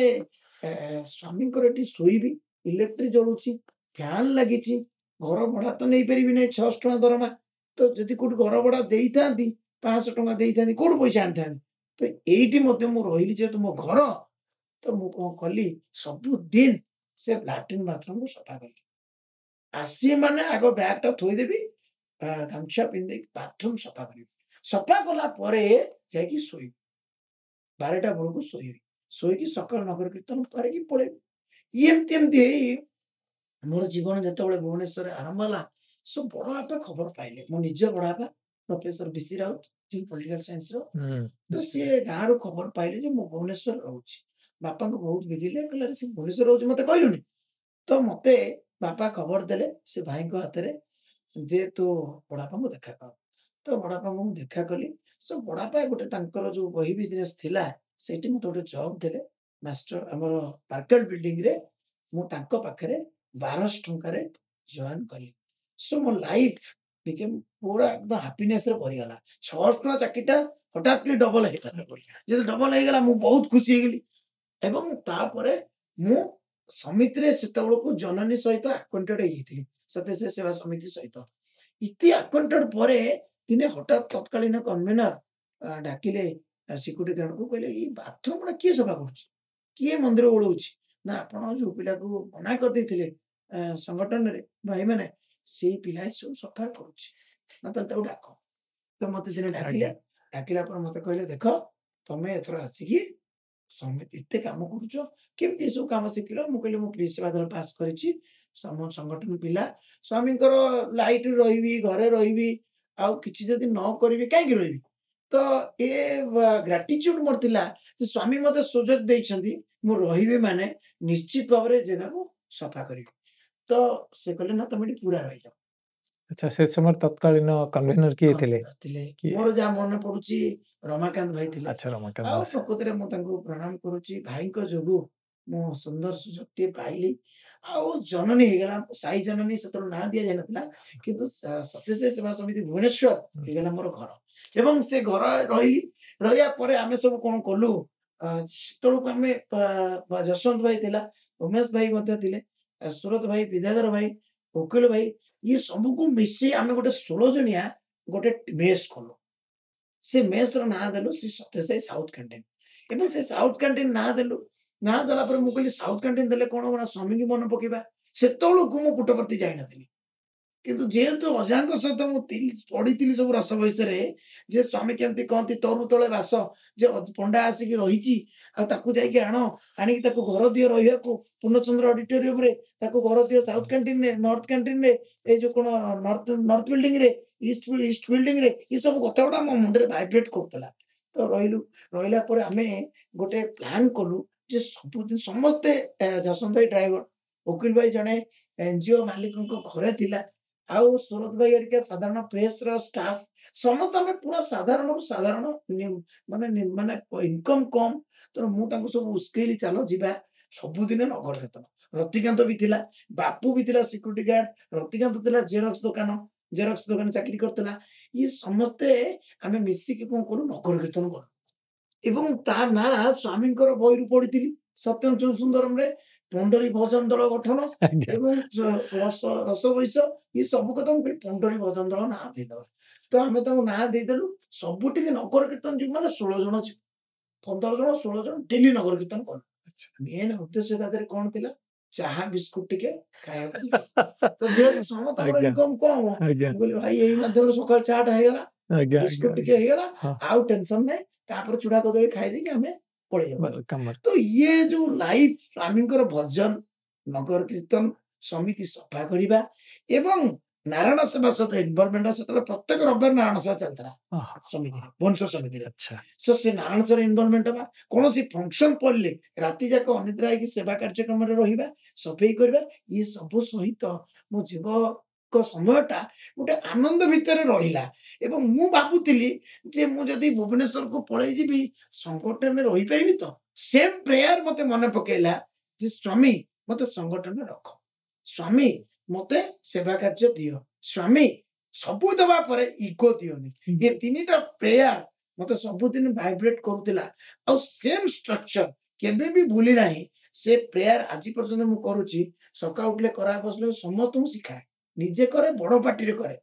ସ୍ୱାମୀଙ୍କର ଏଠି ଶୋଇବି, ଇଲେକ୍ଟ୍ରି ଜଳୁଛି, ଫ୍ୟାନ୍ ଲାଗିଛି, ଘର ଭଡା ତ ନେଇପାରିବି ନାହିଁ, 600 ଟଙ୍କା ଦରମା। ତ ଯଦି କୋଉଠି ଘର ଭଡା ଦେଇଥାନ୍ତି, 500 ଟଙ୍କା ଦେଇଥାନ୍ତି, କୋଉଠୁ ପଇସା ଆଣିଥାନ୍ତି? ତ ଏଇଠି ମଧ୍ୟ ମୁଁ ରହିଲି, ଯେହେତୁ ମୋ ଘର। ତ ମୁଁ କଣ କଲି, ସବୁଦିନ ସେ ଲାଟ୍ରିନ୍ ବାଥରୁମକୁ ସଫା କଲି। ଆସିବି ମାନେ ଆଗ ବ୍ୟାଗଟା ଥୋଇଦେବି, ଗାମୁଛା ପିନ୍ଧିଦେଇକି ବାଥରୁମ ସଫା କରିବି। ସଫା କଲା ପରେ ଯାଇକି ଶୋଇବି। 12ଟା ବେଳକୁ ଶୋଇବି। ଶୋଇକି ସକାଳୁ ନଗର କୀର୍ତ୍ତନ କରିକି ପଳେଇବି। ଏମିତି ଏମିତି ହେଇ ମୋର ଜୀବନ ଯେତେବେଳେ ଭୁବନେଶ୍ୱରରେ ଆରମ୍ଭ ହେଲା, ସବୁ ବଡ଼ ବାପା ଖବର ପାଇଲେ। ମୋ ନିଜ ବଡ଼ ବାପା ପ୍ରଫେସର ବିସି ରାଉତ, ଯିଏ ପଲିଟିକାଲ ସାଇନ୍ସର। ତ ସିଏ ଗାଁରୁ ଖବର ପାଇଲେ ଯେ ମୁଁ ଭୁବନେଶ୍ୱରରେ ରହୁଛି। ବାପାଙ୍କୁ ବହୁତ ବିଗିଲେ, କହିଲେ ଆରେ ସେ ଭୁବନେଶ୍ୱର ରହୁଛି ମତେ କହିଲୁନି। ତ ମତେ ବାପା ଖବର ଦେଲେ ସେ ଭାଇଙ୍କ ହାତରେ ଯେ ତୁ ବଡ଼ବାପାଙ୍କୁ ଦେଖା କର। ତ ବଡ଼ବାପାଙ୍କୁ ମୁଁ ଦେଖା କଲି। ସୋ ବଡ଼ବାପା ଗୋଟେ ତାଙ୍କର ଯୋଉ ବହି ବିଜନେସ୍ ଥିଲା, ସେଇଠି ମତେ ଗୋଟେ ଜବ୍ ଦେଲେ। ମାଷ୍ଟର ଆମର ପାର୍କଲ ବିଲ୍ଡିଂରେ ମୁଁ ତାଙ୍କ ପାଖରେ 1200 ଟଙ୍କାରେ ଜଏନ୍ କଲି। ସୋ ମୋ ଲାଇଫ ବିକେମ୍ ପୁରା ଏକଦମ ହାପିନେସରେ ଭରିଗଲା। 600 ଟଙ୍କା ଚାକିରିଟା ହଠାତ୍ କରି ଡବଲ ହେଇଗଲା। ଯେତେବେଳେ ଡବଲ ହେଇଗଲା ମୁଁ ବହୁତ ଖୁସି ହେଇଗଲି। ଏବଂ ତାପରେ ମୁଁ ସମିତିରେ ସେତେବେଳକୁ ଜନନୀ ସହିତ ଆକ୍ୱାଣ୍ଟେଡ ହେଇଯାଇଥିଲି, ସତ୍ୟସାଇ ସେବା ସମିତି ସହିତ। ଇତି ଆକ୍ୱାଣ୍ଟେଡ ପରେ ଦିନେ ହଠାତ୍ ତତ୍କାଳୀନ କନଭେନର ଡାକିଲେ ସିକ୍ୟୁରିଟି ଗାର୍ଡକୁ, କହିଲେ ଏଇ ବାଥରୁମ ଗୁଡ଼ା କିଏ ସଫା କରୁଛି, କିଏ ମନ୍ଦିର ଓଳଉଛି? ନା ଆପଣ ଯୋଉ ପିଲାକୁ ମନା କରିଦେଇଥିଲେ ସଂଗଠନରେ ଭାଇମାନେ, ସେଇ ପିଲା ସବୁ ସଫା କରୁଛି। ନା ତାହେଲେ ତାକୁ ଡାକ। ତ ମତେ ଦିନେ ଡାକିଲେ। ଡାକିଲା ପରେ ମତେ କହିଲେ ଦେଖ ତମେ ଏଥର ଆସିକି ସମିତି ଏତେ କାମ କରୁଛ, କେମିତି ଏସବୁ କାମ ଶିଖିଲ? ମୁଁ କହିଲି ମୁଁ ସେବା ଦଳ ପାସ୍ କରିଛି, ସଂଗଠନ ପିଲା, ସ୍ୱାମୀଙ୍କର ଲାଇଟ୍ ରହିବି, ଘରେ ରହିବି, ଆଉ କିଛି ଯଦି ନ କରିବି କାହିଁକି ରହିବି? ତ ଏ ଗ୍ରାଟିଚ୍ୟୁଡ ମୋର ଥିଲା ଯେ ସ୍ୱାମୀ ମତେ ସୁଯୋଗ ଦେଇଛନ୍ତି, ମୁଁ ରହିବି ମାନେ ନିଶ୍ଚିତ ଭାବରେ ଜାଗାକୁ ସଫା କରିବି। ତ ସେ କହିଲେ ନା ତମେ ଏଠି ପୁରା ରହିଯାଅ। ଆଚ୍ଛା, ସେ ସମୟରେ ତତ୍କାଳୀନ କନଭେନର କିଏ ଥିଲେ? ମୋର ଯାହା ମନେ ପଡୁଛି ରମାକାନ୍ତ ଭାଇ ଥିଲେ। ଆଚ୍ଛା, ରମାକାନ୍ତ ଆଉ ଦାସ। ପ୍ରକୃତିରେ ମୁଁ ତାଙ୍କୁ ପ୍ରଣାମ କରୁଛି। ଭାଇଙ୍କ ଯୋଗୁ ମୁଁ ସୁନ୍ଦର ସୁଯୋଗଟିଏ ପାଇଲି, ଆଉ ଜନନୀ ହେଇଗଲା। ସାଇ ଜନନୀ ସେତେବେଳେ ନାଁ ଦିଆଯାଇନଥିଲା, କିନ୍ତୁ ସତ୍ୟସାଇ ସେବା ସମିତି ଭୁବନେଶ୍ୱର ହେଇଗଲା ମୋର ଘର। ଏବଂ ସେ ଘର ରହିବା ପରେ ଆମେ ସବୁ କଣ କଲୁ, ସେତେବେଳକୁ ଆମେ ଯଶବନ୍ତ ଭାଇ ଥିଲା, ଉମେଶ ଭାଇ ମଧ୍ୟ ଥିଲେ, ସୁରତ ଭାଇ, ବିଦ୍ୟାଧର ଭାଇ, ଓକିଲ ଭାଇ, ଇଏ ସବୁକୁ ମିଶି ଆମେ ଗୋଟେ 16 ଜଣିଆ ଗୋଟେ ମେସ୍ କଲୁ। ସେ ମେସ୍ର ନାଁ ଦେଲୁ ଶ୍ରୀ ସତ୍ୟସାଇ ସାଉଥ କ୍ୟାଣ୍ଟିନ୍। ଏବଂ ସେ ସାଉଥ କ୍ୟାଣ୍ଟିନ୍ ନାଁ ଦେଲୁ। ନାଁ ଦେଲା ପରେ ମୁଁ କହିଲି ସାଉଥ କ୍ୟାଣ୍ଟିନ୍ ଦେଲେ କଣ ହବ ନା ସ୍ୱାମୀଙ୍କୁ ମନେ ପକେଇବା। ସେତେବେଳକୁ ମୁଁ ପୁଟପର୍ତ୍ତି ଯାଇନଥିଲି, କିନ୍ତୁ ଯେହେତୁ ଅଜାଙ୍କ ସହିତ ମୁଁ ପଢିଥିଲି ସବୁ ରସ ବୟସରେ, ଯେ ସ୍ୱାମୀ କେମିତି କହନ୍ତି ତରୁ ତଳେ ବାସ, ଯେ ପଣ୍ଡା ଆସିକି ରହିଛି ଆଉ ତାକୁ ଯାଇକି ଆଣିକି ତାକୁ ଘର ଦିଅ ରହିବାକୁ ପୂର୍ଣ୍ଣଚନ୍ଦ୍ର ଅଡିଟୋରିୟମରେ, ତାକୁ ଘର ଦିଅ ସାଉଥ କ୍ୟାଣ୍ଟିନରେ, ନର୍ଥ କ୍ୟାଣ୍ଟିନରେ, ଏଇ ଯୋଉ କଣ ନର୍ଥ ବିଲ୍ଡିଂରେ, ଇଷ୍ଟ ବିଲ୍ଡିଂରେ, ଏ ସବୁ କଥା ଗୁଡା ମୋ ମୁଣ୍ଡରେ ଭାଇବ୍ରେଟ କରୁଥିଲା। ତ ରହିଲା ପରେ ଆମେ ଗୋଟେ ପ୍ଲାନ୍ କଲୁ ଯେ ସବୁଦିନ ସମସ୍ତେ, ଯଶବନ୍ତ ଭାଇ ଡ୍ରାଇଭର, ଓକିଲ ଭାଇ ଜଣେ ଏନଜିଓ ମାଲିକଙ୍କ ଘରେ ଥିଲା, ଆଉ ସୁରତ ଭାଇ ହେରିକା ସାଧାରଣ ପ୍ରେସର ଷ୍ଟାଫ, ସମସ୍ତେ ଆମେ ପୁରା ସାଧାରଣରୁ ସାଧାରଣ, ମାନେ ଇନକମ୍ କମ୍। ତେଣୁ ମୁଁ ତାଙ୍କୁ ସବୁ ଉସ୍କେଇଲି, ଚାଲ ଯିବା ସବୁଦିନ ନଗର କୀର୍ତ୍ତନ। ରତିକାନ୍ତ ବି ଥିଲା, ବାପୁ ବି ଥିଲା ସିକ୍ୟୁରିଟି ଗାର୍ଡ, ରତିକାନ୍ତ ଥିଲା ଜେରକ୍ସ ଦୋକାନ ଚାକିରି କରିଥିଲା। ଇଏ ସମସ୍ତେ ଆମେ ମିଶିକି କଣ କଲୁ, ନଗର କୀର୍ତ୍ତନ କଲୁ। ଏବଂ ତା ନାଁ ସ୍ୱାମୀଙ୍କର ବହିରୁ ପଢିଥିଲି, ସତ୍ୟମ ସୁନ୍ଦରମରେ ପଣ୍ଡରୀ ଭଜନ ଦଳ ଗଠନ ଏବଂ ରସ ବୈଶ, ଏ ସବୁ କଥା ମୁଁ କହିଲି ପଣ୍ଡରୀ ଭଜନ ଦଳ ନାଁ ଦେଇଦବା। ତ ଆମେ ତାଙ୍କୁ ନାଁ ଦେଇଦେଲୁ। ସବୁଠିକି ନଗର କୀର୍ତ୍ତନ ଯିବୁ ମାନେ 16 ଜଣ ଯିବୁ, 15 ଜଣ 16 ଜଣ ଡେଲି ନଗର କୀର୍ତ୍ତନ କଲୁ। ମେନ୍ ଉଦ୍ଦେଶ୍ୟ ତା ଦେହରେ କଣ ଥିଲା, ଚାହା ବିସ୍କୁଟ ଟିକେ ଖାଇବାକୁ। ତ ଯେହେତୁ ସମସ୍ତଙ୍କର ଇନକମ୍ କମ, ମୁଁ କହିଲି ଭାଇ ଏଇ ମାଧ୍ୟମରେ ସକାଳ ଚାଟା ହେଇଗଲା, ବିସ୍କୁଟ ଟିକେ ହେଇଗଲା, ଆଉ ଟେନସନ ନାହିଁ। ତାପରେ ଚୁଡା କଦଳୀ ଖାଇଦେଇକି ଆମେ ପଳେଇ ଯାଉ। ତ ଇଏ ଯୋଉ ଲାଇଫ, ସ୍ୱାମୀଙ୍କର ଭଜନ, ନଗର କୀର୍ତ୍ତନ, ସମିତି ସଫା କରିବା ଏବଂ ନାରାୟଣ ସେବା ସହିତ ଇନଭଲଭମେଣ୍ଟ, ସେତେବେଳେ ପ୍ରତ୍ୟେକ ରବିବାର ନାରାୟଣ ସେବା ଚାଲିଥିଲା ସମିତିରେ, ଭୁବନେଶ୍ୱର ସମିତିରେ। ସେ ନାରାୟଣ ସେବା ଇନଭଲଭମେଣ୍ଟ ହେବା, କୌଣସି ଫଙ୍କସନ ପଡିଲେ ରାତି ଯାକ ଅନିଦ୍ରା ହେଇକି ସେବା କାର୍ଯ୍ୟକ୍ରମରେ ରହିବା, ସଫେଇ କରିବା, ଇଏ ସବୁ ସହିତ ମୋ ଯୁବକ ସମୟଟା ଗୋଟେ ଆନନ୍ଦ ଭିତରେ ରହିଲା। ଏବଂ ମୁଁ ଭାବୁଥିଲି ଯେ ମୁଁ ଯଦି ଭୁବନେଶ୍ୱରକୁ ପଳେଇ ଯିବି, ସଂଗଠନରେ ରହିପାରିବି ତ? ସେମ୍ ପ୍ରେୟାର ମତେ ମନେ ପକେଇଲା ଯେ ସ୍ୱାମୀ ମତେ ସଂଗଠନରେ ରଖ, ସ୍ୱାମୀ ମତେ ସେବା କାର୍ଯ୍ୟ ଦିଅ, ସ୍ୱାମୀ ସବୁ ଦେବା ପରେ ଇଗୋ ଦିଅନି। ଏ ତିନିଟା ପ୍ରେୟାର ମତେ ସବୁଦିନ ଭାଇବ୍ରେଟ କରୁଥିଲା। ଆଉ ସେମ୍ ଷ୍ଟ୍ରକ୍ଚର କେବେ ବି ଭୁଲି ନାହିଁ। ସେ ପ୍ରେୟାର ଆଜି ପର୍ଯ୍ୟନ୍ତ ମୁଁ କରୁଛି। ସକାଳୁ ଉଠିଲେ କରା ବସିଲେ ସମସ୍ତଙ୍କୁ ଶିଖାଏ, ନିଜେ କରେ, ବଡ ପାଟିରେ କରେ।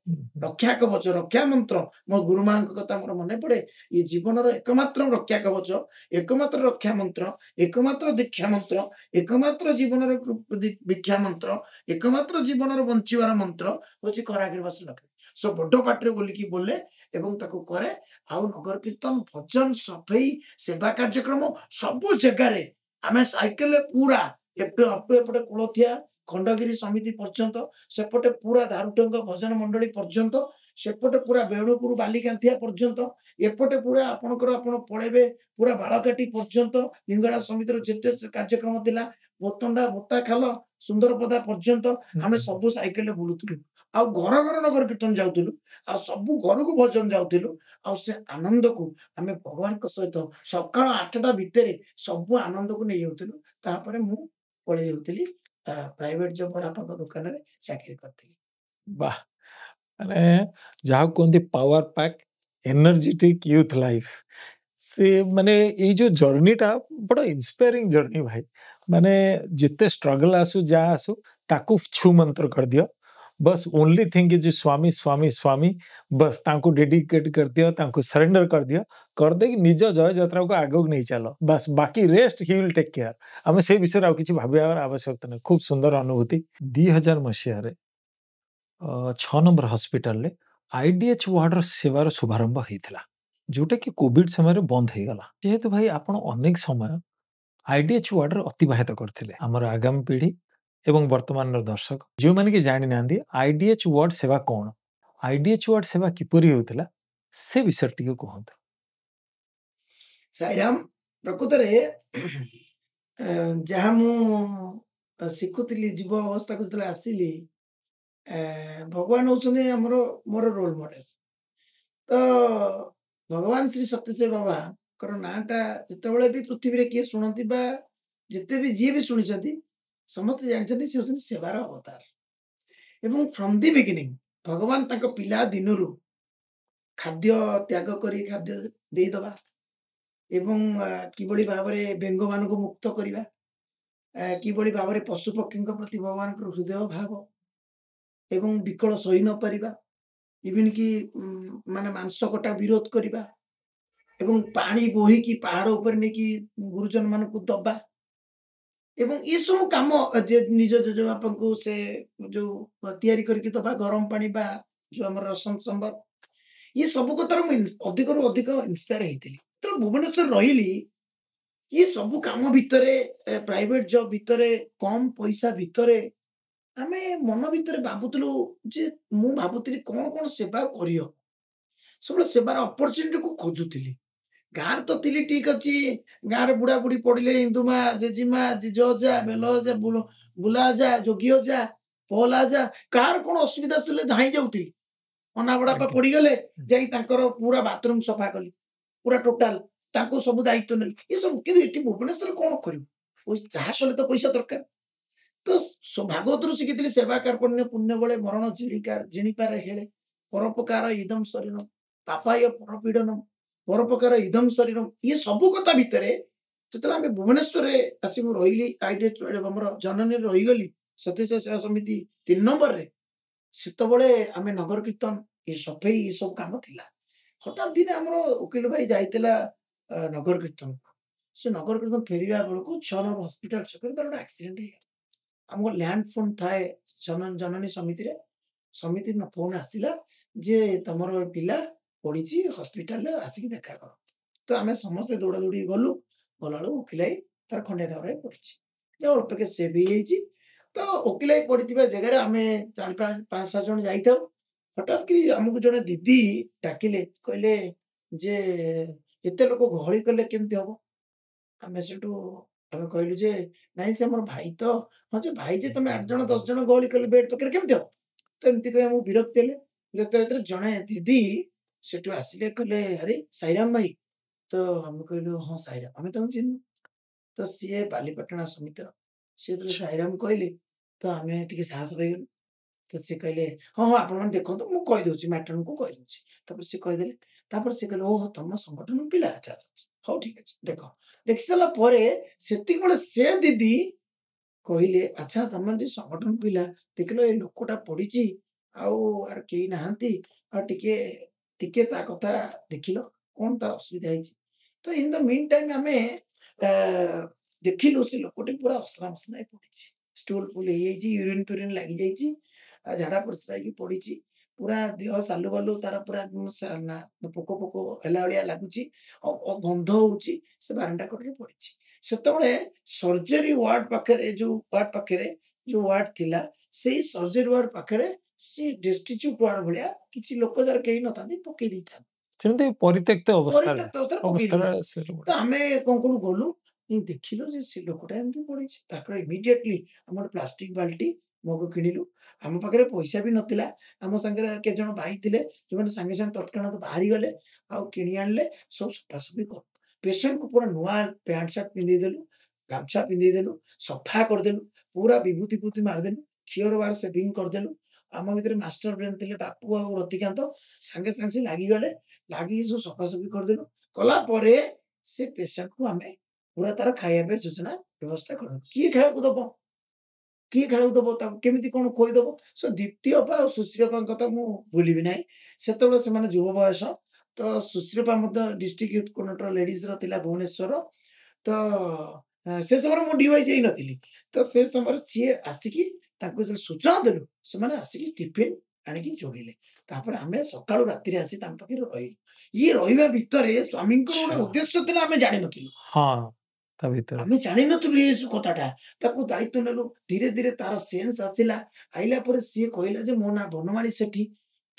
ରକ୍ଷା କବଚ, ରକ୍ଷା ମନ୍ତ୍ର, ମୋ ଗୁରୁମାଙ୍କ କଥା ମୋର ମନେ ପଡେ। ଏ ଜୀବନର ଏକମାତ୍ର ରକ୍ଷା କବଚ, ଏକମାତ୍ର ରକ୍ଷା ମନ୍ତ୍ର, ଏକମାତ୍ର ଦୀକ୍ଷା ମନ୍ତ୍ର, ଏକମାତ୍ର ଜୀବନର ଭିକ୍ଷା ମନ୍ତ୍ର, ଏକମାତ୍ର ଜୀବନର ବଞ୍ଚିବାର ମନ୍ତ୍ର ହଉଛି କରାଗ୍ରେ ବସି ଲକ୍ଷ୍ମୀ। ସୋ ବଡ଼ ପାଟିରେ ବୋଲିକି ବୋଲେ ଏବଂ ତାକୁ କରେ। ଆଉ ନଗର କୀର୍ତ୍ତନ ଭଜନ ସଫେଇ ସେବା କାର୍ଯ୍ୟକ୍ରମ ସବୁ ଜାଗାରେ ଆମେ ସାଇକେଲରେ ପୁରା ଏପଟେ କୁଳଥିଆ ଖଣ୍ଡଗିରି ସମିତି ପର୍ଯ୍ୟନ୍ତ, ସେପଟେ ପୁରା ଦାରୁଟଙ୍ଗ ଭଜନ ମଣ୍ଡଳୀ ପର୍ଯ୍ୟନ୍ତ, ସେପଟେ ପୁରା ବେଣୁପୁର ବାଲିକାନ୍ତିଆ ପର୍ଯ୍ୟନ୍ତ, ଏପଟେ ପୁରା ଆପଣ ପଳେଇବେ ପୁରା ବାଳକାଟି ପର୍ଯ୍ୟନ୍ତ, ଲିଙ୍ଗରାଜ ସମିତିର ଯେତେ କାର୍ଯ୍ୟକ୍ରମ ଥିଲା ବୋତଣ୍ଡା ବୋତାଖାଲ ସୁନ୍ଦରପଦା ପର୍ଯ୍ୟନ୍ତ ଆମେ ସବୁ ସାଇକେଲରେ ବୁଲୁଥିଲୁ। ଆଉ ଘର ଘର ନଗର କୀର୍ତ୍ତନ ଯାଉଥିଲୁ, ଆଉ ସବୁ ଘରକୁ ଭଜନ ଯାଉଥିଲୁ। ଆଉ ସେ ଆନନ୍ଦକୁ ଆମେ ଭଗବାନଙ୍କ ସହିତ ସକାଳ 8ଟା ଭିତରେ ସବୁ ଆନନ୍ଦକୁ ନେଇ ଯାଉଥିଲୁ। ତାପରେ ମୁଁ ପଳେଇ ଯାଉଥିଲି ପ୍ରାଇଭେଟ ଜବ୍ ବଡ଼ବାପାଙ୍କ ଦୋକାନରେ ଚାକିରି କରିଥିଲି। ବାଃ! ମାନେ ଯାହାକୁ କୁହନ୍ତି power pack energetic youth life. ସେ ମାନେ ଏଇ ଯୋଉ ଜର୍ଣ୍ଣିଟା ବଡ଼ ଇନ୍ସପାୟାରିଂ ଜର୍ଣ୍ଣି ଭାଇ। ମାନେ ଯେତେ ଷ୍ଟ୍ରଗଲ୍ ଆସୁ ଯାହା ଆସୁ ତାକୁ ଛୁମନ୍ତ୍ର କରିଦିଅ। बस only thing is Swami Swami Swami बस तांको डेडिकेट कर दियो, तांको सरेंडर कर दियो, कर दे निज जय यात्रा को आगो नहीं चलो, बस बाकी rest he will take care. आम से विषय आउ किछि भाबियार आवश्यकता नहीं। खूब सुंदर अनुभूति। 2000 मसीह रे 6 नंबर हॉस्पिटल रे आईडीएच वार्ड सेवार शुभारंभ होता, जोटा कि कोविड समय बंद हो गला। जेहेतु भाई आपण अनेक समय आईडीएच वार्ड अतिबाहित करथिले, हमर आगामी पीढ़ी एवं वर्तमान दर्शक जो माने कि जानि नांदी आईडीएच वार्ड सेवा कौन, आईडीएच वार्ड सेवा किपरि होतिला से विषय टिके कहंत। साईराम प्रकृत रे जहाँ मु शिखुतिली जीव अवस्था को जतले आसिली भगवान होचने हमरो मोर रोल मॉडल। तो भगवान श्री सत्यसाई बाबा कर नाटा जितेबले भी पृथ्वी रे किए सुनती बा जिते भी जी भी सुनी समस्त जानते से होचने सेवार अवतार। एवं फ्रॉम दी बिगिनिंग भगवान ताको पिला दिनरु खाद्य त्याग करी खाद्य दे दबा एवं किबड़ी भावरे बेंग मान को मुक्त करिबा, किबड़ी भावरे पशु पक्षी प्रति भगवान को हृदय भाव एवं विकल सही न परिबा, इवन कि माने मांस कटा विरोध करिबा एवं पानी बोही की पहाड़ ऊपर ने की गुरुजन मान को दबा एवं ये सब काम जे निज जेजेबापा को से जो तैयारी करके दबा गरम पानी बा जो हमर रसम संबर ये सब को तर अधिक रु अधिक इंस्पायर हेतिली। तो भुवनेश्वर रहिली ये सब काम भितरे प्राइवेट जॉब भितरे कम पैसा भितरे आमे मन भितरे भाबुतलु जे मु भाबुतली कोन सेवा करियो, सब सेवार अपॉर्चुनिटी को खोजुतली। गाँव तो थिली ठीक अच्छी, गाँव बुढ़ा बुढ़ी पड़े इंदुमा जेजिमा जेजा बेलजा बुलाजा जोगिजा पहलाजा कार कौन असुविधा थी धाई जाऊी अना बड़ापा पड़गले जा पूरा बाथरूम सफा कली पूरा टोटाल सब दायित्व ने ये सब कि भुवनेश्वर कौन कर तो पैसा दरकार। तो भागवत शिखी सेवा कार्पण्य पुण्य बड़े मरण जिणिकार हेले परोपकार इदम शरीर पापाय परपीडनम परोपकार इदम शरीर ये सब कथा भितर जो आम भुवनेश्वर आसी रही आईडीएच आम जननी रहीगली सत्यसाई सेवा समिति 3 नंबर रे सेतबले आम नगर कीर्तन ये सफेई ये सब काम थिला। हठात दिन आम वकिल भाई जाइतिला नगर कीर्तन से नगर कीर्तन फेरिया बेलू 6 नंबर हॉस्पिटल छकरे तार गोटे एक्सीडेंट हो आम लैंड फोन थाए जननी समिति रे समिति फोन आसिला जे तमर पिला पड़ी हॉस्पिटल आसिक देखा कर। तो आम समस्त दौड़ा दौड़ी गलु गला वकिल तार खंडिया धारा पड़ी अल्प के सेव हो। तो वकिल पड़ी जगह आम 4-5 जन जाता हठात कि आमको जड़े दीदी डाकिले कहले जे एत लोक गहली कले केमती हम आम से कहलु जे नाई से मोर भाई तो हाँ जे भाई जे तुम 8 जन 10 जन गहली कले बेड पाखे केमती हम तो एमती कह विरक्त विरक्त जड़े दीदी सेठू आसिले कहले अरे साईराम भाई तो हम कहलु हाँ साईराम आम तुम चिन्ह तो सी बालीपाटना समिति सी जो साईराम कहले तो आम टे साहस पाइगलु। तो सी कहले हाँ हाँ आप देखो मुझे कहीदे मैट्रन को कहीदे सी कहीदे सी कहले ओह तुम संगठन पिला अच्छा अच्छा हाँ ठीक अच्छे देख देखी सारापर से दीदी कहले अच्छा तुम जो संगठन पिला देख लो ये लोकटा पड़ी आर कई ना टिके ता कथा देखिल कौन तार असुविधा है। तो इन द मीन टाइम आम देखिलु से लोकटी पूरा असरा मसना पड़ी स्टूल फुल यूरिन फ्यूरिन लगी ଝାଡ଼ା ପରିସ୍ରା ହେଇକି ପଡ଼ିଛି। ପୁରା ଦେହ ସାଲୁବାଲୁ ତାର ପୁରା ପୋକ ପୋକ ହେଲା ଭଳିଆ ଲାଗୁଛି। ଗନ୍ଧ ହଉଛି। ସେ ବାରଣ୍ଡା କଡ଼ରେ ପଡ଼ିଛି। ସେତେବେଳେ ସର୍ଜରୀ ୱାର୍ଡ ପାଖରେ ଯୋଉ ୱାର୍ଡ ଥିଲା, ସେଇ ସର୍ଜରୀ ୱାର୍ଡ ପାଖରେ ସେ ଡେଷ୍ଟିଚ୍ୟୁଟ୍ ୱାର୍ଡ ଭଳିଆ କିଛି ଲୋକ ଯାହାର କେହି ନଥାନ୍ତି ପକେଇ ଦେଇଥାନ୍ତି। ସେମିତି ପରିତ୍ୟକ୍ତ ଅବସ୍ଥାରେ ପରିତ୍ୟକ୍ତ ଅବସ୍ଥାରେ ପକେଇ ଦେଇଥାନ୍ତି। ତ ଆମେ କଣ କଲୁ, ଗଲୁ ଦେଖିଲୁ ଯେ ସେ ଲୋକଟା ଏମିତି ପଡ଼ିଛି। ତାପରେ ଇମିଡିଏଟଲି ଆମର ପ୍ଲାଷ୍ଟିକ ବାଲ୍ଟି ମଗ କିଣିଲୁ। ଆମ ପାଖରେ ପଇସା ବି ନଥିଲା। ଆମ ସାଙ୍ଗରେ କେତେ ଜଣ ଭାଇ ଥିଲେ, ଯୋଉମାନେ ସାଙ୍ଗେ ସାଙ୍ଗେ ତତ୍କ୍ଷଣାତ୍ ବାହାରିଗଲେ ଆଉ କିଣି ଆଣିଲେ। ସବୁ ସଫାସଫି କଲୁ। ପେସେଣ୍ଟକୁ ପୁରା ନୂଆ ପ୍ୟାଣ୍ଟ ସାର୍ଟ ପିନ୍ଧେଇଦେଲୁ, ଗାମୁଛା ପିନ୍ଧେଇଦେଲୁ, ସଫା କରିଦେଲୁ, ପୁରା ବିଭୂତି ଫିଭୂତି ମାରିଦେଲୁ, ଖିଅର ବାର ସେଭିଂ କରିଦେଲୁ। ଆମ ଭିତରେ ମାଷ୍ଟର ବ୍ରେନ୍ ଥିଲେ ବାପୁ ଆଉ ରତିକାନ୍ତ, ସାଙ୍ଗେ ସାଙ୍ଗେ ସେ ଲାଗିଗଲେ। ଲାଗିକି ସବୁ ସଫାସଫି କରିଦେଲୁ। କଲା ପରେ ସେ ପେସେଣ୍ଟକୁ ଆମେ ପୁରା ତାର ଖାଇବା ପାଇଁ ଯୋଜନା ବ୍ୟବସ୍ଥା କରିଦେଲୁ। କିଏ ଖାଇବାକୁ ଦବ, ତାକୁ କେମିତି କଣ ଖୋଇଦବ। ଦ୍ୱିତୀୟ ଅପା ଆଉ ସୁଶ୍ରୀ ଅପାଙ୍କ କଥା ମୁଁ ଭୁଲିବି ନାହିଁ। ସେତେବେଳେ ସେମାନେ ଯୁବ ବୟସ। ତ ସୁଶ୍ରୀ ଅପା ମଧ୍ୟ ଡିଷ୍ଟ୍ରିକ୍ଟ ୟୁଥ୍ କୋଅର୍ଡିନେଟର ଲେଡିଜର ଥିଲା ଭୁବନେଶ୍ୱର। ତ ସେ ସମୟରେ ମୁଁ ଡିୱାଇସ ହେଇନଥିଲି। ତ ସେ ସମୟରେ ସିଏ ଆସିକି ତାଙ୍କୁ ଯେତେବେଳେ ସୂଚନା ଦେଲୁ, ସେମାନେ ଆସିକି ଟିଫିନ ଆଣିକି ଯୋଗେଇଲେ। ତାପରେ ଆମେ ସକାଳୁ ରାତିରେ ଆସି ତାଙ୍କ ପାଖରେ ରହିଲୁ। ଇଏ ରହିବା ଭିତରେ ସ୍ୱାମୀଙ୍କର ଗୋଟେ ଆଚ୍ଛା। ଉଦ୍ଦେଶ୍ୟ ଥିଲା, ଆମେ ଜାଣିନଥିଲୁ। ହଁ, ତା ଭିତରେ ଆମେ ଜାଣିନଥିଲୁ ଏ ସବୁ କଥାଟା। ତାକୁ ଦାୟିତ୍ୱ ନେଲୁ। ଧୀରେ ଧୀରେ ତାର ସେନ୍ସ ଆସିଲା। ଆଇଲା ପରେ ସିଏ କହିଲା ଯେ ମୋ ନାଁ ବନମାଳୀ ସେଠୀ।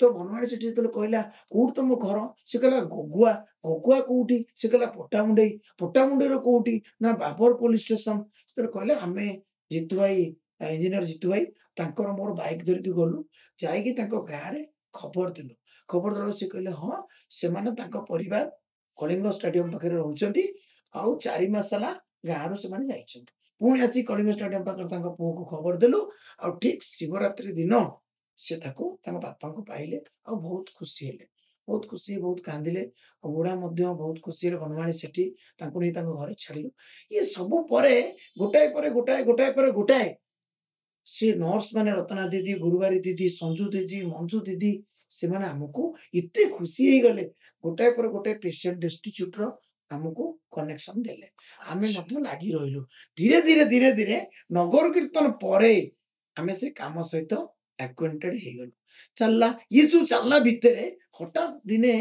ତ ବନମାଳୀ ସେଠୀ ଯେତେବେଳେ କହିଲା କୋଉଠି ତମ ଘର, ସେ କହିଲା ଗଗୁଆ। ଗଗୁଆ କୋଉଠି? ସେ କହିଲା ପଟ୍ଟାମୁଣ୍ଡେଇ। ପଟ୍ଟାମୁଣ୍ଡେଇର କୋଉଠି? ନା ବାବର ପୋଲିସ ଷ୍ଟେସନ। ସେତେବେଳେ କହିଲେ ଆମେ ଜିତୁ ଭାଇ, ଇଞ୍ଜିନିୟର ଜିତୁ ଭାଇ, ତାଙ୍କର ମୋର ବାଇକ ଧରିକି ଗଲୁ। ଯାଇକି ତାଙ୍କ ଗାଁରେ ଖବର ଦେଲୁ। ଖବର ଦେବାକୁ ସେ କହିଲେ ହଁ, ସେମାନେ ତାଙ୍କ ପରିବାର କଳିଙ୍ଗ ଷ୍ଟାଡିୟମ ପାଖରେ ରହୁଛନ୍ତି। ଆଉ 4 ମାସ ହେଲା ଗାଁରୁ ସେମାନେ ଯାଇଛନ୍ତି। ପୁଣି ଆସି କଳିଙ୍ଗ ଷ୍ଟାଡିୟମ ପାଖରେ ତାଙ୍କ ପୁଅକୁ ଖବର ଦେଲୁ। ଆଉ ଠିକ ଶିବରାତ୍ରି ଦିନ ସେ ତାଙ୍କ ବାପାଙ୍କୁ ପାଇଲେ। ଆଉ ବହୁତ ଖୁସି ହେଲେ, ବହୁତ ଖୁସି, ବହୁତ କାନ୍ଦିଲେ। ବୁଢା ମଧ୍ୟ ବହୁତ ଖୁସି ହେଲେ। ବନମାଳୀ ସେଠୀ, ତାଙ୍କୁ ନେଇ ତାଙ୍କ ଘରେ ଛାଡିଲୁ। ଇଏ ସବୁ ପରେ ଗୋଟାଏ ପରେ ଗୋଟାଏ ସେ ନର୍ସ ମାନେ, ରତ୍ନା ଦିଦି, ଗୁରୁବାରୀ ଦିଦି, ସଞ୍ଜୁ ଦିଦି, ମଞ୍ଜୁ ଦିଦି, ସେମାନେ ଆମକୁ ଏତେ ଖୁସି ହେଇଗଲେ। ଗୋଟାଏ ପରେ ଗୋଟାଏ ପେସେଣ୍ଟ ଡେଷ୍ଟିଚ୍ୟୁଟର ଆମକୁ କନେକ୍ସନ ଦେଲେ। ଆମେ ମଧ୍ୟ ଲାଗି ରହିଲୁ। ଧୀରେ ଧୀରେ ନଗର କୀର୍ତ୍ତନ ପରେ ଆମେ ସେ କାମ ସହିତ ଆକ୍ୱେଣ୍ଟେଡ ହେଇଗଲୁ। ଚାଲିଲା, ଇଏ ସବୁ ଚାଲିଲା ଭିତରେ ହଠାତ୍ ଦିନେ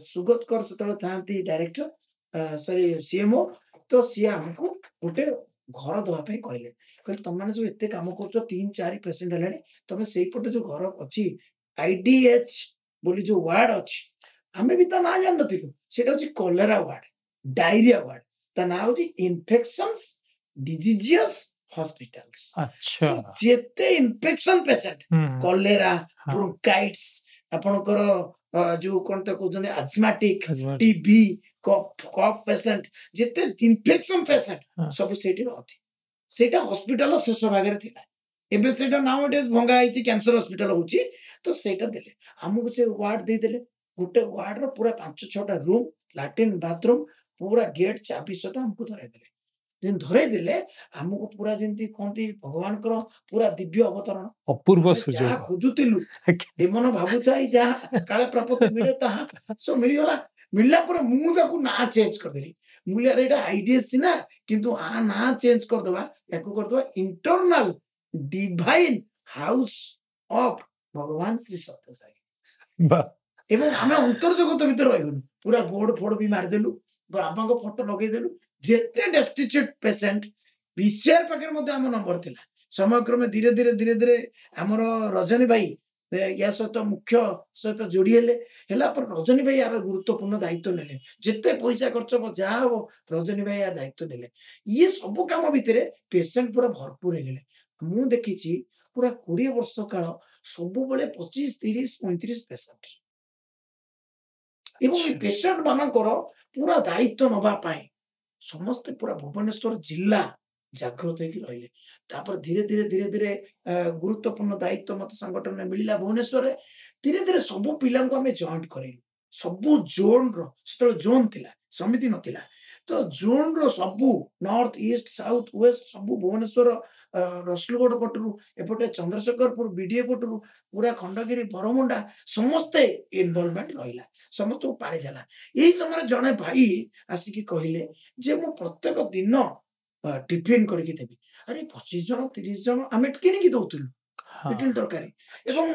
ସୁଗତ କର ସେତେବେଳେ ଥାନ୍ତି ଡାଇରେକ୍ଟର, ସିଏମଓ। ତ ସିଏ ଆମକୁ ଗୋଟେ ଘର ଦେବା ପାଇଁ କହିଲେ ତମମାନେ ସବୁ ଏତେ କାମ କରୁଛ, 3-4 ପେସେଣ୍ଟ ହେଲାଣି, ତମେ ସେଇପଟେ ଯୋଉ ଘର ଅଛି IDH ବୋଲି ଯୋଉ ୱାର୍ଡ ଅଛି, ଆମେ ବି ତା ନାଁ ଜାଣିନଥିଲୁ। ସେଟା ହଉଛି କଲେରା ୱାର୍ଡ, ଡାଇରିଆ ୱାର୍ଡ। ତା ନାଁ ହଉଛି ଇନଫେକ୍ସନ୍ସ ଡିଜିଜିୟସ୍ ହସ୍ପିଟାଲସ୍। ଆଚ୍ଛା। ଯେତେ ଇନଫେକ୍ସନ ପେସେଣ୍ଟ, କଲେରା, ବ୍ରୋଙ୍କାଇଟିସ୍, ଆପଣଙ୍କର ଯୋଉ କଣ ତ କହୁଛନ୍ତି ଆଜମାଟିକ, ଟିବି, କଫ୍ ପେସେଣ୍ଟ, ଯେତେ ଇନଫେକ୍ସନ ପେସେଣ୍ଟ ସବୁ ସେଇଠି ରହନ୍ତି। ସେଇଟା ହସ୍ପିଟାଲ ଶେଷ ଭାଗରେ ଥିଲା। ଏବେ ସେଇଟା ନାଉ ଭଙ୍ଗା ହେଇଛି, କ୍ୟାନ୍ସର ହସ୍ପିଟାଲ ହଉଛି। ତ ସେଇଟା ଦେଲେ ଆମକୁ, ସେ ୱାର୍ଡ ଦେଇଦେଲେ। ଗୋଟେ ୱାର୍ଡର ପୁରା 5-6ଟା ରୁମ୍, ଲାଟ୍ରିନ୍, ବାଥରୁମ୍, ପୁରା ଗେଟ୍ ଚାବି ସହିତ ଆମକୁ ଧରେଇଦେଲେ। ଧରେଇଦେଲେ ଆମକୁ ପୁରା ଯେମିତି କହନ୍ତି ଭଗବାନଙ୍କର ପୁରା ଦିବ୍ୟ ଅବତରଣ। ଅପୂର୍ବ ଆମେ ସୁଯୋଗ। ଯାହା ଖୋଜୁଥିଲୁ, ଏ ମନ ଭାବୁଥାଏ ଯାହା କାଳେ ପ୍ରାପତି ମିଳେ ତାହା ସବୁ ମିଳିଗଲା। ମିଳିଲା ପରେ ମୁଁ ତାକୁ ନାଁ ଚେଞ୍ଜ କରିଦେଲି। ମୁଁ କହିଲି ଏଇଟା IDS ନା, କିନ୍ତୁ ନାଁ ଚେଞ୍ଜ କରିଦବା, ୟାକୁ କରିଦବା ଇଣ୍ଟରନାଲ ଡିଭାଇନ ହାଉସ ଅଫ ଭଗବାନ ଶ୍ରୀ ସତ୍ୟ ସାଇ। ଏବଂ ଆମେ ଅନ୍ତର୍ଜଗତ ଭିତରେ ରହିଗଲୁ। ପୁରା ବୋର୍ଡ ଫୋର୍ଡ ବି ମାରିଦେଲୁ, ବାବାଙ୍କ ଫଟୋ ଲଗେଇଦେଲୁ। ଯେତେ ଡେଷ୍ଟିଚ୍ୟୁଟ ପେସେଣ୍ଟ, PCR ପାଖରେ ମଧ୍ୟ ଆମ ନମ୍ବର ଥିଲା। ସମୟକ୍ରମେ ଧୀରେ ଧୀରେ ଆମର ରଜନୀ ଭାଇ ୟା ସହିତ ମୁଖ୍ୟ ସହିତ ଯୋଡି ହେଲେ। ହେଲା ପରେ ରଜନୀ ଭାଇ ଆର ଗୁରୁତ୍ୱପୂର୍ଣ୍ଣ ଦାୟିତ୍ୱ ନେଲେ। ଯେତେ ପଇସା ଖର୍ଚ୍ଚ ହବ, ଯାହା ହବ, ରଜନୀ ଭାଇ ୟାର ଦାୟିତ୍ୱ ନେଲେ। ଇଏ ସବୁ କାମ ଭିତରେ ପେସେଣ୍ଟ ପୁରା ଭରପୁର ହେଇଗଲେ। ମୁଁ ଦେଖିଛି ପୁରା 20 ବର୍ଷ କାଳ ସବୁବେଳେ 25, 30, 35 ପେସେଣ୍ଟ। ଏବଂ ଏ ପେସେଣ୍ଟ ମାନଙ୍କର ପୁରା ଦାୟିତ୍ୱ ନବା ପାଇଁ ସମସ୍ତେ ପୁରା ଭୁବନେଶ୍ୱର ଜିଲ୍ଲା ଜାଗ୍ରତ ହେଇକି ରହିଲେ। ତାପରେ ଧୀରେ ଧୀରେ ଗୁରୁତ୍ୱପୂର୍ଣ୍ଣ ଦାୟିତ୍ୱ ମତେ ସଂଗଠନରେ ମିଳିଲା ଭୁବନେଶ୍ୱରରେ। ଧୀରେ ସବୁ ପିଲାଙ୍କୁ ଆମେ ଜଏଣ୍ଟ କରେଇଲୁ। ସବୁ ଜୋନର, ସେତେବେଳେ ଜୋନ ଥିଲା, ସମିତି ନଥିଲା। ତ ଜୋନର ସବୁ ନର୍ଥ, ଇଷ୍ଟ, ସାଉଥ, ୱେଷ୍ଟ ସବୁ ଭୁବନେଶ୍ୱର, ରସୁଲଗଡ଼ ପଟରୁ, ଏପଟେ ଚନ୍ଦ୍ରଶେଖରପୁର BDA ପଟରୁ, ପୁରା ଖଣ୍ଡଗିରି, ବରମୁଣ୍ଡା, ସମସ୍ତେ ଇନଭଲଭମେଣ୍ଟ ରହିଲା। ସମସ୍ତଙ୍କୁ ପାଳିଦେଲା। ଏଇ ସମୟରେ ଜଣେ ଭାଇ ଆସିକି କହିଲେ ଯେ ମୁଁ ପ୍ରତ୍ୟେକ ଦିନ ଟିଫିନ କରିକି ଦେବି। ଆରେ 25 ଜଣ 30 ଜଣ ଆମେ କିଣିକି ଦଉଥିଲୁ। ହଁ ଇଟିଲି ତରକାରୀ ଏବଂ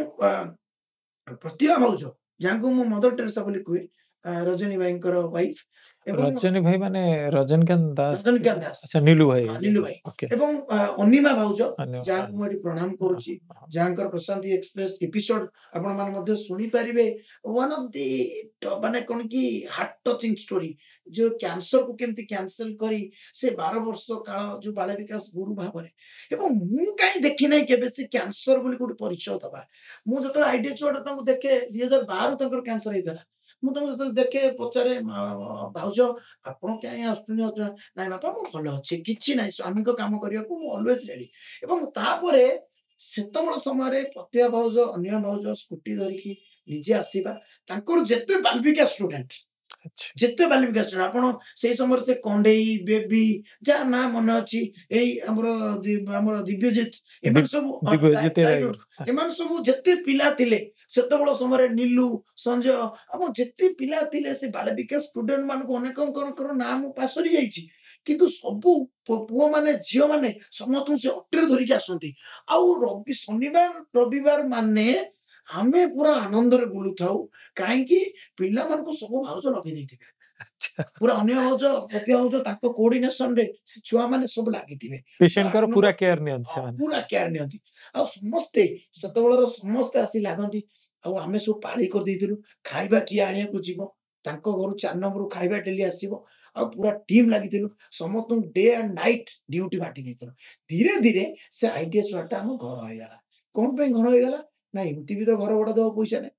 ପ୍ରତିଭା ଭାଉଜ ଯାହାଙ୍କୁ ମୁଁ ମଦର ଟେରେସା ବୋଲି କୁହେ, ରଜନୀ ଭାଇଙ୍କର ୱାଇଫ ଏବଂ ରଜନୀ ଭାଇ ମାନେ ରଜନୀକାନ୍ତ ଦାସ ରଜନୀକାନ୍ତ ଦାସ, ଆଚ୍ଛା ନିଲୁ ଭାଇ ନୀଲୁ ଭାଇ ଓକେ ଏବଂ ଅନିମା ଭାଉଜ ଧନ୍ୟବାଦ ଯାହାଙ୍କୁ ମୁଁ ଏଠି ପ୍ରଣାମ କରୁଛି, ଯାହାଙ୍କର ପ୍ରଶାନ୍ତି ଏକ୍ସପ୍ରେସ ଏପିସୋଡ ଆପଣ ମାନେ ମଧ୍ୟ ଶୁଣିପାରିବେ। ୱାନ ଅଫ ଦି ମାନେ କଣ କି ହାର୍ଟ ଟଚିଂ ଷ୍ଟୋରି, ଯୋଉ କ୍ୟାନ୍ସରକୁ କେମିତି କ୍ୟାନସେଲ କରି ସେ 12 ବର୍ଷ କାଳ ଯୋଉ ବାଳ ବିକାଶ ଗୁରୁ ଭାବରେ, ଏବଂ ମୁଁ କାହିଁ ଦେଖି ନାହିଁ କେବେ ସେ କ୍ୟାନ୍ସର ବୋଲି ଗୋଟେ ପରିଚୟ ଦବା। ମୁଁ ଯେତେବେଳେ ଆଇଡିଆ ଛୁଆଟା ତାଙ୍କୁ ଦେଖେ 2012 ତାଙ୍କର କ୍ୟାନ୍ସର ହେଇଥିଲା, ମୁଁ ତାଙ୍କୁ ଯେତେବେଳେ ଦେଖେ ପଚାରେ ଭାଉଜ ଆପଣ କାହିଁ ଆସୁଛନ୍ତି? ନାଇଁ ବାପା ମୁଁ ଭଲ ଅଛି, କିଛି ନାହିଁ, ସ୍ୱାମୀଙ୍କ କାମ କରିବାକୁ ମୁଁ ଅଲୱେଜ ରେଡି। ଏବଂ ତାପରେ ସେତେବେଳେ ସମୟରେ ପ୍ରତିଭା ଭାଉଜ, ଅନିମା ଭାଉଜ ସ୍କୁଟି ଧରିକି ନିଜେ ଆସିବା, ତାଙ୍କର ଯେତେ ବାଲ୍ମିକା ଷ୍ଟୁଡେଣ୍ଟ, ଆଚ୍ଛା ଯେତେ ବାଲ୍ମିକା ଷ୍ଟୁଡେଣ୍ଟ, ଆପଣ ସେଇ ସମୟରେ ସେ କଣ୍ଢେଇ ବେବି ଯାହା ନା ମନେ ଅଛି, ଏଇ ଆମର ଆମର ଦିବ୍ୟଜିତ, ଏମାନେ ସବୁ ଦିବ୍ୟଜିତ ରାଇଡର, ଏମାନେ ସବୁ ଯେତେ ପିଲା ଥିଲେ ସେତେବେଳେ ସମୟରେ, ନିଲୁ, ସଞ୍ଜୟ, ଆମ ଯେତେ ପିଲା ଥିଲେ ସେ ବାଳ ବିକାଶ ଷ୍ଟୁଡେଣ୍ଟ ମାନଙ୍କୁ ଅନେକଙ୍କର ନାଁ ମୁଁ ପାସରି ଯାଇଛି, କିନ୍ତୁ ସବୁ ପୁଅ ମାନେ ଝିଅ ମାନେ ସମସ୍ତଙ୍କୁ ସେ ଅଟୋରେ ଧରିକି ଆସନ୍ତି। ଆଉ ଶନିବାର ରବିବାର ମାନେ ଆମେ ପୁରା ଆନନ୍ଦରେ ବୁଲୁଥାଉ, କାହିଁକି ପିଲାମାନଙ୍କୁ ସବୁ ଭାଉଜ ଲଗେଇ ଦେଇଥିବେ, ଆଚ୍ଛା ପୁରା ଅନ୍ୟ ଭାଉଜ ପ୍ରତିଭା ଭାଉଜ ତାଙ୍କ କୋଅର୍ଡିନେସନ ରେ ସେ ଛୁଆ ମାନେ ସବୁ ଲାଗିଥିବେ, ପେସେଣ୍ଟଙ୍କର ଆନନ୍ଦ ପୁରା କେୟାର ନିଅନ୍ତି ସେମାନେ ପୁରା କେୟାର ନିଅନ୍ତି। ଆଉ ସମସ୍ତେ ସେତେବେଳର ସମସ୍ତେ ଆସି ଲାଗନ୍ତି। ଆଉ ଆମେ ସବୁ ପାଳି କରିଦେଇଥିଲୁ, ଖାଇବା କିଏ ଆଣିବାକୁ ଯିବ, ତାଙ୍କ ଘରୁ 4 ନମ୍ବରରୁ ଖାଇବା ଡେଲି ଆସିବ, ଆଉ ପୁରା ଟିମ୍ ଲାଗିଥିଲୁ, ସମସ୍ତଙ୍କୁ ଡେ ଆଣ୍ଡ ନାଇଟ୍ ଡ୍ୟୁଟି ବାଣ୍ଟି ଦେଇଥିଲୁ। ଧୀରେ ଧୀରେ ସେ ଆଇଡିଆ ଛୁଆଟା ଆମ ଘର ହେଇଗଲା। କଣ ପାଇଁ ଘର ହେଇଗଲା? ନା ଏମିତି ବି ତ ଘର ଭଡ଼ା ଦେବା ପଇସା ନାହିଁ,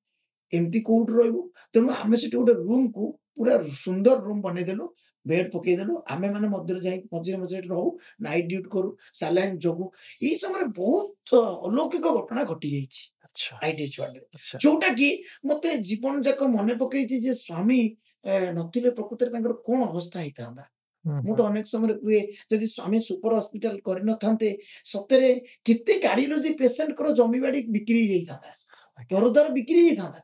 ଏମିତି କୋଉଠି ରହିବୁ? ତେଣୁ ଆମେ ସେଠି ଗୋଟେ ରୁମକୁ ପୁରା ସୁନ୍ଦର ରୁମ ବନେଇଦେଲୁ, ବେଡ୍ ପକେଇଦେଲୁ, ଆମେ ମାନେ ମଧ୍ୟରେ ଯାଇ ମଝିରେ ମଝିରେ ରହୁ, ନାଇଟ୍ ଡ୍ୟୁଟି କରୁ, ସାଲାଇନ୍ ଜଗୁ। ଏଇ ସମୟରେ ବହୁତ ଅଲୌକିକ ଘଟଣା ଘଟି ଯାଇଛି ଆଚ୍ଛା ଆଇଡିଆ ଛୁଆଟେ, ଆଚ୍ଛା ଯୋଉଟା କି ମତେ ଜୀବନ ଯାକ ମନେ ପକେଇଛି ଯେ ସ୍ୱାମୀ ନଥିଲେ ପ୍ରକୃତରେ ତାଙ୍କର କଣ ଅବସ୍ଥା ହେଇଥାନ୍ତା। ମୁଁ ତ ଅନେକ ସମୟରେ କୁହେ, ଯଦି ସ୍ୱାମୀ ସୁପର ହସ୍ପିଟାଲ କରିନଥାନ୍ତେ, ସତରେ କେତେ କାର୍ଡିଓଲୋଜି ପେସେଣ୍ଟଙ୍କର ଜମିବାଡି ବିକ୍ରି ହେଇଯାଇଥାନ୍ତା, ଘରଦ୍ୱାର ବିକ୍ରି ହେଇଯାଇଥାନ୍ତା।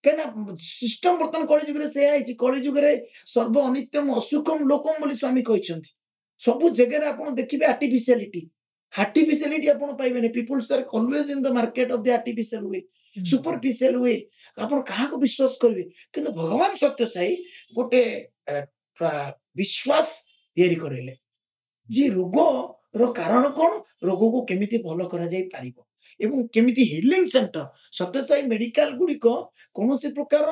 କାହିଁକିନା ସିଷ୍ଟମ ବର୍ତ୍ତମାନ କଳି ଯୁଗରେ ସେୟା ହେଇଛି, କଳି ଯୁଗରେ ସର୍ବ ଅନିତ୍ୟମ ଅସୁଖମ ଲୋକମ ବୋଲି ସ୍ୱାମୀ କହିଛନ୍ତି। ସବୁ ଜାଗାରେ ଆପଣ ଦେଖିବେ ଆର୍ଟିଫିସିଆଲିଟି ଆପଣ ପାଇବେନି। Peoples are always in the market of the artificial way, superficial way. ଆପଣ କାହାକୁ ବିଶ୍ୱାସ କରିବେ? କିନ୍ତୁ ଭଗବାନ ସତ୍ୟ ସାଇ ଗୋଟେ ବିଶ୍ୱାସ ତିଆରି କରିଲେ ଯେ ରୋଗର କାରଣ କଣ, ରୋଗକୁ କେମିତି ଭଲ କରାଯାଇ ପାରିବ, ଏବଂ କେମିତି ହିଲିଂ ସେଣ୍ଟର, ସତ୍ୟସାଇ ମେଡିକାଲ ଗୁଡିକ କୌଣସି ପ୍ରକାର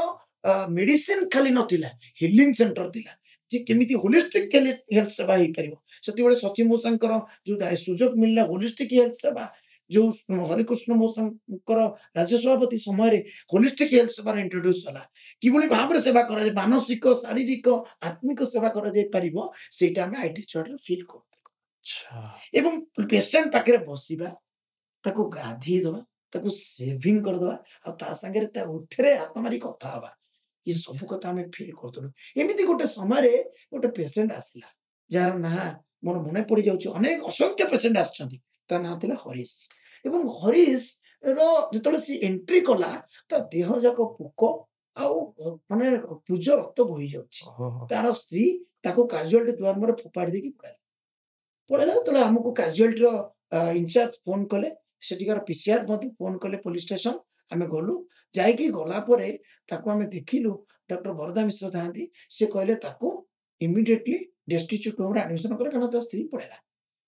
ମେଡିସିନ ଖାଲି ନଥିଲା, ହିଲିଂ ସେଣ୍ଟର ଥିଲା, ଯେ କେମିତି ହୋଲିଷ୍ଟିକ ହେଲ୍ଥ ସେବା ହେଇପାରିବ। ସେତେବେଳେ ସଚିନ ମଉସାଙ୍କର ଯୋଉ ସୁଯୋଗ ମିଳିଲା ହୋଲିଷ୍ଟିକ ହେଲ୍ଥ ସେବା, ଯୋଉ ହରିକୃଷ୍ଣ ମଉସାଙ୍କର ରାଜ୍ୟ ସଭାପତି ସମୟରେ ହୋଲିଷ୍ଟିକ ହେଲ୍ଥ ସେବାର ଇଣ୍ଟ୍ରୋଡ୍ୟୁସ ହେଲା, କିଭଳି ଭାବରେ ସେବା କରାଯାଏ, ମାନସିକ, ଶାରୀରିକ, ଆତ୍ମିକ ସେବା କରାଯାଇ ପାରିବ, ସେଇଟା ଆମେ ଆଇଟି ଛୁଆଟାରେ ଫିଲ୍ କରୁ। ଆଚ୍ଛା ଏବଂ ପେସେଣ୍ଟ ପାଖରେ ବସିବା, ତାକୁ ଗାଧେଇ ଦବା, ତାକୁ ସେଭିଂ କରିଦବା, ଆଉ ତା ସାଙ୍ଗରେ ତା ଉଠରେ ହାତ ମାରି କଥା ହବା, ଏ ସବୁ କଥା ଆମେ ଫିଲ୍ କରୁଥିଲୁ। ଏମିତି ଗୋଟେ ସମୟରେ ଗୋଟେ ପେସେଣ୍ଟ ଆସିଲା, ଯାହାର ନାଁ ମୋର ମନେ ପଡିଯାଉଛି, ଅନେକ ଅସଂଖ୍ୟ ପେସେଣ୍ଟ ଆସିଛନ୍ତି, ତା ନାଁ ଥିଲା ହରିଶ। ଏବଂ ହରିଶ ର ଯେତେବେଳେ ସେ ଏଣ୍ଟ୍ରି କଲା, ତା ଦେହ ଯାକ ପୋକ ଆଉ ମାନେ ପୂଜ ରକ୍ତ ବୋହି ଯାଉଛି। ତାର ସ୍ତ୍ରୀ ତାକୁ କାଜୁଆଲିଟି ଦୁଆର ମୁହଁରେ ଫୋପାଡ଼ି ଦେଇକି ପଳେଇଲା। ଯେତେବେଳେ ଆମକୁ କାଜୁଆଲିଟିର ଇନଚାର୍ଜ ଫୋନ କଲେ, ସେଠିକାର ପିସିଆର ମଧ୍ୟ ଫୋନ କଲେ ପୋଲିସ ଷ୍ଟେସନ, ଆମେ ଗଲୁ, ଯାଇକି ଗଲା ପରେ ତାକୁ ଆମେ ଦେଖିଲୁ, ଡକ୍ଟର ବରଦା ମିଶ୍ର ଥାନ୍ତି, ସେ କହିଲେ ତାକୁ ଇମିଡିଏଟଲି ଡେଷ୍ଟିଚ୍ୟୁଟ ହୋମରେ ଆଡମିସନ କଲେ, କାରଣ ତା ସ୍ତ୍ରୀ ପଳେଇଲା।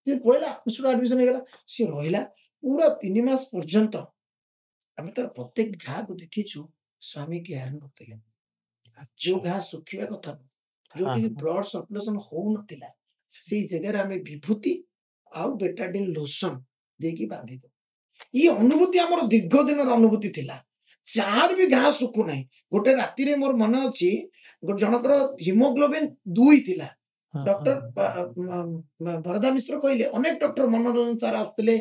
ଯେ ପଳେଇଲା, ଆଡମିସନ ହେଇଗଲା, ସେ ରହିଲା ପୁରା 3 ମାସ ପର୍ଯ୍ୟନ୍ତ। ଆମେ ତାର ପ୍ରତ୍ୟେକ ଘାକୁ ଦେଖିଛୁ, ସ୍ୱାମୀ କେୟାର ନଥିଲେ। ଯୋଉ ଘା ଶୁଖିବା କଥା, ଯୋଉଠି ବ୍ଲଡ ସର୍କୁଲେସନ ହଉନଥିଲା, ସେଇ ଜାଗାରେ ଆମେ ବିଭୂତି ଆଉ ବେଟାଡିନ ଲୋସନ ଦେଇକି ବାନ୍ଧି ଦଉ। ଏଇ ଅନୁଭୂତି ଆମର ଦୀର୍ଘ ଦିନର ଅନୁଭୂତି ଥିଲା। ଯାହାର ବି ଘା ଶୁଖୁ ନାହିଁ, ଗୋଟେ ରାତିରେ ମୋର ମନେ ଅଛି, ଜଣଙ୍କର ହିମୋଗ୍ଲୋବିନ 2 ଥିଲା। ଡକ୍ଟର ବରଦା ମିଶ୍ର କହିଲେ, ଅନେକ ଡକ୍ଟର, ମନୋରଞ୍ଜନ ସାର୍ ଆସୁଥିଲେ,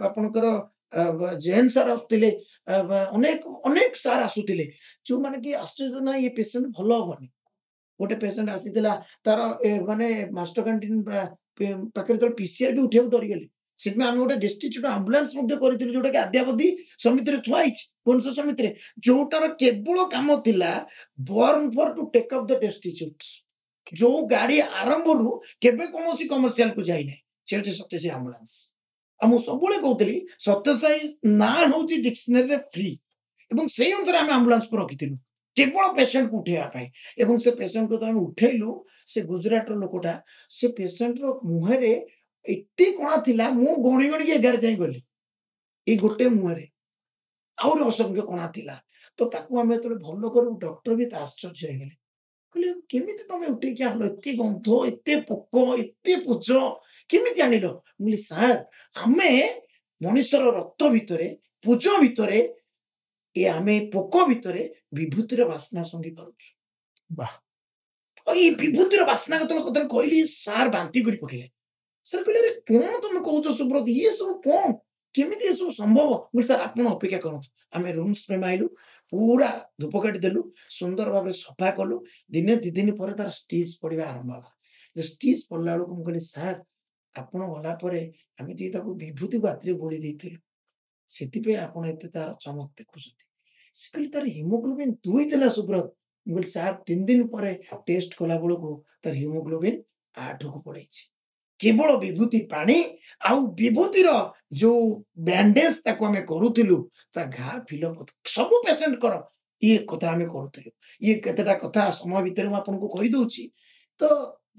ଆପଣଙ୍କର ଜୟନ୍ତ ସାର୍ ଆସୁଥିଲେ, ଅନେକ ଅନେକ ସାର୍ ଆସୁଥିଲେ, ଯୋଉମାନେ କି ଆଶ୍ଚର୍ଯ୍ୟ ନା ଏ ପେସେଣ୍ଟ ଭଲ ହବନି। ଗୋଟେ ପେସେଣ୍ଟ ଆସିଥିଲା, ତାର ମାନେ ମାଷ୍ଟର କ୍ୟାଣ୍ଟିନ ପାଖରେ ଯେତେବେଳେ ପିସିଆର ବି ଉଠିବାକୁ ଡରିଗଲେ, ସେଥିପାଇଁ ଆମେ ଗୋଟେ ଡିଷ୍ଟ୍ରିକ୍ଟ ଆମ୍ବୁଲାନ୍ସ ମଧ୍ୟ କରିଥିଲୁ, ଯୋଉଟା କି ଆଦ୍ୟାବଧି ସମିତିରେ ଥୁଆ ହେଇଛି, ଭୁବନେଶ୍ୱର ସମିତିରେ, ଯୋଉଟାର କେବଳ କାମ ଥିଲା born for to take off the destitute. ଯୋଉ ଗାଡି ଆରମ୍ଭରୁ କେବେ କୌଣସି କମର୍ସିଆଲ କୁ ଯାଇନାହିଁ, ସେ ହଉଛି ସତ୍ୟସାଇ ଆମ୍ବୁଲାନ୍ସ। ମୁଁ ସବୁବେଳେ କହୁଥିଲି ସତ୍ୟସାଇ ନାଁ ହେଉଛି ଡିକ୍ସନାରୀରେ ଫ୍ରି ଏବଂ ସେଇ ଅନୁସାରେ ଆମେ ଆମ୍ବୁଲାନ୍ସକୁ ରଖିଥିଲୁ କେବଳ ପେସେଣ୍ଟକୁ ଉଠେଇବା ପାଇଁ ଏବଂ ସେ ପେସେଣ୍ଟକୁ ତ ଆମେ ଉଠେଇଲୁ। ସେ ଗୁଜୁରାଟର ଲୋକଟା ସେ ପେସେଣ୍ଟର ମୁହଁରେ ଏତେ କଣା ଥିଲା ମୁଁ ଗଣି ଗଣିକି 11 ଯାଇ ଗଲି ଏଇ ଗୋଟେ ମୁହଁରେ ଆହୁରି ଅସଂଖ୍ୟ କଣା ଥିଲା। ତ ତାକୁ ଆମେ ଯେତେବେଳେ ଭଲ କରୁ ଡକ୍ଟର ବି ତ ଆଶ୍ଚର୍ଯ୍ୟ ହେଇଗଲେ କହିଲେ କେମିତି ତମେ ଉଠେଇକି ଆଣିଲ ଏତେ ଗନ୍ଧ ଏତେ ପୋକ ଏତେ ପୁଜ କେମିତି ଆଣିଲ? ମୁଁ କହିଲି ସାର୍ ଆମେ ମଣିଷର ରକ୍ତ ଭିତରେ ପୁଜ ଭିତରେ ଆମେ ପୋକ ଭିତରେ ବିଭୂତିର ବାସ୍ନା ଶୁଙ୍ଗି ପାରୁଛୁ। ବାଃ। ଏଇ ବିଭୂତିର ବାସ୍ନା ଯେତେବେଳେ କହିଲି ସାର୍ ବାନ୍ତି କରି ପକେଇଲେ। ସାର୍ କହିଲେ ଆରେ କଣ ତମେ କହୁଛ ସୁବ୍ରତ ଇଏ ସବୁ କଣ କେମିତି ଏସବୁ ସମ୍ଭବ? ମୁଁ ସାର୍ ଆପଣ ଅପେକ୍ଷା କରନ୍ତୁ। ଆମେ ରୁମ୍ ସ୍ପ୍ରେ ମାଇଲୁ ପୁରା ଧୂପକାଠି ଦେଲୁ ସୁନ୍ଦର ଭାବରେ ସଫା କଲୁ। ଦିନେ 2 ଦିନ ପରେ ତାର ଷ୍ଟିଚ୍ ପଡ଼ିବା ଆରମ୍ଭ ହେଲା। ଷ୍ଟିଚ୍ ପଡ଼ିଲା ବେଳକୁ ମୁଁ କହିଲି ସାର୍ ଆପଣ ଗଲା ପରେ ଆମେ ଟିକେ ତାକୁ ବିଭୂତି ବାତିରେ ବୋଳି ଦେଇଥିଲୁ ସେଥିପାଇଁ ଆପଣ ଏତେ ତାର ଚମକ ଦେଖୁଛନ୍ତି। ସେ କହିଲେ ତାର ହିମୋଗ୍ଲୋବିନ୍ 2 ଥିଲା ସୁବ୍ରତ। ମୁଁ କହିଲି ସାର୍ 3 ଦିନ ପରେ ଟେଷ୍ଟ କଲା ବେଳକୁ ତାର ହିମୋଗ୍ଲୋବିନ୍ 8କୁ ପଳେଇଛି। କେବଳ ବିଭୂତି ପାଣି ଆଉ ବିଭୂତିର ଯୋଉ ବ୍ୟାଣ୍ଡେଜ ତାକୁ ଆମେ କରୁଥିଲୁ ତା ଘା ଫିଲଅପ ସବୁ ପେସେଣ୍ଟଙ୍କର ଇଏ କଥା ଆମେ କରୁଥିଲୁ। ଇଏ କେତେଟା କଥା ସମୟ ଭିତରେ ମୁଁ ଆପଣଙ୍କୁ କହିଦଉଛି। ତ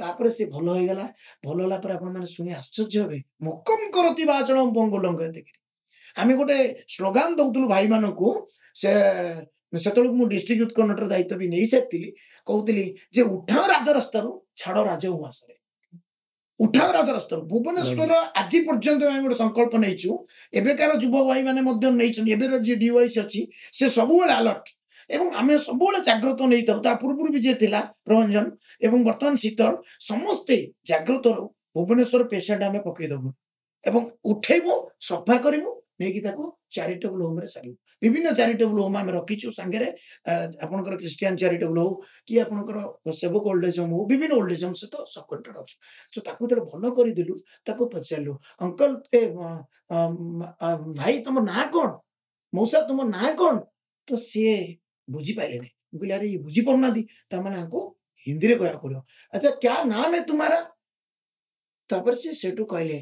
ତାପରେ ସେ ଭଲ ହେଇଗଲା। ଭଲ ହେଲା ପରେ ଆପଣମାନେ ଶୁଣି ଆଶ୍ଚର୍ଯ୍ୟ ହେବେ ମକମ କରତି ବାଚଳଂ ପଙ୍ଗୁଲଂ ଏତିକି ଆମେ ଗୋଟେ ସ୍ଲୋଗାନ ଦଉଥିଲୁ ଭାଇମାନଙ୍କୁ। ସେ ସେତେବେଳକୁ ମୁଁ ଡିଷ୍ଟ୍ରିକ୍ଟ ୟୁଥ୍ କର୍ଣ୍ଣଟର ଦାୟିତ୍ୱ ବି ନେଇସାରିଥିଲି। କହୁଥିଲି ଯେ ଉଠାଅ ରାଜରାସ୍ତାରୁ ଛାଡ଼ ରାଜଉଆସରେ ଉଠାଅ ରାଜରାସ୍ତାରୁ। ଭୁବନେଶ୍ୱର ଆଜି ପର୍ଯ୍ୟନ୍ତ ଆମେ ଗୋଟେ ସଂକଳ୍ପ ନେଇଛୁ ଏବେକାର ଯୁବ ଭାଇ ମାନେ ମଧ୍ୟ ନେଇଛନ୍ତି। ଏବେର ଯିଏ ଡିୱାଇସି ଅଛି ସେ ସବୁବେଳେ ଆଲର୍ଟ ଏବଂ ଆମେ ସବୁବେଳେ ଜାଗ୍ରତ ନେଇଥାଉ। ତା ପୂର୍ବରୁ ବି ଯିଏ ଥିଲା ରଞ୍ଜନ ଏବଂ ବର୍ତ୍ତମାନ ଶୀତଳ ସମସ୍ତେ ଜାଗ୍ରତ ରହୁ। ଭୁବନେଶ୍ୱର ପେସେଣ୍ଟ ଆମେ ପକେଇଦବୁ ଏବଂ ଉଠେଇବୁ ସଫା କରିବୁ ନେଇକି ତାକୁ ଚାରିଟେବୁଲ ହୋମରେ ଛାଡ଼ିବୁ। ବିଭିନ୍ନ ଚାରିଟେବୁଲ ହୋମ ଆମେ ରଖିଛୁ ସାଙ୍ଗରେ ଆପଣଙ୍କର ଖ୍ରୀଷ୍ଟିଆନ ଚାରିଟେବୁଲ ହଉ କି ଆପଣଙ୍କର ସେବକ ଓଲ୍ଡ ଏଜ୍ ହୋମ ହଉ ବିଭିନ୍ନ ଓଲ୍ଡ ଏଜ୍ ହୋମ ସହିତ ସବ୍ କନେକ୍ଟେଡ୍ ଅଛୁ। ତ ତାକୁ ଯେତେବେଳେ ଭଲ କରିଦେଲୁ ତାକୁ ପଚାରିଲୁ ଅଙ୍କଲ ଭାଇ ତମ ନାଁ କଣ? ମଉସା ତମ ନାଁ କଣ? ତ ସିଏ ବୁଝିପାରିଲେନି। ମୁଁ କହିଲି ଆରେ ଇଏ ବୁଝିପାରୁନାହାନ୍ତି ତାମାନେ ଆଙ୍କୁ ହିନ୍ଦୀରେ କହିବାକୁ ପଡିବ। ଆଚ୍ଛା କ୍ୟା ନାମ ହେ ତୁମାରା? ତାପରେ ସେ ସେଠୁ କହିଲେ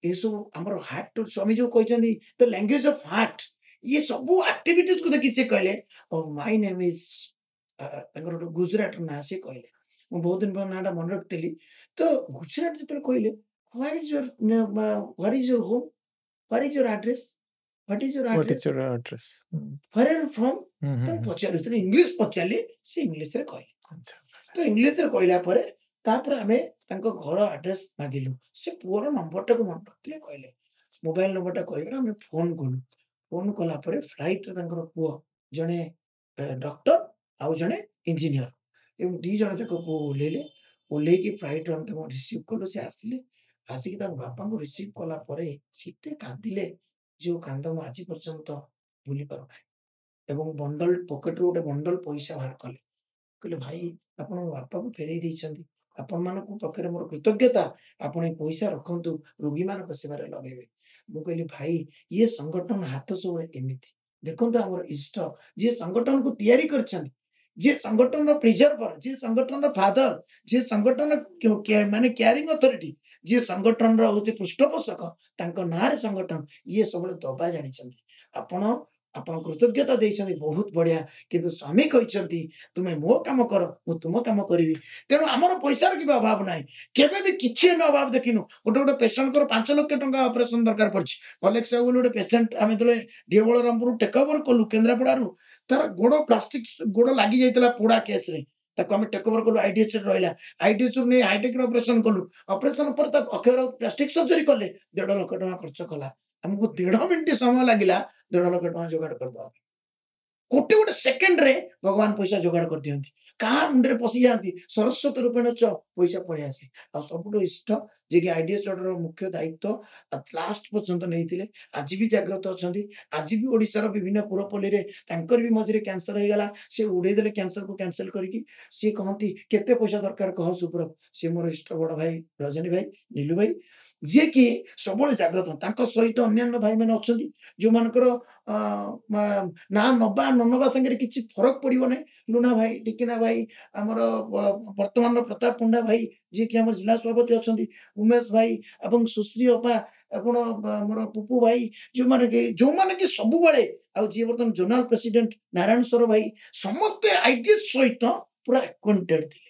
ଏସବୁ ଆମର ହାର୍ଟ ସ୍ୱାମୀ ଯୋଉ କହିଛନ୍ତି ଦ ଲାଙ୍ଗୁଏଜ ଅଫ ହାର୍ଟ ଇଏ ସବୁ ଆକ୍ଟିଭିଟିଜକୁ ଦେଖି ସେ କହିଲେ ମାଇ ନେମ୍ ଇଜ ତାଙ୍କର ଗୋଟେ ଗୁଜୁରାଟର ନାଁ ସେ କହିଲେ। ମୁଁ ବହୁତ ଦିନ ପରେ ନାଁଟା ମନେ ରଖିଥିଲି। ତ ଗୁଜୁରାଟ ଯେତେବେଳେ କହିଲେ what is your what is your home what is your address what is your What is ଆଡ୍ରେସ୍ your address? Where are from ତାଙ୍କୁ ପଚାରିଲି ଯେତେବେଳେ ଇଂଲିଶ ପଚାରିଲି ସେ ଇଂଲିଶରେ କହିଲେ। ଆଚ୍ଛା। ତ ଇଂଲିଶରେ କହିଲା ପରେ ତାପରେ ଆମେ ତାଙ୍କ ଘର ଆଡ୍ରେସ ମାଗିଲୁ। ସେ ପୁଅର ନମ୍ବରଟାକୁ ମନେ ରଖିଥିଲେ କହିଲେ ମୋବାଇଲ ନମ୍ବରଟା କହିବାରେ ଆମେ ଫୋନ କଲୁ। ଫୋନ କଲା ପରେ ଫ୍ଲାଇଟରେ ତାଙ୍କର ପୁଅ ଜଣେ ଡକ୍ଟର ଆଉ ଜଣେ ଇଞ୍ଜିନିୟର ଏବଂ 2 ଜଣ ଯାକ ପୁଅ ଓହ୍ଲେଇଲେ। ଓହ୍ଲେଇକି ଫ୍ଲାଇଟରେ ଆମେ ତାଙ୍କୁ ରିସିଭ କଲୁ। ସେ ଆସିଲେ ଆସିକି ତାଙ୍କ ବାପାଙ୍କୁ ରିସିଭ କଲା ପରେ ସେତେ କାନ୍ଦିଲେ ଯୋଉ କାନ୍ଦ ମୁଁ ଆଜି ପର୍ଯ୍ୟନ୍ତ ଭୁଲି ପାରୁନାହିଁ। ଏବଂ ବଣ୍ଡଲ ପକେଟରୁ ଗୋଟେ ବଣ୍ଡଲ ପଇସା ବାହାର କଲେ। କହିଲେ ଭାଇ ଆପଣ ମୋ ବାପାକୁ ଫେରେଇ ଦେଇଛନ୍ତି। ଆପଣମାନଙ୍କ ପାଖରେ ମୋର କୃତଜ୍ଞତା। ଆପଣ ଏ ପଇସା ରଖନ୍ତୁ ରୋଗୀମାନଙ୍କ ସେବାରେ ଲଗେଇବେ। ମୁଁ କହିଲି ଭାଇ ଇଏ ସଂଗଠନ ହାତ ସବୁବେଳେ ଏମିତି ଦେଖନ୍ତୁ ଆମର ଇଷ୍ଟ ଯିଏ ସଂଗଠନକୁ ତିଆରି କରିଛନ୍ତି ଯିଏ ସଂଗଠନର ପ୍ରିଜର୍ଭର ଯିଏ ସଂଗଠନର ଫାଦର ଯିଏ ସଂଗଠନ ମାନେ କ୍ୟାରିଂ ଅଥରିଟି ଯିଏ ସଂଗଠନର ହଉଛି ପୃଷ୍ଠପୋଷକ ତାଙ୍କ ନାଁରେ ସଂଗଠନ ଇଏ ସବୁବେଳେ ଦବା ଜାଣିଛନ୍ତି। ଆପଣ ଆପଣ କୃତଜ୍ଞତା ଦେଇଛନ୍ତି ବହୁତ ବଢିଆ। କିନ୍ତୁ ସ୍ୱାମୀ କହିଛନ୍ତି ତୁମେ ମୋ କାମ କର ମୁଁ ତୁମ କାମ କରିବି। ତେଣୁ ଆମର ପଇସାର କେବେ ଅଭାବ ନାହିଁ। କେବେ ବି କିଛି ଆମେ ଅଭାବ ଦେଖିନୁ। ଗୋଟେ ପେସେଣ୍ଟଙ୍କର 5 ଲକ୍ଷ ଟଙ୍କା ଅପରେସନ ଦରକାର ପଡିଛି। ଅଲେକ୍ସ ସାହୁ ବୋଲି ଗୋଟେ ପେସେଣ୍ଟ ଆମେ ଯେତେବେଳେ ଡିଓବଳରାମପୁର ଟେକ୍ ଓଭର କଲୁ କେନ୍ଦ୍ରାପଡାରୁ ତାର ଗୋଡ ପ୍ଲାଷ୍ଟିକ ଗୋଡ ଲାଗି ଯାଇଥିଲା ପୋଡା କେସରେ ତାକୁ ଆମେ ଟେକ୍ ଓଭର କଲୁ ଆଇଡିଏଚ ରହିଲା। ଆଇଡିଏଚ ନେଇ ହାଇଟେକ ଅପରେସନ କଲୁ। ଅପରେସନ ପରେ ତା ଅକ୍ଷର ପ୍ଲାଷ୍ଟିକ ସର୍ଜରୀ କଲେ 1.5 ଲକ୍ଷ ଟଙ୍କା ଖର୍ଚ୍ଚ କଲା। ଆମକୁ 1.5 ମିନିଟ ସମୟ ଲାଗିଲା 1.5 ଲକ୍ଷ ଟଙ୍କା ଯୋଗାଡ଼ କରିଦେବା। ଗୋଟେ ସେକେଣ୍ଡରେ ଭଗବାନ ପଇସା ଯୋଗାଡ଼ କରିଦିଅନ୍ତି। କାହା ମୁଣ୍ଡରେ ପଶି ଯାଆନ୍ତି ସରସ୍ୱତୀ ରୂପେଣ ଚ ପଇସା ପଳେଇ ଆସେ। ଆଉ ସବୁଠୁ ଇଷ୍ଟ ଯିଏକି ଆଇଡିଏଚ ର ମୁଖ୍ୟ ଦାୟିତ୍ୱ ଲାଷ୍ଟ ପର୍ଯ୍ୟନ୍ତ ନେଇଥିଲେ ଆଜି ବି ଜାଗ୍ରତ ଅଛନ୍ତି। ଆଜି ବି ଓଡ଼ିଶାର ବିଭିନ୍ନ ପୁରପଲ୍ଲୀରେ ତାଙ୍କର ବି ମଝିରେ କ୍ୟାନ୍ସର ହେଇଗଲା। ସେ ଉଡେଇ ଦେଲେ କ୍ୟାନ୍ସରକୁ କ୍ୟାନସେଲ କରିକି। ସିଏ କହନ୍ତି କେତେ ପଇସା ଦରକାର କହ ସୁବ୍ରତ। ସିଏ ମୋର ଇଷ୍ଟ ବଡ ଭାଇ ରଜନୀ ଭାଇ ନିଲୁ ଭାଇ ଯିଏକି ସବୁବେଳେ ଜାଗ୍ରତ। ତାଙ୍କ ସହିତ ଅନ୍ୟାନ୍ୟ ଭାଇମାନେ ଅଛନ୍ତି ଯୋଉମାନଙ୍କର ନା ନବା ନ ନବା ସାଙ୍ଗରେ କିଛି ଫରକ ପଡିବ ନାହିଁ। ଲୁନା ଭାଇ ଟିକିନା ଭାଇ ଆମର ବର୍ତ୍ତମାନର ପ୍ରତାପ ପଣ୍ଡା ଭାଇ ଯିଏକି ଆମର ଜିଲ୍ଲା ସଭାପତି ଅଛନ୍ତି ଉମେଶ ଭାଇ ଏବଂ ସୁଶ୍ରୀ ଅପା ଆପଣ ଆମର ପୁପୁ ଭାଇ ଯୋଉମାନେ କି ସବୁବେଳେ ଆଉ ଯିଏ ବର୍ତ୍ତମାନ ଜୋନାଲ ପ୍ରେସିଡେଣ୍ଟ ନାରାୟଣ ସ୍ୱର ଭାଇ ସମସ୍ତେ ଆଇଡିଏଚ୍ ସହିତ ପୁରା ଆକ୍ୱାଣ୍ଟେଡ୍ ଥିଲେ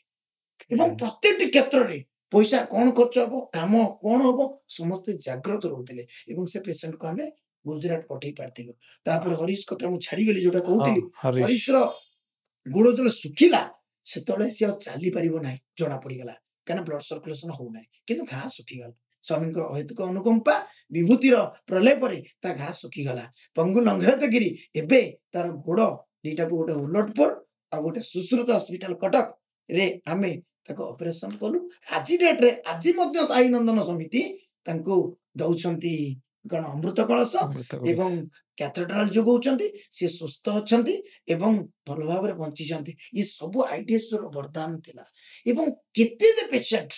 ଏବଂ ପ୍ରତ୍ୟେକଟି କ୍ଷେତ୍ରରେ ପଇସା କଣ ଖର୍ଚ୍ଚ ହବ କାମ କଣ ହବ ସମସ୍ତେ ଜାଗ୍ରତ ରହୁଥିଲେ ଏବଂ ସେ ପେସେଣ୍ଟକୁ ଆମେ ଗୁଜୁରାଟ ପଠେଇ ପାରିଥିଲୁ। ତାପରେ ହରିଶ କଥା ମୁଁ ଛାଡିଗଲି ଯୋଉଟା କହୁଥିଲି ହରିଶ ହରିଶର ଗୋଡ ଯେତେବେଳେ ଶୁଖିଲା ସେତେବେଳେ ସେ ଆଉ ଚାଲି ପାରିବ ନାହିଁ ଜଣା ପଡିଗଲା କାହିଁକିନା ବ୍ଲଡ ସର୍କୁଲେସନ ହଉନାହିଁ କିନ୍ତୁ ଘା ଶୁଖିଗଲା ସ୍ୱାମୀଙ୍କ ଅହେତୁକ ଅନୁକମ୍ପା ବିଭୂତିର ପ୍ରଲେପରେ ତା ଘା ଶୁଖିଗଲା ପଙ୍ଗୁ ଲଙ୍ଘୟତଗିରି ଏବେ ତାର ଗୋଡ ଦିଟାକୁ ଗୋଟେ ଉଲଟପୁର ଆଉ ଗୋଟେ ସୁଶ୍ରୁତ ହସ୍ପିଟାଲ କଟକ ରେ ଆମେ ତାକୁ ଅପରେସନ କଲୁ। ଆଜି ଡେଟ୍ରେ ଆଜି ମଧ୍ୟ ସାଇ ନନ୍ଦନ ସମିତି ତାଙ୍କୁ ଦଉଛନ୍ତି କଣ ଅମୃତ କଳସ ଏବଂ କ୍ୟାଥେଡ୍ରାଲ ଯୋଗଉଛନ୍ତି ସେ ସୁସ୍ଥ ଅଛନ୍ତି ଏବଂ ଭଲ ଭାବରେ ବଞ୍ଚିଛନ୍ତି। ଏ ସବୁ ଆଇଡିଏସ ର ବରଦାନ ଥିଲା ଏବଂ କେତେ ପେସେଣ୍ଟ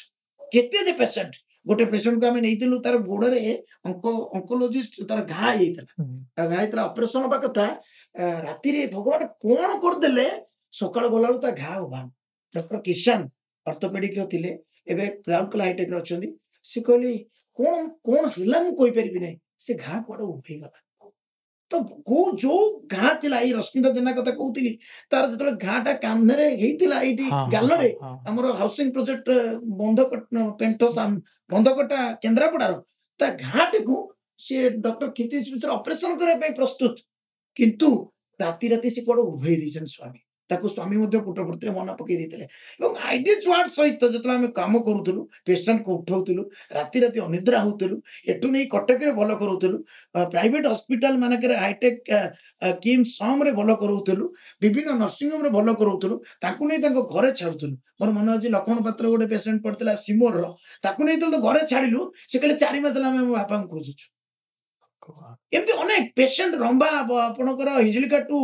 ଗୋଟେ ପେସେଣ୍ଟକୁ ଆମେ ନେଇଥିଲୁ ତାର ଗୋଡରେ ଅଙ୍କୋଲୋଜିଷ୍ଟ ତାର ଘା ହେଇଥିଲା ଅପରେସନ ହବା କଥା ରାତିରେ ଭଗବାନ କଣ କରିଦେଲେ ସକାଳୁ ଗଲାବେଳକୁ ତା ଘା ଉଭାନ ଡକ୍ଟର କିଷାନ ଅର୍ଥୋପେଡିକ ର ଥିଲେ ଏବେ ରାଉରକେଲା ହାଇଟେକ୍ ଅଛନ୍ତି ସେ କହିଲେ କଣ ହେଲା ମୁଁ କହିପାରିବି ନାହିଁ ସେ ଘା କୁଆଡେ ଉଭେଇଗଲା ତ ଯୋଉ ଘା ଥିଲା ଏଇ ରଶ୍ମିତା ଜେନା କଥା କହୁଥିଲି ତାର ଯେତେବେଳେ ଘା ଟା କାନ୍ଧରେ ହେଇଥିଲା ଏଇଠି ଗାଲରେ ଆମର ହାଉସିଂ ପ୍ରୋଜେକ୍ଟ ବନ୍ଧକଟା କେନ୍ଦ୍ରାପଡାର ତା ଘାଟିକୁ ସେ ଡକ୍ଟର କ୍ଷିତିଶ ମିଶ୍ର ଅପରେସନ କରିବା ପାଇଁ ପ୍ରସ୍ତୁତ କିନ୍ତୁ ରାତି ସେ କୁଆଡେ ଉଭେଇ ଦେଇଛନ୍ତି ସ୍ୱାମୀ ତାକୁ ସ୍ୱାମୀ ମଧ୍ୟ ପୁଟପୃଥିରେ ମନେ ପକେଇ ଦେଇଥିଲେ ଏବଂ ଆଇଡିଏଚ୍ ୱାର୍ଡ ସହିତ ଯେତେବେଳେ ଆମେ କାମ କରୁଥିଲୁ ପେସେଣ୍ଟକୁ ଉଠାଉଥିଲୁ ରାତି ଅନିଦ୍ରା ହଉଥିଲୁ ଏଠୁ ନେଇ କଟକରେ ଭଲ କରୁଥିଲୁ ପ୍ରାଇଭେଟ ହସ୍ପିଟାଲ ମାନଙ୍କରେ ହାଇଟେକ୍ କିମ୍ସ ସମରେ ଭଲ କରୁଥିଲୁ ବିଭିନ୍ନ ନର୍ସିଂ ହୋମରେ ଭଲ କରୁଥିଲୁ ତାକୁ ନେଇ ତାଙ୍କ ଘରେ ଛାଡୁଥିଲୁ। ମୋର ମନେ ଅଛି ଲକ୍ଷ୍ମଣ ପାତ୍ର ଗୋଟେ ପେସେଣ୍ଟ ପଡିଥିଲା ସିମୋରର ତାକୁ ନେଇ ତ ଘରେ ଛାଡିଲୁ ସେ କହିଲେ 4 ମାସ ହେଲା ଆମେ ମୋ ବାପାଙ୍କୁ ଖୋଜୁଛୁ। ଏମିତି ଅନେକ ପେସେଣ୍ଟ ରମ୍ବା ଆପଣଙ୍କର ହିଞ୍ଜିଳିକା ଟୁ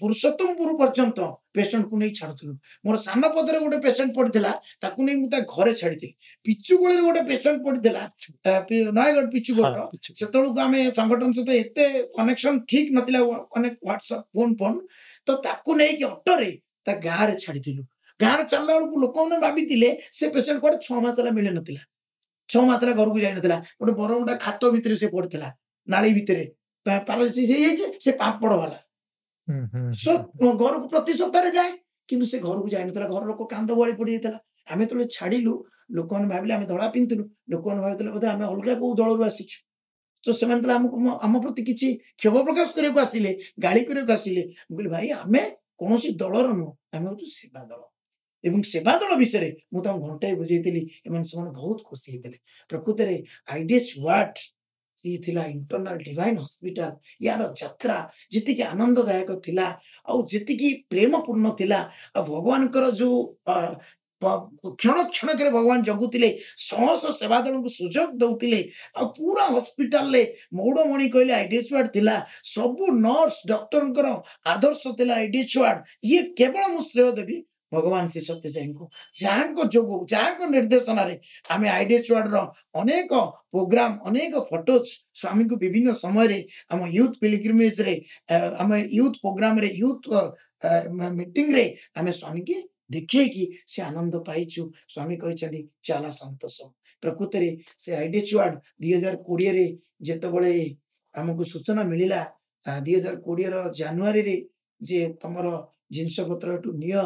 ପୁରୁଷୋତ୍ତମପୁର ପର୍ଯ୍ୟନ୍ତ ପେସେଣ୍ଟକୁ ନେଇ ଛାଡୁଥିଲୁ। ମୋର ସାନ ପଦରେ ଗୋଟେ ପେସେଣ୍ଟ ପଡିଥିଲା ତାକୁ ନେଇ ମୁଁ ତା ଘରେ ଛାଡିଥିଲି। ପିଚୁଗୋଳିରେ ଗୋଟେ ପେସେଣ୍ଟ ପଡିଥିଲା ନୟାଗଡ଼ ପିଚୁଗୋଳ ସେତେବେଳକୁ ଆମେ ସଂଗଠନ ସହିତ ଏତେ କନେକ୍ସନ ଠିକ ନଥିଲା ଅନେକ ହ୍ୱାଟ୍ସଆପ ଫୋନ ତ ତାକୁ ନେଇକି ଅଟୋରେ ତା ଗାଁରେ ଛାଡିଥିଲୁ। ଗାଁରେ ଚାଲିଲା ବେଳକୁ ଲୋକମାନେ ଭାବିଥିଲେ ସେ ପେସେଣ୍ଟ କୁଆଡେ 6 ମାସ ହେଲା ମିଳି ନଥିଲା 6 ମାସ ହେଲା ଘରକୁ ଯାଇନଥିଲା ଗୋଟେ ବରମୁଣ୍ଡା ଖାତ ଭିତରେ ସେ ପଡିଥିଲା ନାଳି ଭିତରେ ପାରାଲିସିସ୍ ହେଇଯାଇଛି ସେ ପାମ୍ପଡ ବାଲା ଘରକୁ ପ୍ରତି ସପ୍ତାହରେ ଯାଏ କିନ୍ତୁ ସେ ଘରକୁ ଯାଇନଥିଲା ଘର ଲୋକ କାନ୍ଦ ବଳି ପଡିଯାଇଥିଲା। ଆମେ ଯେତେବେଳେ ଛାଡିଲୁ ଲୋକମାନେ ଭାବିଲେ ଆମେ ଧଳା ପିନ୍ଧୁଥିଲୁ ଲୋକମାନେ ଭାବିଥିଲେ ବୋଧେ ଆମେ ଅଲଗା କୋଉ ଦଳରୁ ଆସିଛୁ ତ ସେମାନେ ତାହେଲେ ଆମ ପ୍ରତି କିଛି କ୍ଷୋଭ ପ୍ରକାଶ କରିବାକୁ ଆସିଲେ ଗାଳି କରିବାକୁ ଆସିଲେ ମୁଁ କହିଲି ଭାଇ ଆମେ କୌଣସି ଦଳର ନୁହଁ ଆମେ ହଉଛୁ ସେବା ଦଳ ଏବଂ ସେବା ଦଳ ବିଷୟରେ ମୁଁ ତାଙ୍କୁ ଘଣ୍ଟାଏ ବୁଝେଇଥିଲି ଏବଂ ସେମାନେ ବହୁତ ଖୁସି ହେଇଥିଲେ। ପ୍ରକୃତରେ ଆଇଡିଏଚ୍ ୱାର୍ଡ ସିଏ ଥିଲା ଇଣ୍ଟରନାଲ ଡିଭାଇନ ହସ୍ପିଟାଲ ୟାର ଯାତ୍ରା ଯେତିକି ଆନନ୍ଦଦାୟକ ଥିଲା ଆଉ ଯେତିକି ପ୍ରେମପୂର୍ଣ୍ଣ ଥିଲା ଆଉ ଭଗବାନଙ୍କର ଯୋଉ କ୍ଷଣ କ୍ଷଣକରେ ଭଗବାନ ଜଗୁଥିଲେ ଶହ ସେବା ଦଳଙ୍କୁ ସୁଯୋଗ ଦଉଥିଲେ ଆଉ ପୁରା ହସ୍ପିଟାଲରେ ମୌଡମଣି କହିଲେ ଆଇଡିଏଚ୍ ୱାର୍ଡ ଥିଲା ସବୁ ନର୍ସ ଡକ୍ଟରଙ୍କର ଆଦର୍ଶ ଥିଲା ଆଇଡିଏଚ୍ ୱାର୍ଡ ଇଏ କେବଳ ମୁଁ ଶ୍ରେୟ ଦେବି ଭଗବାନ ଶ୍ରୀ ସତ୍ୟସାଇଙ୍କୁ ଯାହାଙ୍କ ଯୋଗୁ ଯାହାଙ୍କ ନିର୍ଦ୍ଦେଶନାରେ ଆମେ ଆଇଡିଏଚ୍ ୱାର୍ଡର ଅନେକ ପ୍ରୋଗ୍ରାମ ଅନେକ ଫଟୋଜ ସ୍ୱାମୀଙ୍କୁ ବିଭିନ୍ନ ସମୟରେ ଆମ ୟୁଥ ପିଲଗ୍ରିମେଜରେ ଆମ ୟୁଥ ପ୍ରୋଗ୍ରାମରେ ୟୁଥ ମିଟିଂରେ ଆମେ ସ୍ୱାମୀକି ଦେଖେଇକି ସେ ଆନନ୍ଦ ପାଇଛୁ। ସ୍ୱାମୀ କହିଛନ୍ତି ଚାଲା ସନ୍ତୋଷ। ପ୍ରକୃତରେ ସେ ଆଇଡିଏଚ୍ ୱାର୍ଡ 2020ରେ ଯେତେବେଳେ ଆମକୁ ସୂଚନା ମିଳିଲା 2020ର ଜାନୁଆରୀରେ ଯେ ତମର ଜିନିଷ ପତ୍ର ଏଠୁ ନିଅ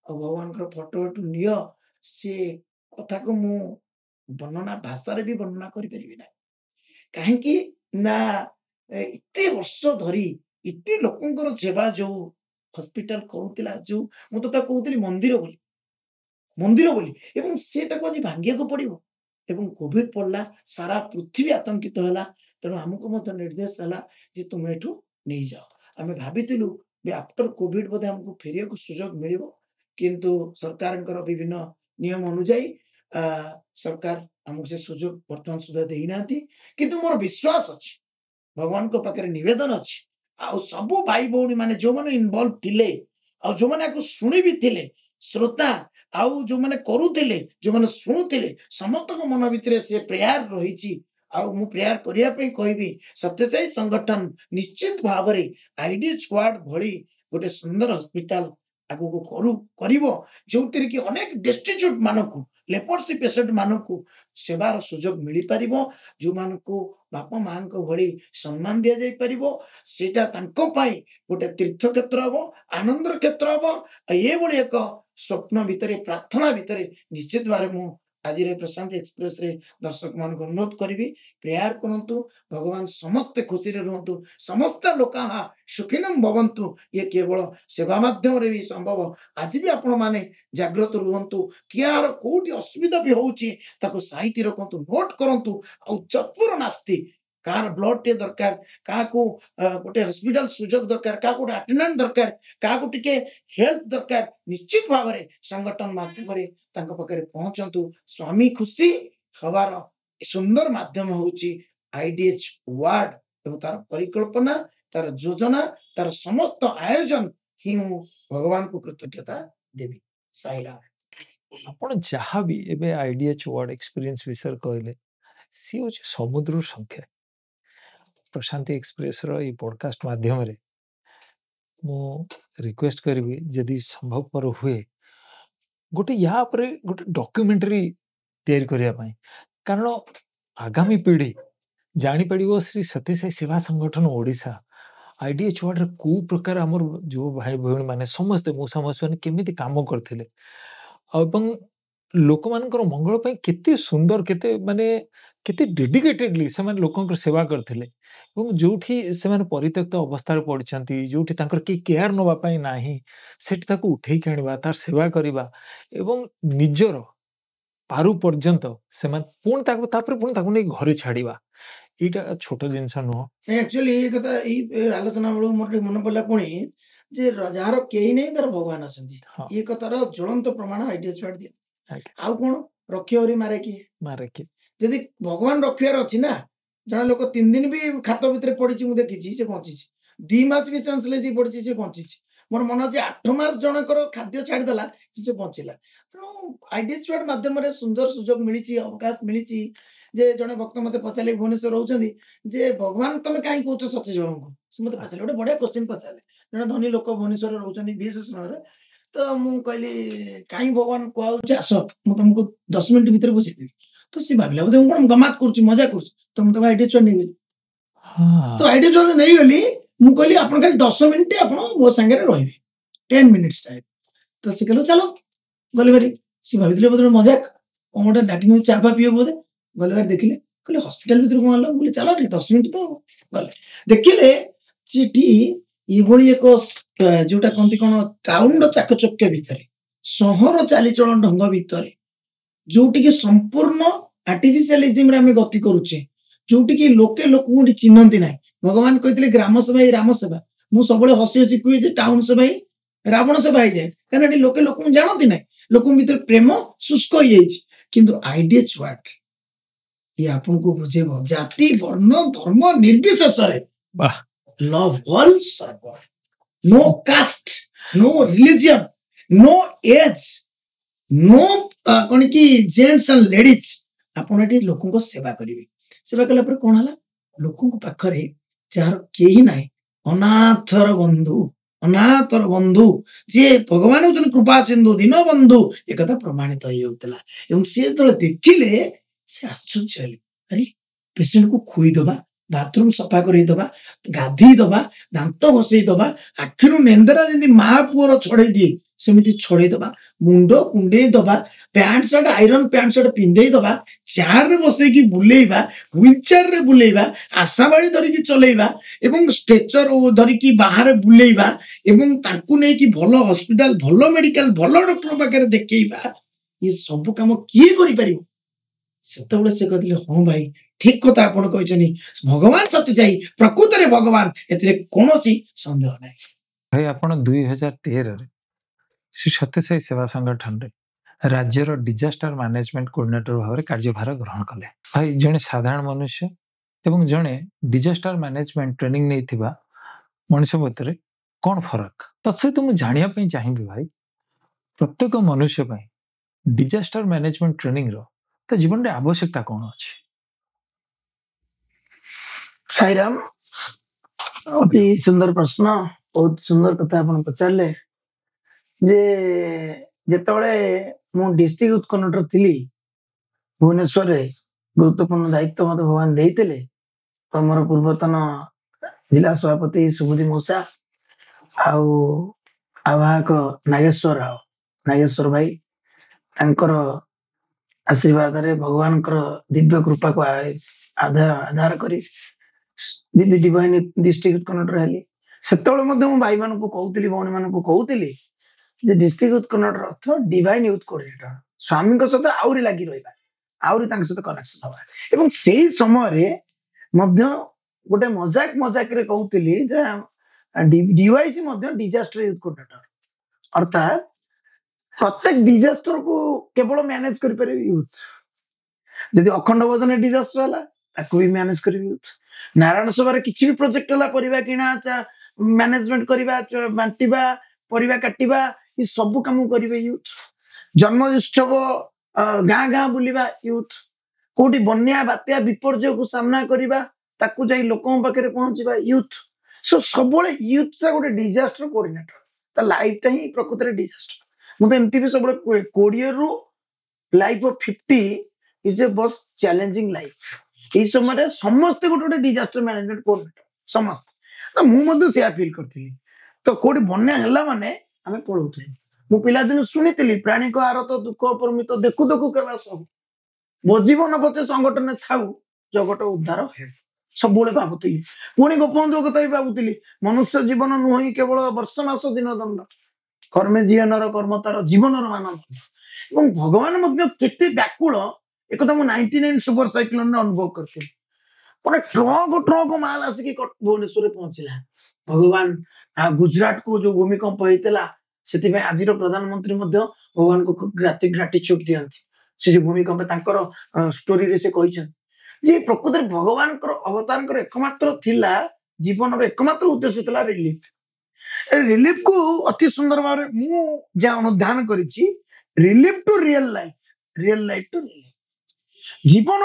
ଆଉ ଭଗବାନଙ୍କର ଫଟୋ ଏଠୁ ନିଅ ସେ କଥାକୁ ମୁଁ ବର୍ଣ୍ଣନା ଭାଷାରେ ବି ବର୍ଣ୍ଣନା କରିପାରିବି ନାହିଁ କାହିଁକି ନା ଏତେ ବର୍ଷ ଧରି ଏତେ ଲୋକଙ୍କର ସେବା ଯୋଉ ହସ୍ପିଟାଲ କରୁଥିଲା ଯୋଉ ମୁଁ ତ ତାକୁ କହୁଥିଲି ମନ୍ଦିର ବୋଲି ଏବଂ ସେଟାକୁ ଆଜି ଭାଙ୍ଗିବାକୁ ପଡିବ ଏବଂ କୋଭିଡ ପଡିଲା ସାରା ପୃଥିବୀ ଆତଙ୍କିତ ହେଲା ତେଣୁ ଆମକୁ ମଧ୍ୟ ନିର୍ଦ୍ଦେଶ ହେଲା ଯେ ତୁମେ ଏଠୁ ନେଇଯାଅ। ଆମେ ଭାବିଥିଲୁ ଆଫ୍ଟର କୋଭିଡ ବୋଧେ ଆମକୁ ଫେରିବାକୁ ସୁଯୋଗ ମିଳିବ କିନ୍ତୁ ସରକାରଙ୍କର ବିଭିନ୍ନ ନିୟମ ଅନୁଯାୟୀ ସରକାର ଆମକୁ ସେ ସୁଯୋଗ ବର୍ତ୍ତମାନ ସୁଦ୍ଧା ଦେଇନାହାନ୍ତି କିନ୍ତୁ ମୋର ବିଶ୍ୱାସ ଅଛି ଭଗବାନଙ୍କ ପାଖରେ ନିବେଦନ ଅଛି ଆଉ ସବୁ ଭାଇ ଭଉଣୀ ମାନେ ଯୋଉମାନେ ଇନଭଲ୍ଭ ଥିଲେ ଆଉ ଯୋଉମାନେ ଆକୁ ଶୁଣି ବି ଥିଲେ ଶ୍ରୋତା ଆଉ ଯୋଉମାନେ କରୁଥିଲେ ଯୋଉମାନେ ଶୁଣୁଥିଲେ ସମସ୍ତଙ୍କ ମନ ଭିତରେ ସେ ପ୍ରେୟାର ରହିଛି ଆଉ ମୁଁ ପ୍ରେୟାର କରିବା ପାଇଁ କହିବି ସତ୍ୟସାଇ ସଂଗଠନ ନିଶ୍ଚିତ ଭାବରେ ଆଇଡିଏଚ୍ ୱାର୍ଡ ଭଳି ଗୋଟେ ସୁନ୍ଦର ହସ୍ପିଟାଲ ଆଗକୁ କରିବ ଯୋଉଥିରେ କି ଅନେକ ଡେଷ୍ଟିଚ୍ୟୁଟ ମାନଙ୍କୁ लेपर्सी पेसेंट मानकु सेवार सुजोग मिली परिबो जो मानकु बापा मांको भली सम्मान दिया जाई परिबो सेटा तांको पाई गोटे तीर्थ क्षेत्र हबो आनंदर क्षेत्र हबो ये भली एक स्वप्न भितरे प्रार्थना भितरे निश्चित भारे मु आज प्रशांत एक्सप्रेस रे दर्शक मान अनुरोध करी प्रेयर करंतु भगवान समस्त खुशी रे रहंतु समस्त लोक सुखिनम भवंतु ये केवल सेवा माध्यम रे भी संभव आज भी आपण माने जागृत रुहंतु कियार कोठी असुविधा भी होउची ताको साहित्य रखंतु नोट करंतु आ चतुर नास्ति कार ब्लड टे दरकार काको गोटे हॉस्पिटल सुजोग दरकार का गोटे अटेंडेंट दरकार का टिके हेल्थ दरकार निश्चित भाव में संगठन माध्यम रे तांको पकरे पहुंचंतु स्वामी खुशी हवार सुंदर माध्यम होउची आईडीएच वार्ड एवं तार परिकल्पना तार योजना तार समस्त आयोजन ही भगवान को कृतज्ञता देवी साईला आपण जहाँ भी एबे आईडीएच वार्ड एक्सपीरियंस विषय कहले सी हो समुद्र संख्या प्रशांति एक्सप्रेस रो ई पॉडकास्ट माध्यम रे मु रिक्वेस्ट करबी यदि संभवपर हुए गोटे या पर गोटे डॉक्यूमेंटरी तैयारी करिया पई कारण आगामी पीढ़ी जानी पड़िबो श्री सत्यसाई सेवा संगठन ओडिशा आईडीएच वार्ड रे को प्रकार हमर जो भाई भौणी माने समस्त मौसा मौसी माने केमिति काम करथिले एवं लोक मानकर मंगल पई केते सुंदर केते माने केते डेडिकेटेडली से माने लोकंकर सेवा करथिले एवं जोठी से माने परित्यक्त अवस्था रे पड़िछंती जोठी तांकर के केयर नबा पई नाही सेठी ताको उठेई काणिबा तार सेवा करिबा एवं निजर पारु पर्यंत से माने पुण ताको तापर पुण ताको नै घरे छाड़ीबा एटा छोट जिंस नो एक्चुअली ये कथा ई आलोचना बेलू मोर मन पड़ला पुणी जे जार केही नै तार भगवान अछंती ये कथार ज्वलंत प्रमाण आईडीएच वार्ड दिया आउ कोन रखियोरी मारे की यदि भगवान रखियार अछि ना जण लोक 3 दिन भी खात भितर पड़िछि मु देखिछि से बंचिछि 2 मास भी सेंसलेस पड़िछि से बंचिछि मोर मन अछि 8 मास जनकर खाद्य छाड़ी देला से बंचिला तो आईडीएच वार्ड माध्यम रे सुंदर सुजोग मिलिछि अवकाश मिलिछि जे जने भक्त मते पचाले भुवनेश्वर रहउछंदी जे भगवान तमे काई कहउछ सत्य जीवन से मते पचाले गोटे बढ़िया क्वेश्चन पचाले जने धनी लोक भुवनेश्वर रहउछंदी विशेष नरे तो मु कहली काई भगवान कहउछ आस मु तुमको 10 मिनिट भीतर बुझे देबी तो सी भाबिला बोधे कोन गमात करछि मजा करछि तो मु तो आईडीएच वार्ड नै गेली तो आईडीएच वार्ड नै गेली मु कहली आपण खाली 10 मिनिट आपण मो संगे रहिबे 10 मिनिट्स टाइम तो से कहलो चलो गले बारी सी भाबिले बोधे मजाक ओमडा डाकिन चापा पियो बोधे गले बारी देखिले कहले हॉस्पिटल भीतर कोन आलो बोले चलो 10 मिनिट तो गले देखिले चिठी ये भली एक जोटा कहती कौन टाउन चाकचक्य भितर सहर चालीचलन ढंग भितर जोटि की संपूर्ण आर्टिफिशियलिज्म रे हमें गति करूचे जोटि की लोके लोक चिन्हती ना भगवान कहते ग्राम सभा ही राम सेवा मु सब हसी हसी कहे टाउन सभा ही रावण सेवा ही जाए कहीं लोके लोक जानती ना लोक भीतर प्रेम शुष्क हो जाए आईडीएच वार्ड ये आपन को बुझेब जाति वर्ण धर्म निर्विशेष love all serve no caste no religion no age no कोन की जेंट्स एंड लेडीज आपण एटी लोकन को सेवा करिवे सेवा कला पर कोन हला लोकन को पाखरे जार केही नाही अनाथर बंधु जे भगवान उतन कृपा सिंधु दीन बंधु एक कथा प्रमाणित होई होतला एवं से तो देखिले से आश्चर्य हले अरे पेशेंट को खुई दबा बाथरूम सफा कर गाधी दबा दांत घसई दबा आखिर नेंदरा जमी माँ पुअर छड़े दिए सेमती छड़े दबा मुंड कुंडे दबा pant shirt iron pant shirt पिंधे दबा चेयर रे बसैकी बुलेइबा व्हील चेयर रे बुलेइबा आशा बाड़ी धरिकी चलेइबा एवं स्ट्रेचर धरिकी बाहर बुलेइबा एवं ताकू नै कि भलो हॉस्पिटल भलो मेडिकल भलो डॉक्टर पाखरे देखैबा ये सब काम किए करि परिबो सेतबेले से कहले हां भाई ठीक कथा आपण कहछनी भगवान सत्य जाई प्रकृत रे भगवान एतरे कोनोसी संदेह नै भाई आपण 2013 रे श्री सत्यसाई सेवा संगठन रे राज्यर डिजास्टर मैनेजमेंट कोऑर्डिनेटर भाव कार्यभार ग्रहण कले भाई जने साधारण मनुष्य एवं जने डिजास्टर मैनेजमेंट ट्रेनिंग नै थिबा मनुष्य भितर कोन फरक तसे तुम जानिया पई चाहिबी भाई प्रत्येक मनुष्य पई डिजास्टर मैनेजमेंट ट्रेनिंग रो तो जीवन रे आवश्यकता कोन अछि साईराम अति सुंदर प्रश्न बहुत सुंदर कथा आपण पचारले जे जेतबळे ମୁଁ डिस्ट्रिक्ट यूथ कन्वेंटर थिली भुवनेश्वर रे गुरुत्वपूर्ण दायित्व मते भगवान देइतिले तमर पूर्वतन जिला सभापति सुबुद्धि मौसा आउ आवाहक नागेश्वर राव नागेश्वर भाई तांकर आशीर्वाद रे भगवान दिव्य कृपा को आधार करी दिव्य डिवाइन डिस्ट्रिक्ट कन्वेंटर हेली सेतବେଳେ ମଧ୍ୟ ମୁଁ ଭାଇ ମାନଙ୍କୁ କହୁଥିଲି ଭଉଣୀ ମାନଙ୍କୁ କହୁଥିଲି ଯେ डिस्ट्रिक्ट यूथ कन्वेंटर अर्थ डिवाइन यूथ कोऑर्डिनेटर स्वामीଙ୍କ ସହିତ ଆହୁରି ଲାଗି ରହିବା ଆହୁରି ତାଙ୍କ ସହିତ କନେକ୍ସନ ହବା ଏବଂ ସେଇ ସମୟରେ ମଧ୍ୟ ଗୋଟେ ମଜାକରେ କହୁଥିଲି ଯେ ଡିୱାଇସି ମଧ୍ୟ डिजास्टर यूथ कोऑर्डिनेटर अर्थात प्रत्येक डिजास्टर को केवल मैनेज कर पारे यूथ यदि अखंड भजन डिजास्टर है ताको भी मैनेज कर यूथ नारायण सभा किसी भी प्रोजेक्ट है परिवा किणा मैनेजमेंट करवा बांटिबा परिवा काटिबा ये सब काम करेंगे यूथ जन्म उत्सव गाँ गाँ बुलवा यूथ कोटी बन्या बात्या विपर्य को सामना करवा ताकू जाई लोकों पाखे पहुंचवा यूथ सो सब यूथ गोटे डिजास्टर कोऑर्डिनेटर लाइफ ही प्रकृत में डिजास्टर मुझे एमती भी सब 20 रु लाइफ ऑफ 50 इज ए बहुत चैलेंजिंग लाइफ ये समय समस्त गोटे डिजास्टर मैनेजमेंट कोऑर्डिनेटर समस्त तो मुझे फील करती तो कोटी बन्या है माने आम पढ़ुले मु पिलादिन शुणी प्राणी को आरत दुख परमित देखु देखु केवल सब मो जीवन पचे संगठन थाऊ जगत उद्धार है सब भावुली पुणी गोपबंधु कथा भी भावुली मनुष्य जीवन नुह केवल वर्ष मास दिन दंड कर्मे जीवनर कर्म तार जीवनर मानदंड भगवान केते व्याकुल एक 99 सुपर साइक्लोन अनुभव करते ट्रक माल आसिक भुवनेश्वर पहुंचला भगवान गुजरात को जो भूमिकंप होता से आज प्रधानमंत्री भगवान को ग्राटिट्यूड दिखती से जो भूमिकंप स्टोरी से जे प्रकृत भगवान अवतार एकमात्र थिला जीवन एकमात्र उद्देश्य था रिलीफ को अति सुंदर भाव मुझे अनुधान करी relief to real life to relief जीवन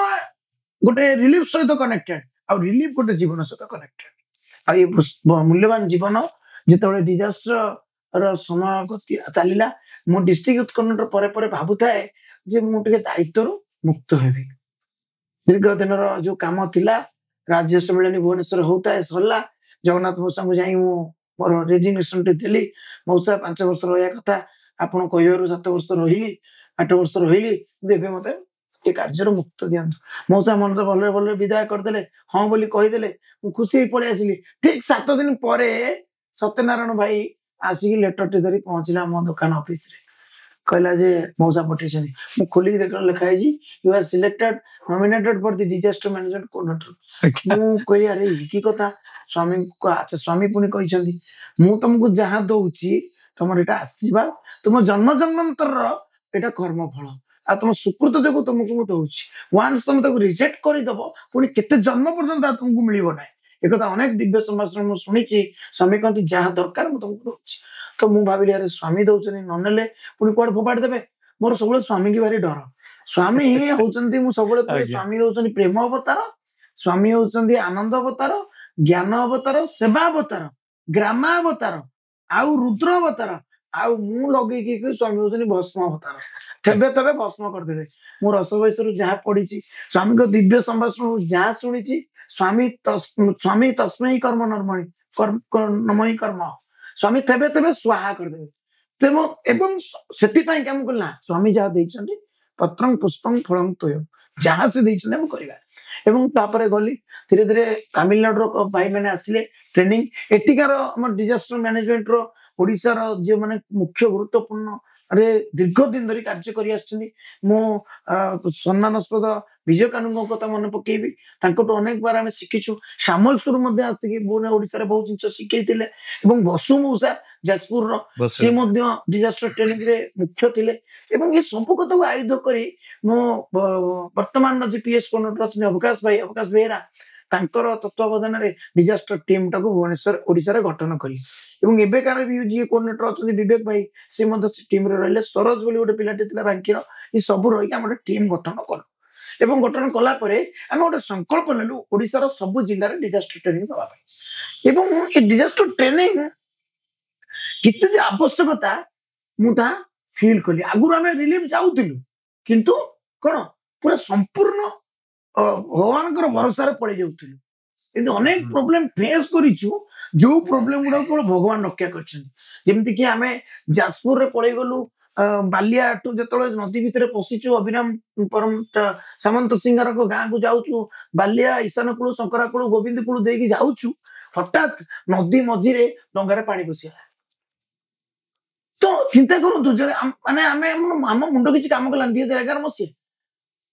गोटे रिलीफ सहित कनेक्टेड आ रिलीफ गोटे जीवन सहित कनेक्टेड आ मूल्यवान जीवन जिते डिजास्टर समय गति चलला मो डिस्ट्रिक्ट यूथ कन्वेंटर पर भावु थाए जे मुझे दायित्व मुक्त हेबी दीर्घ दिन जो काम थिला राज्य सम्मेलन भुवनेश्वर होता है सरला जगन्नाथ मौसा को जाई मोर रेजिग्नेशन देली मौसा 5 वर्ष रहा कथा आपड़ कह 7 वर्ष रही 8 वर्ष रही एवं मत ये कार्य मुक्त दिंतु मौसा मन तो भले भले विदाय करदे हाँ बोली कहीदे खुशी पलि आसली ठीक 7 दिन पर सत्यनारायण भाई आसिक लेटर टे धरी पहुंचला मो दुकान ऑफिस रे कहला जे मौसा पठेछन मु खोली देख लिखाई you are selected nominated for the disaster management coordinator मु कहली अरे की कथा स्वामी को अच्छा स्वामी पुनी कहिसंदी मु तुमको जहां दउची तुमर एटा आशीर्वाद तुम जन्म जन्मांतर एटा कर्म फल आ तुम सुकृत जो तुमको मु दउची वंस तुम ताको रिजेक्ट करि दबो पुनी केते जन्म पर्यंत तुमको मिलिबो नै एक कथा अनेक दिव्य समाज मु सुनिची स्वामी कहती जहां दरकार मु तुमको दउची तो मु भाविली अरे स्वामी दउचनी ननेले पुनी कोड फोपाड़ देबे मोर सबले स्वामी की भारी डर स्वामी होचंती मु सबले स्वामी होचंती प्रेम अवतार स्वामी होचंती आनंद अवतार ज्ञान अवतार सेवा अवतार ग्रामावतार आउ रुद्र अवतार आउ मु लगे कि स्वामी होचंती भस्म अवतार तेबे तबे भस्म कर देबे मु रस वैसरु जहा पढिची स्वामी को दिव्य संभाषण जहा सुनिची स्वामी तस्मै कर्म नर्मणि कर्मणि कर्म स्वामी तेबे तेबे स्वाहा कर देबे तेम एवं सेति पई काम करला स्वामी जहा दैछन्ती पत्रं पुष्पं फलं तोयं जहा से दैछन्ती हम करबा एवं तापरे गली धीरे धीरे तमिलनाडु रो भाई माने आसिले ट्रेनिंग एटिकार हम डिजास्टर मैनेजमेंट रो ओडिसा रो जे माने मुख्य गुरुत्वपूर्ण अरे दीर्घ दिन धरी कार्य करि आछन्ती मो सम्मानस्पद विजय कानून कथा मन पकेबी तांको अनेक बार आम शिखीचु श्यामल सुर मध्य आसिक ओडिसा रे बहुत जिनिस शिखैतिले एवं बसु मौसा जाजपुर रो से मध्य डिजास्टर ट्रेनिंग रे मुख्य थिले एवं ये सब कथा को आयुध करी मो वर्तमान जीपीएस कोनोटर अवकाश भाई बेहरा तांकर तत्वावधान रे डिजास्टर टीम टाको भुवनेश्वर ओडिसा रे गठन करी एवं एबेकार भी जी कोऑर्डिनेटर अछन विवेक भाई से मध्य टीम रे रहले सरोज बोली गोटे पिलाटे थिला बांकीर ये सब रही हम टीम गठन कलु एवं गठन कला परे आम गोटे संकल्प नेलु ओडिसा सब जिले में डिजास्टर ट्रेनिंग दवा एवं ये डिजास्टर ट्रेनिंग कितने आवश्यकता मुझा ଫିଲ୍ କଲି। ଆଗରୁ ଆମେ ରିଲିଫ ଯାଉଥିଲୁ କିନ୍ତୁ କଣ ପୁରା ସମ୍ପୂର୍ଣ୍ଣ ଭଗବାନଙ୍କର ଭରସାରେ ପଳେଇ ଯାଉଥିଲୁ। କିନ୍ତୁ ଅନେକ ପ୍ରୋବ୍ଲେମ ଫେସ୍ କରିଛୁ, ଯୋଉ ପ୍ରୋବ୍ଲେମ ଗୁଡାକ କେବଳ ଭଗବାନ ରକ୍ଷା କରିଛନ୍ତି। ଯେମିତିକି ଆମେ ଯାଜପୁରରେ ପଳେଇ ଗଲୁ ବାଲିଆଠୁ ଯେତେବେଳେ ନଦୀ ଭିତରେ ପଶିଛୁ, ଅଭିରାମ ପରମ ସାମନ୍ତ ସିଂହାରଙ୍କ ଗାଁକୁ ଯାଉଛୁ, ବାଲିଆ ଈଶାନ କୂଳ ଶଙ୍କରା କୂଳ ଗୋବିନ୍ଦ କୂଳ ଦେଇକି ଯାଉଛୁ, ହଠାତ୍ ନଦୀ ମଝିରେ ଡଙ୍ଗାରେ ପାଣି ପଶିଗଲା। ତ ଚିନ୍ତା କରନ୍ତୁ, ମାନେ ଆମେ ଆମ ମୁଣ୍ଡ କିଛି କାମ କଲାନି 2011 ମସିହା।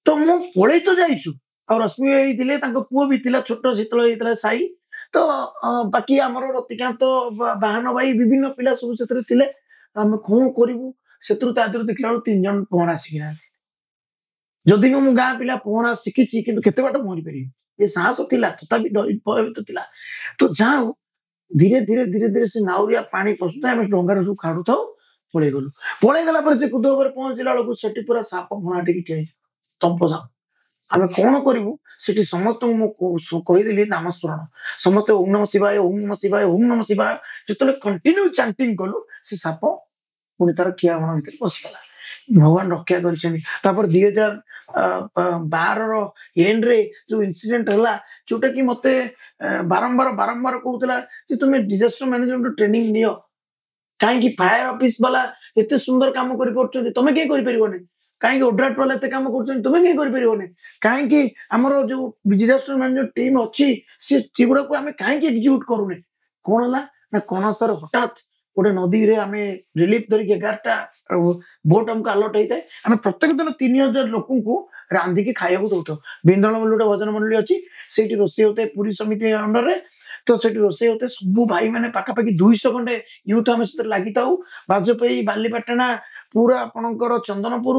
ତ ମୁଁ ପଳେଇ ତ ଯାଇଛୁ, ଆଉ ରଶ୍ମି ଭାଇ ଥିଲେ, ତାଙ୍କ ପୁଅ ବି ଥିଲା ଛୋଟ ଯେତେବେଳେ ହେଇଥିଲା ସାଇ। ତ ବାକି ଆମର ରତିକାନ୍ତ ବାହାନ ଭାଇ ବିଭିନ୍ନ ପିଲା ସବୁ ସେଥିରେ ଥିଲେ। ଆମେ କଣ କରିବୁ, ସେଥିରୁ ତା ଦେହରୁ ଦେଖିଲା ବେଳକୁ 3 ଜଣ ପହଁରା ଶିଖିନାହାନ୍ତି। ଯଦି ବି ମୁଁ ଗାଁ ପିଲା ପହଁରା ଶିଖିଛି, କିନ୍ତୁ କେତେ ବାଟ ପହଁରି ପାରିବି, ଏ ସାହସ ଥିଲା, ତଥାପି ଭୟଭୀତ ଥିଲା। ତ ଯାହା ହଉ ଧୀରେ ଧୀରେ ଧୀରେ ଧୀରେ ସେ ନାଉରିଆ ପାଣି ପଶୁଥାଏ, ଆମେ ଡଙ୍ଗାରେ ସବୁ କାଢୁଥାଉ, ପଳେଇ ଗଲୁ। ପଳେଇ ଗଲା ପରେ ସେ କୁଦ ଉପରେ ପହଞ୍ଚିଲା ବେଳକୁ ସେଠି ପୁରା ସାପ ଫଣା ଟିକେ ଠିଆ ହେଇଛି, ତମ୍ପ ସାପ। ଆମେ କଣ କରିବୁ, ସେଠି ସମସ୍ତଙ୍କୁ ମୁଁ କହିଦେଲି ନାମସ୍ମରଣ, ସମସ୍ତେ ଓಂ ନମ ଶିବାୟ, ଓಂ ନମ ଶିବାୟ, ଓಂ ନମ ଶିବାୟ। ଯେତେବେଳେ କଣ୍ଟିନ୍ୟୁ ଚାଣ୍ଟିଂ କଲୁ, ସେ ସାପ ପୁଣି ତାର ଖିଆବଣ ଭିତରେ ପଶିଗଲା। ଭଗବାନ ରକ୍ଷା କରିଛନ୍ତି। ତାପରେ 2012ର ଏଣ୍ଡରେ ଯୋଉ ଇନସିଡେଣ୍ଟ ହେଲା, ଯୋଉଟା କି ମତେ ବାରମ୍ବାର କହୁଥିଲା ଯେ ତୁମେ ଡିଜାଷ୍ଟର ମ୍ୟାନେଜମେଣ୍ଟ ଟ୍ରେନିଂ ନିଅ, କାହିଁକି ଫାୟାର ଅଫିସ ବାଲା ଏତେ ସୁନ୍ଦର କାମ କରିପାରୁଛନ୍ତି, ତମେ କେହି କରିପାରିବନି? କାହିଁକି ଓଡ୍ରାଫ୍ ବାଲା ଏତେ କାମ କରୁଛନ୍ତି, ତୁମେ କେହି କରିପାରିବନି? କାହିଁକି ଆମର ଯୋଉ ଡିଜାଷ୍ଟର ମ୍ୟାନେଜମେଣ୍ଟ ଟିମ୍ ଅଛି, ସେଗୁଡାକୁ ଆମେ କାହିଁକି ଏକ୍ଜିକ୍ୟୁଟ କରୁନେ? କଣ ହେଲା ନା, କଣାସର ହଠାତ୍ ଗୋଟେ ନଦୀରେ ଆମେ ରିଲିଫ ଧରିକି 11ଟା ବୋଟ ଆମକୁ ଆଲର୍ଟ ହେଇଥାଏ। ଆମେ ପ୍ରତ୍ୟେକ ଦିନ 3000 ଲୋକଙ୍କୁ ରାନ୍ଧିକି ଖାଇବାକୁ ଦଉଥାଉ। ବିନ୍ଦଳ ବୋଲି ଗୋଟେ ଭଜନ ମଣ୍ଡଳୀ ଅଛି, ସେଇଠି ରୋଷେଇ ହଉଥାଏ ପୁରୀ ସମିତି ଅଣ୍ଡରରେ। ତ ସେଠି ରୋଷେଇ ହଉଥାଏ, ସବୁ ଭାଇ ମାନେ ପାଖାପାଖି 200 ଖଣ୍ଡେ ୟୁଥ ଆମେ ସେଥିରେ ଲାଗିଥାଉ। ବାଜପେୟୀ, ବାଲିପାଟଣା, ପୁରା ଆପଣଙ୍କର ଚନ୍ଦନପୁର,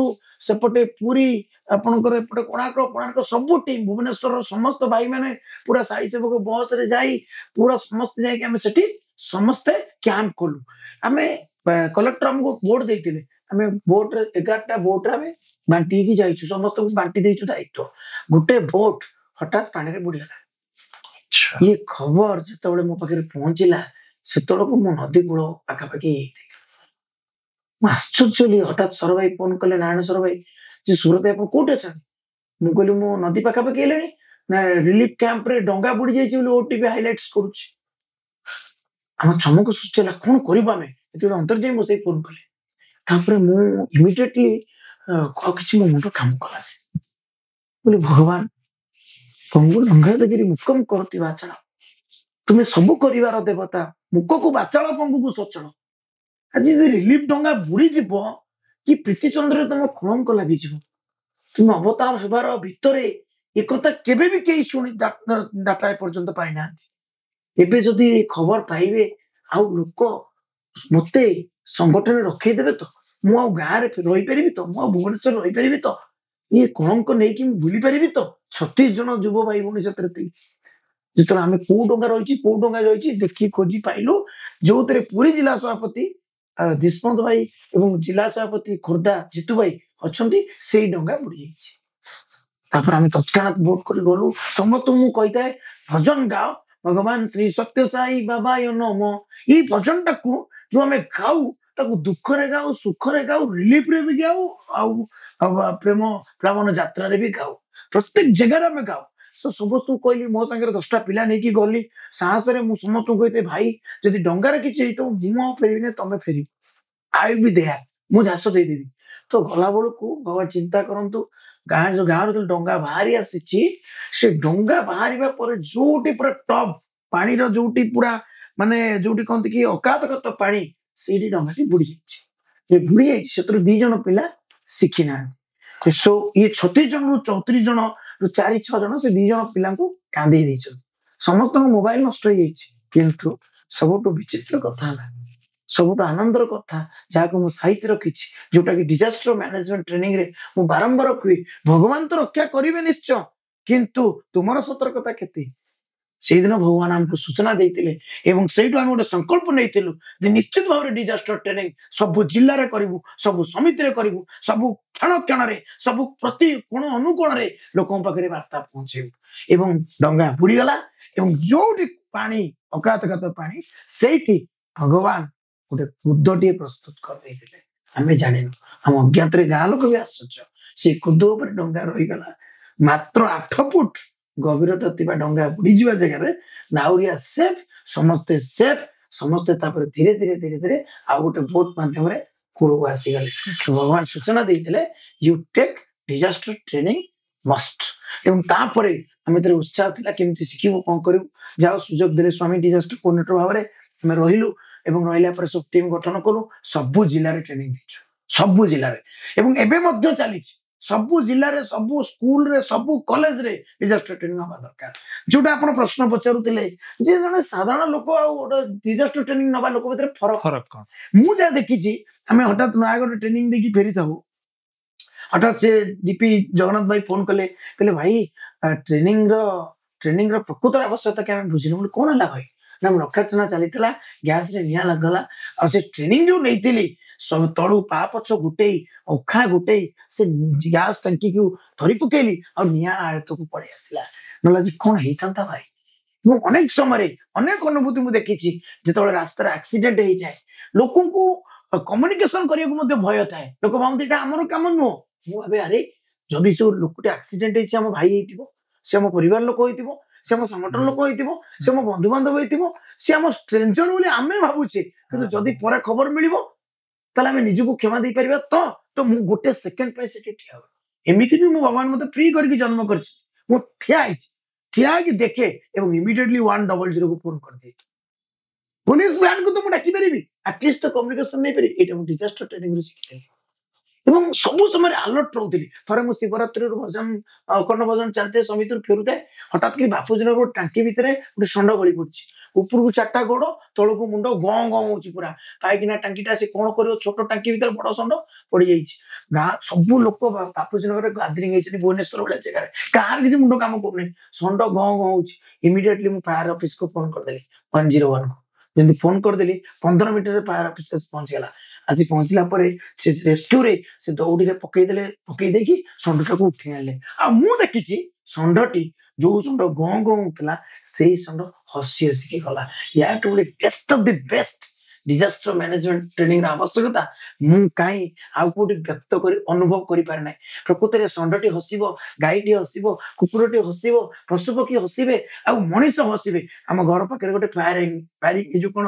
ସେପଟେ ପୁରୀ, ଆପଣଙ୍କର ଏପଟେ କୋଣାର୍କ ସବୁ ଟିମ୍, ଭୁବନେଶ୍ୱରର ସମସ୍ତ ଭାଇ ମାନେ ପୁରା ସାଇ ସେବକ ବସରେ ଯାଇ ପୁରା ସମସ୍ତେ ଯାଇକି ଆମେ ସେଠି ସମସ୍ତେ କ୍ୟାମ୍ପ କଲୁ। ଆମେ କଲେକ୍ଟର ଆମକୁ ବୋଟ ଦେଇଥିଲେ, ଆମେ ବୋଟରେ 11ଟା ବୋଟରେ ଆମେ ବାଣ୍ଟି ହେଇକି ଯାଇଛୁ, ସମସ୍ତଙ୍କୁ ବାଣ୍ଟି ଦେଇଛୁ ଦାୟିତ୍ୱ। ଗୋଟେ ବୋଟ ହଠାତ୍ ପାଣିରେ ବୁଡିଗଲା। ଇଏ ଖବର ଯେତେବେଳେ ମୋ ପାଖରେ ପହଞ୍ଚିଲା, ସେତେବେଳକୁ ମୁଁ ନଦୀ କୂଳ ପାଖାପାଖି ହେଇଥିଲି। ମୁଁ ଆଶ୍ଚର୍ଯ୍ୟ ହେଲି। ହଠାତ୍ ସର ଭାଇ ଫୋନ କଲେ, ନାରାୟଣେଶ୍ୱର ଭାଇ, ଯେ ସୁରତ ଆପଣ କୋଉଠି ଅଛନ୍ତି? ମୁଁ କହିଲି ମୁଁ ନଦୀ ପାଖାପାଖି ହେଲେଣି, ନା ରିଲିଫ କ୍ୟାମ୍ପରେ ଡଙ୍ଗା ବୁଡି ଯାଇଛି ବୋଲି ଓଟିଭି ହାଇଲାଇଟ୍ସ କରୁଛି। ଆମ ଚମକ ସୃଷ୍ଟି ହେଲା, କଣ କରିବୁ ଆମେ? ଯେତେବେଳେ ଅନ୍ତର୍ଯାମୀ ବସେଇ ଫୋନ କଲେ, ତାପରେ ମୁଁ ଇମିଡିଏଟଲି ଆଉ କିଛି ମୋ ମୁଣ୍ଡ କାମ କଲାନି। ବୋଲି ଭଗବାନ, ତମକୁ ଡଙ୍ଗାଦେଗିରି ମୁକମ କରୁଥିବା ବାଚାଳ, ତୁମେ ସବୁ କରିବାର ଦେବତା, ମୁକକୁ ବାଚାଳ ପଙ୍ଗୁକୁ ସଚଳ। ଆଜି ଯଦି ରିଲିଫ ଡଙ୍ଗା ବୁଡିଯିବ, କି ପ୍ରୀତିଚନ୍ଦ୍ରରେ ତମ କଳଙ୍କ ଲାଗିଯିବ। ତୁମେ ଅବତାର ହେବାର ଭିତରେ ଏକଥା କେବେ ବି କେହି ଶୁଣି ଡାଟା ଏପର୍ଯ୍ୟନ୍ତ ପାଇନାହାନ୍ତି। ଏବେ ଯଦି ଖବର ପାଇବେ, ଆଉ ଲୋକ ମତେ ସଂଗଠନରେ ରଖେଇଦେବେ ତ? ମୁଁ ଆଉ ଗାଁରେ ରହିପାରିବି ତ? ମୁଁ ଆଉ ଭୁବନେଶ୍ୱରରେ ରହିପାରିବି ତ? ଇଏ କଳଙ୍କ ନେଇକି ମୁଁ ଭୁଲି ପାରିବି ତ? 36 ଜଣ ଯୁବ ଭାଇ ଭଉଣୀ ସେଥିରେ ଥିଲେ। ଯେତେବେଳେ ଆମେ କୋଉ ଡଙ୍ଗା ରହିଛି ଦେଖି ଖୋଜି ପାଇଲୁ, ଯୋଉଥିରେ ପୁରୀ ଜିଲ୍ଲା ସଭାପତି ଦିଶମନ୍ତ ଭାଇ ଏବଂ ଜିଲ୍ଲା ସଭାପତି ଖୋର୍ଦ୍ଧା ଜିତୁ ଭାଇ ଅଛନ୍ତି, ସେଇ ଡଙ୍ଗା ବୁଡି ଯାଇଛି। ତାପରେ ଆମେ ତତ୍କ୍ଷଣାତ ଭୋଟ କରି ଗଲୁ। ସମସ୍ତଙ୍କୁ ମୁଁ କହିଥାଏ, ଭଜନ ଗାଅ, ଭଗବାନ ଶ୍ରୀ ସତ୍ୟ ସାଇ ବାବା ନମ। ଏଇ ଭଜନଟାକୁ ଯୋଉ ଆମେ ଗାଉ, ତାକୁ ଦୁଃଖରେ ଗାଉ, ସୁଖରେ ଗାଉ, ରିଲିଫରେ ବି ଗାଉ, ଆଉ ପ୍ରେମ ପ୍ଲାବନ ଯାତ୍ରାରେ ବି ଗାଉ। ପ୍ରତ୍ୟେକ ଜାଗାରେ ଆମେ ଗାଉ। ସମସ୍ତଙ୍କୁ କହିଲି, ମୋ ସାଙ୍ଗରେ 10ଟା ପିଲା ନେଇକି ଗଲି। ସାହସରେ ମୁଁ ସମସ୍ତଙ୍କୁ କହିଥାଏ, ଭାଇ ଯଦି ଡଙ୍ଗାରେ କିଛି ହେଇଥିବ, ମୁଁ ଆଉ ଫେରିବିନି, ତମେ ଫେରିବ, ଆଇ ୱିଲ୍ ବି ଦେୟାର, ମୁଁ ଝାସ ଦେଇଦେବି। ତ ଗଲା ବେଳକୁ ଭଗବାନ ଚିନ୍ତା କରନ୍ତୁ, ଗାଁରୁ ଡଙ୍ଗା ବାହାରି ଆସିଛି, ସେ ଡଙ୍ଗା ବାହାରିବା ପରେ ଯୋଉଠି ପୁରା ଟପ୍ ପାଣିର, ଯୋଉଠି ପୁରା ମାନେ ଯୋଉଠି କହନ୍ତି କି ଅକାତଗତ ପାଣି, ସେଇଠି ଡଙ୍ଗାଟି ବୁଡି ଯାଇଛି। ବୁଡି ଯାଇଛି, ସେଥିରୁ 2 ଜଣ ପିଲା ଶିଖି ନାହାନ୍ତି। ଇଏ 36 ଜଣରୁ 34 ଜଣ, 4-6 ଜଣ, ସେ 2 ଜଣ ପିଲାଙ୍କୁ କାନ୍ଦେଇ ଦେଇଛନ୍ତି। ସମସ୍ତଙ୍କ ମୋବାଇଲ ନଷ୍ଟ ହେଇଯାଇଛି। କିନ୍ତୁ ସବୁଠୁ ବିଚିତ୍ର କଥା ହେଲା, ସବୁଠୁ ଆନନ୍ଦର କଥା, ଯାହାକୁ ମୁଁ ସାହିତ୍ୟ ରଖିଛି, ଯୋଉଟା କି ଡିଜାଷ୍ଟର ମ୍ୟାନେଜମେଣ୍ଟ ଟ୍ରେନିଂରେ ମୁଁ ବାରମ୍ବାର କୁହେ, ଭଗବାନ ତ ରକ୍ଷା କରିବେ ନିଶ୍ଚୟ, କିନ୍ତୁ ତୁମର ସତର୍କତା କେତେ? ସେଇଦିନ ଭଗବାନ ଆମକୁ ସୂଚନା ଦେଇଥିଲେ ଏବଂ ସେଇଠୁ ଆମେ ଗୋଟେ ସଂକଳ୍ପ ନେଇଥିଲୁ ଯେ ନିଶ୍ଚିତ ଭାବରେ ଡିଜାଷ୍ଟର ଟ୍ରେନିଂ ସବୁ ଜିଲ୍ଲାରେ କରିବୁ, ସବୁ ସମିତିରେ କରିବୁ, ସବୁ କ୍ଷଣରେ, ସବୁ ପ୍ରତି କୋଣ ଅନୁକୋଣରେ ଲୋକଙ୍କ ପାଖରେ ବାର୍ତ୍ତା ପହଞ୍ଚେଇବୁ। ଏବଂ ଡଙ୍ଗା ବୁଡିଗଲା, ଏବଂ ଯୋଉଠି ପାଣି ଅକାତଗତ ପାଣି, ସେଇଠି ଭଗବାନ ଗୋଟେ କୁଦଟିଏ ପ୍ରସ୍ତୁତ କରିଦେଇଥିଲେ। आमे जानिनु हम अज्ञात रे गाँ लोक भी आश्चर्य से कुद उपर डंगा रहीगला मात्र 8 फुट गभीरता थिबा डंगा बुड़ी जीवा जगह रे नाउरिया समस्ते धीरे धीरे धीरे धीरे आ गोटे बोट माध्यम रे कूल आसी गले भगवान सूचना देइतले you take disaster training must एवं तापरे आमे तरे उत्साह थिला केमति सिखिबो कोन करिवो जाओ सुजोग देले स्वामी डिजास्टर कोऑर्डिनेटर भाबरे आमे रहिलु एवं रहिला पर सब टीम गठन करू सबु जिल्ला रे ट्रेनिंग दिछु सबु जिल्ला रे एवं एबे मध्य चलीछि सबु जिल्ला रे सबु स्कूल रे सबु कॉलेज रे डिजास्टर ट्रेनिंग होबा दरकार जोटा आपण प्रश्न पचारुतिले जे जने साधारण लोक आ डिजास्टर ट्रेनिंग नबा लोक भीतर फरक कोन मु जा देखिछि आमे हठात नयागढ़ ट्रेनिंग देकी फेरी थाउ हठात से डीपी जगन्नाथ भाई फोन कले कहले भाई ट्रेनिंग रो प्रकृत आवश्यकता के हम बुझिलु कोन हला भाई ना रक्षाचना चलीतला गैस रे निया लगला और से ट्रेनिंग जो नैतिली सब तळु पा पछ गुटेई ओखा गुटेई से गैस टंकी को धरी पकेली और निया आयत को पड़े आसला नला जी कोन हेइतांता भाई मु अनेक समय अनेक अनुभूति मु देखिछि जेतोले रास्ता एक्सीडेंट हे जाय लोकन को कम्युनिकेशन करिया को मध्ये भय थाए लोक भावती एटा हमर काम नो मु भाबे अरे जदि सो लोकटे एक्सीडेंट हे हम भाई हेतिबो से हम परिवार लोक होइतिबो से हम संगठन लोक होइतिबो से हम बंधु बांधव होइतिबो से हम स्ट्रेंजर बोले आमे भाबुचे किंतु जदि परे खबर मिलिबो ताले आमे निजको क्षमा दे परिबा तो मु गोटे सेकंड पे सेठी ठिया एमिति भी मु भगवान मते फ्री करके जन्म करछि मु ठिया कि देखे एवं इमीडिएटली 100 को फोन कर दे पुलिस वैन को तो मु डाकी परिबी एटलीस्ट तो कम्युनिकेशन नहीं परि एटा मु डिजास्टर ट्रेनिंग रो सिखिते एवं सबु समय अलर्ट रहउतिली थरे मु शिवरात्रि रो भजन अखंड भजन चलते समिति फेरुते हठात कि बापूजी रो टांकी भितरे गोटे षंड गली पड़छि ऊपर को चारटा गोड़ तळ को मुंडो गं गं होछि पूरा काईकिना टांकीटा से कोन करियो छोट टांकी भितर बड़ षंड पड़ी जाइछि गां सबु लोक बापूजी नगर गैदरिंग हेछि भुवनेश्वर वाला जगह रे कार किछि मुंडो काम करनै षंड गं गं होछि इमीडिएटली मु फायर ऑफिस को फोन कर देली 101 को जंदी फोन कर देली 15 मिनिट रे फायर ऑफिस पहुंच गेला आसी पहुंचला परे से रेस्क्यू रे से दौड़ी रे पकई देकी षंडटा को उठी आले आ मु देखिछि षंडटी जो षंड गं गं होतला सेही षंड हसी हसी के गला या टू best of the best disaster management training आवश्यकता मु काई आ कोटी व्यक्त करी अनुभव करि पारे नै प्रकृति रे षंडटी हसिबो गाईटी हसिबो कुकुरटी हसिबो पशुपक्षी हसिबे आ मनुष्य हसिबे हम घर पाखे गोटे फायरिंग जो कोन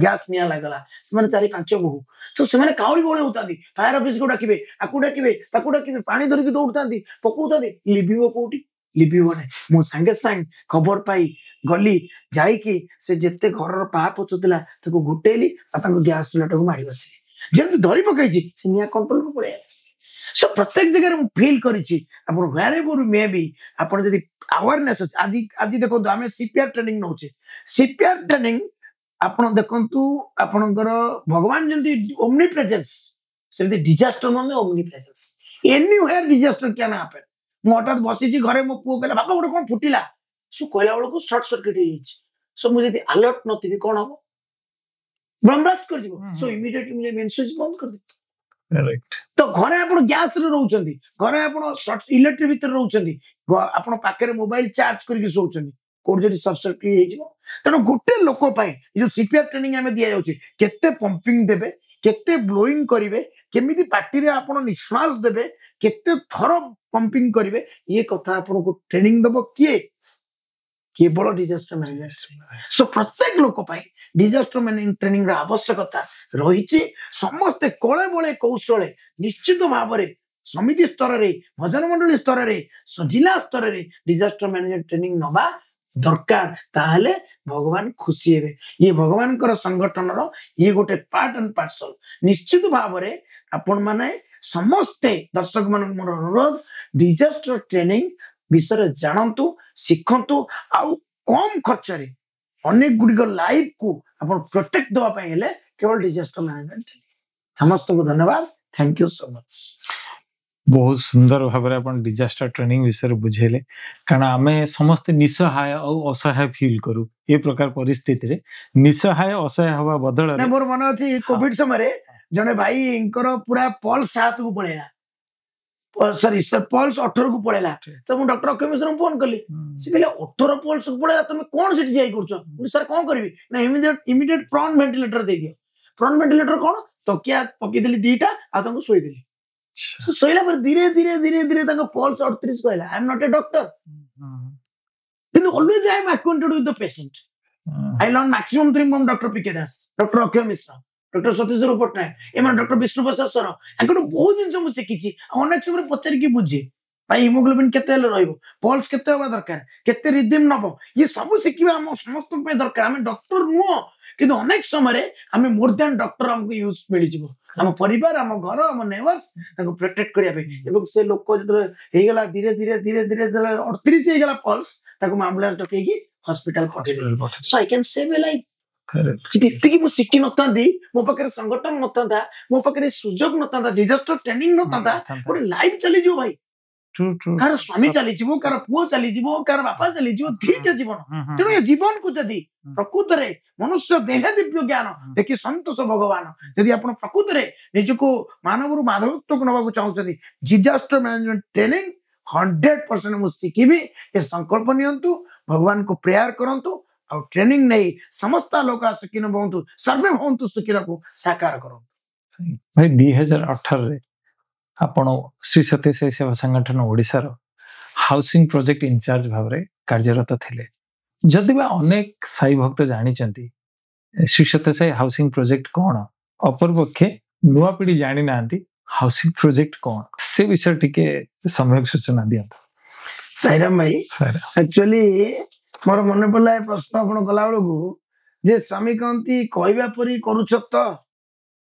गैस निया लागला से माने 4-5 बहु तो से माने काउली बोले होतांदी फायर ऑफिस को डाकिबे आकु डाकिबे पानी धरि के दौड़तांदी पकोतांदी लिबिबो कोटी लिबिबो नै मु संगे संग खबर पाई गली जाई कि से जेते घर पा पचुतला ताको गुटेली आ ताको गैस चुलाटा को मारी बसली जेंति धरि पकैछि से निया कंट्रोल को पड़े सो प्रत्येक जगह मु फील करिछि अपन वेरेवर मे बी अपन जदि अवेयरनेस आज देखो आमे सीपीआर ट्रेनिंग नौचे सीपीआर ट्रेनिंग आपण देखंतु आपणकर भगवान जेंति ओमनी प्रेजेंस सेंति डिजास्टर माने omnipresence anywhere disaster can happen मु हठात बसिछि घरे मो पुओ कहला बापा गोटे कोन फुटिला सो कहला बेला को शॉर्ट सर्किट हेछि सो मु जदि अलर्ट नथिबी कोन हबो ब्रह्मरास्ट कर दिबो सो इमीडिएटली मुझे मेन स्विच बंद कर दे राइट तो घरे आपण गैस रे रहउछंती घरे आपण शॉर्ट इलेक्ट्रिक भीतर रहउछंती आपण पाखरे मोबाइल चार्ज करके सोउछंती कोड जदि शॉर्ट सर्किट हेजिबो तनो गुटे लोक पाए जो सीपीआर ट्रेनिंग हमें दिया जाउची केते पंपिंग देबे केते ब्लोइंग करिवे केमिति पार्टी रे आपण निश्वास देबे केते थरो पंपिंग करिवे ये कथा आपण को ट्रेनिंग दबो केवल डिजास्टर मैनेजमेंट सो प्रत्येक लोक पाए डिजास्टर मैनेजमेंट ट्रेनिंग रा आवश्यकता रहिछि समस्त कोळे बोले कौशले निश्चित भाव रे समिति स्तर रे भजन मंडली स्तर रे जिला स्तर रे डिजास्टर मैनेजमेंट ट्रेनिंग नबा दरकार ताहले भगवान खुशी हेबे ये भगवान कर संगठन रो ये गोटे पार्ट एंड पार्सल निश्चित भाव रे आपण माने समस्ते दर्शक मान मोर अनुरोध डिजास्टर ट्रेनिंग विषय जानतु शिखंतु आउ कम खर्च रे अनेक गुडी लाइफ को आपण प्रोटेक्ट दवा पय हेले केवल डिजास्टर मैनेजमेंट समस्त को धन्यवाद थैंक यू सो मच बहुत सुंदर भाव अपन डिजास्टर ट्रेनिंग विषय बुझेले कारण आमे समस्त निसहाय और असहाय फील करू ए प्रकार परिस्थिति रे निसहाय असहाय हवा बदल रे मोर मन अछि कोविड समय रे जने भाई इनकर पूरा पल्स 7 को पळेला सॉरी सर पल्स 18 को पळेला तो मु डॉक्टर कमिशनर फोन कली से कहले 18 पल्स को पळेला तुम कोन सिटी जाई करछो सर कोन करबी ना इमीडिएट प्रॉन वेंटिलेटर दे दियो प्रॉन वेंटिलेटर कोन ତକିଆ ପକେଇଦେଲି 2ଟା ଆଉ ତାଙ୍କୁ ଶୋଇଦେଲି। ଶୋଇଲା ପରେ ଧୀରେ ଧୀରେ ଧୀରେ ଧୀରେ ତାଙ୍କ ପଲ୍ସ 38 କହିଲା। I M not a doctor, କିନ୍ତୁ always I am acquainted with the patient. I learned maximum 3 from Dr. P.K. Das, Dr. Akhil Mishra, Dr. Satish Patnaik, ଏମାନେ ଡକ୍ଟର ବିଷ୍ଣୁ ପ୍ରସାଦ ସର, ତାଙ୍କଠୁ ବହୁତ ଜିନିଷ ମୁଁ ଶିଖିଛି। ଅନେକ ସମୟରେ ପଚାରିକି ବୁଝେ ଭାଇ ହିମୋଗ୍ଲୋବିନ୍ କେତେ ହେଲେ ରହିବ, ପଲ୍ସ କେତେ ହବା ଦରକାର, କେତେ ରିଦିମ୍ ନବ, ଇଏ ସବୁ ଶିଖିବା ଆମ ସମସ୍ତଙ୍କ ପାଇଁ ଦରକାର। ଆମେ ଡକ୍ଟର ନୁହଁ, କିନ୍ତୁ ଅନେକ ସମୟରେ ଆମେ ମୋର ଦ୍ୟାନ୍ ଡକ୍ଟର ଆମକୁ ୟୁଜ୍ ମିଳିଯିବ। ଆମ ପରିବାର, ଆମ ଘର, ଆମ ନେବର୍ସ ତାଙ୍କୁ ପ୍ରୋଟେକ୍ଟ କରିବା ପାଇଁ। ଏବଂ ସେ ଲୋକ ଯେତେବେଳେ ହେଇଗଲା ଧୀରେ ଧୀରେ ଧୀରେ ଧୀରେ 38 ହେଇଗଲା ପଲ୍ସ, ତାକୁ ଆମ୍ବୁଲାନ୍ସ ଡକେଇକି ହସ୍ପିଟାଲ ପଠେଇଦେଲି। So I can save a life. ଯଦି ଏତିକି ମୁଁ ଶିଖିନଥାନ୍ତି, ମୋ ପାଖରେ ସଂଗଠନ ନଥାନ୍ତା, ମୋ ପାଖରେ ସୁଯୋଗ ନଥାନ୍ତା, ଡିଜାଷ୍ଟର ଟ୍ରେନିଂ ନଥାନ୍ତା, ଗୋଟେ ଲାଇଫ ଚାଲିଯିବ ଭାଇ। କାହାର ସ୍ୱାମୀ ଚାଲିଯିବ, କାହାର ପୁଅ ଚାଲିଯିବ, କାହାର ବାପା ଚାଲିଯିବ, ଠିକ ଜୀବନ। ତେଣୁ ଏ ଜୀବନକୁ ଯଦି ପ୍ରକୃତରେ ମନୁଷ୍ୟ ଦେହ ଦିବ୍ୟ ଜ୍ଞାନ ଦେଖି ସନ୍ତୋଷ ଭଗବାନ, ଯଦି ଆପଣ ପ୍ରକୃତରେ ନିଜକୁ ମାନବରୁ ମାଧବତ୍ୱକୁ ନେବାକୁ ଚାହୁଁଛନ୍ତି, ଡିଜାଷ୍ଟର ମ୍ୟାନେଜମେଣ୍ଟ ଟ୍ରେନିଂ 100% ମୁଁ ଶିଖିବି, ଏ ସଂକଳ୍ପ ନିଅନ୍ତୁ, ଭଗବାନଙ୍କୁ ପ୍ରେୟାର କରନ୍ତୁ, ଆଉ ଟ୍ରେନିଂ ନେଇ ସମସ୍ତ ଲୋକ ସୁଖୀନ ହୁଅନ୍ତୁ, ସର୍ବେ ଭବନ୍ତୁ ସୁଖୀନକୁ ସାକାର କରନ୍ତୁ। ଭାଇ 2018 ଆପଣ ଶ୍ରୀ ସତ୍ୟ ସାଇ ସେବା ସଂଗଠନ ଓଡ଼ିଶାର ହାଉସିଂ ପ୍ରୋଜେକ୍ଟ ଇନଚାର୍ଜ ଭାବରେ କାର୍ଯ୍ୟରତ ଥିଲେ। ଯଦି ବା ଅନେକ ସାଇ ଭକ୍ତ ଜାଣିଛନ୍ତି ଶ୍ରୀ ସତ୍ୟ ସାଇ ହାଉସିଂ ପ୍ରୋଜେକ୍ଟ କ'ଣ, ଅପରପକ୍ଷେ ନୂଆ ପିଢ଼ି ଜାଣିନାହାନ୍ତି ହାଉସିଂ ପ୍ରୋଜେକ୍ଟ କ'ଣ, ସେ ବିଷୟରେ ଟିକେ ସମ୍ୟକ ସୂଚନା ଦିଅନ୍ତୁ। ସାଇରାମ ଭାଇ, ଆକ୍ଚୁଆଲି ମୋର ମନେ ପଡିଲା ଏ ପ୍ରଶ୍ନ ଆପଣ କଲା ବେଳକୁ, ଯେ ସ୍ୱାମୀ କହନ୍ତି କହିବା ପରି କରୁଛ ତ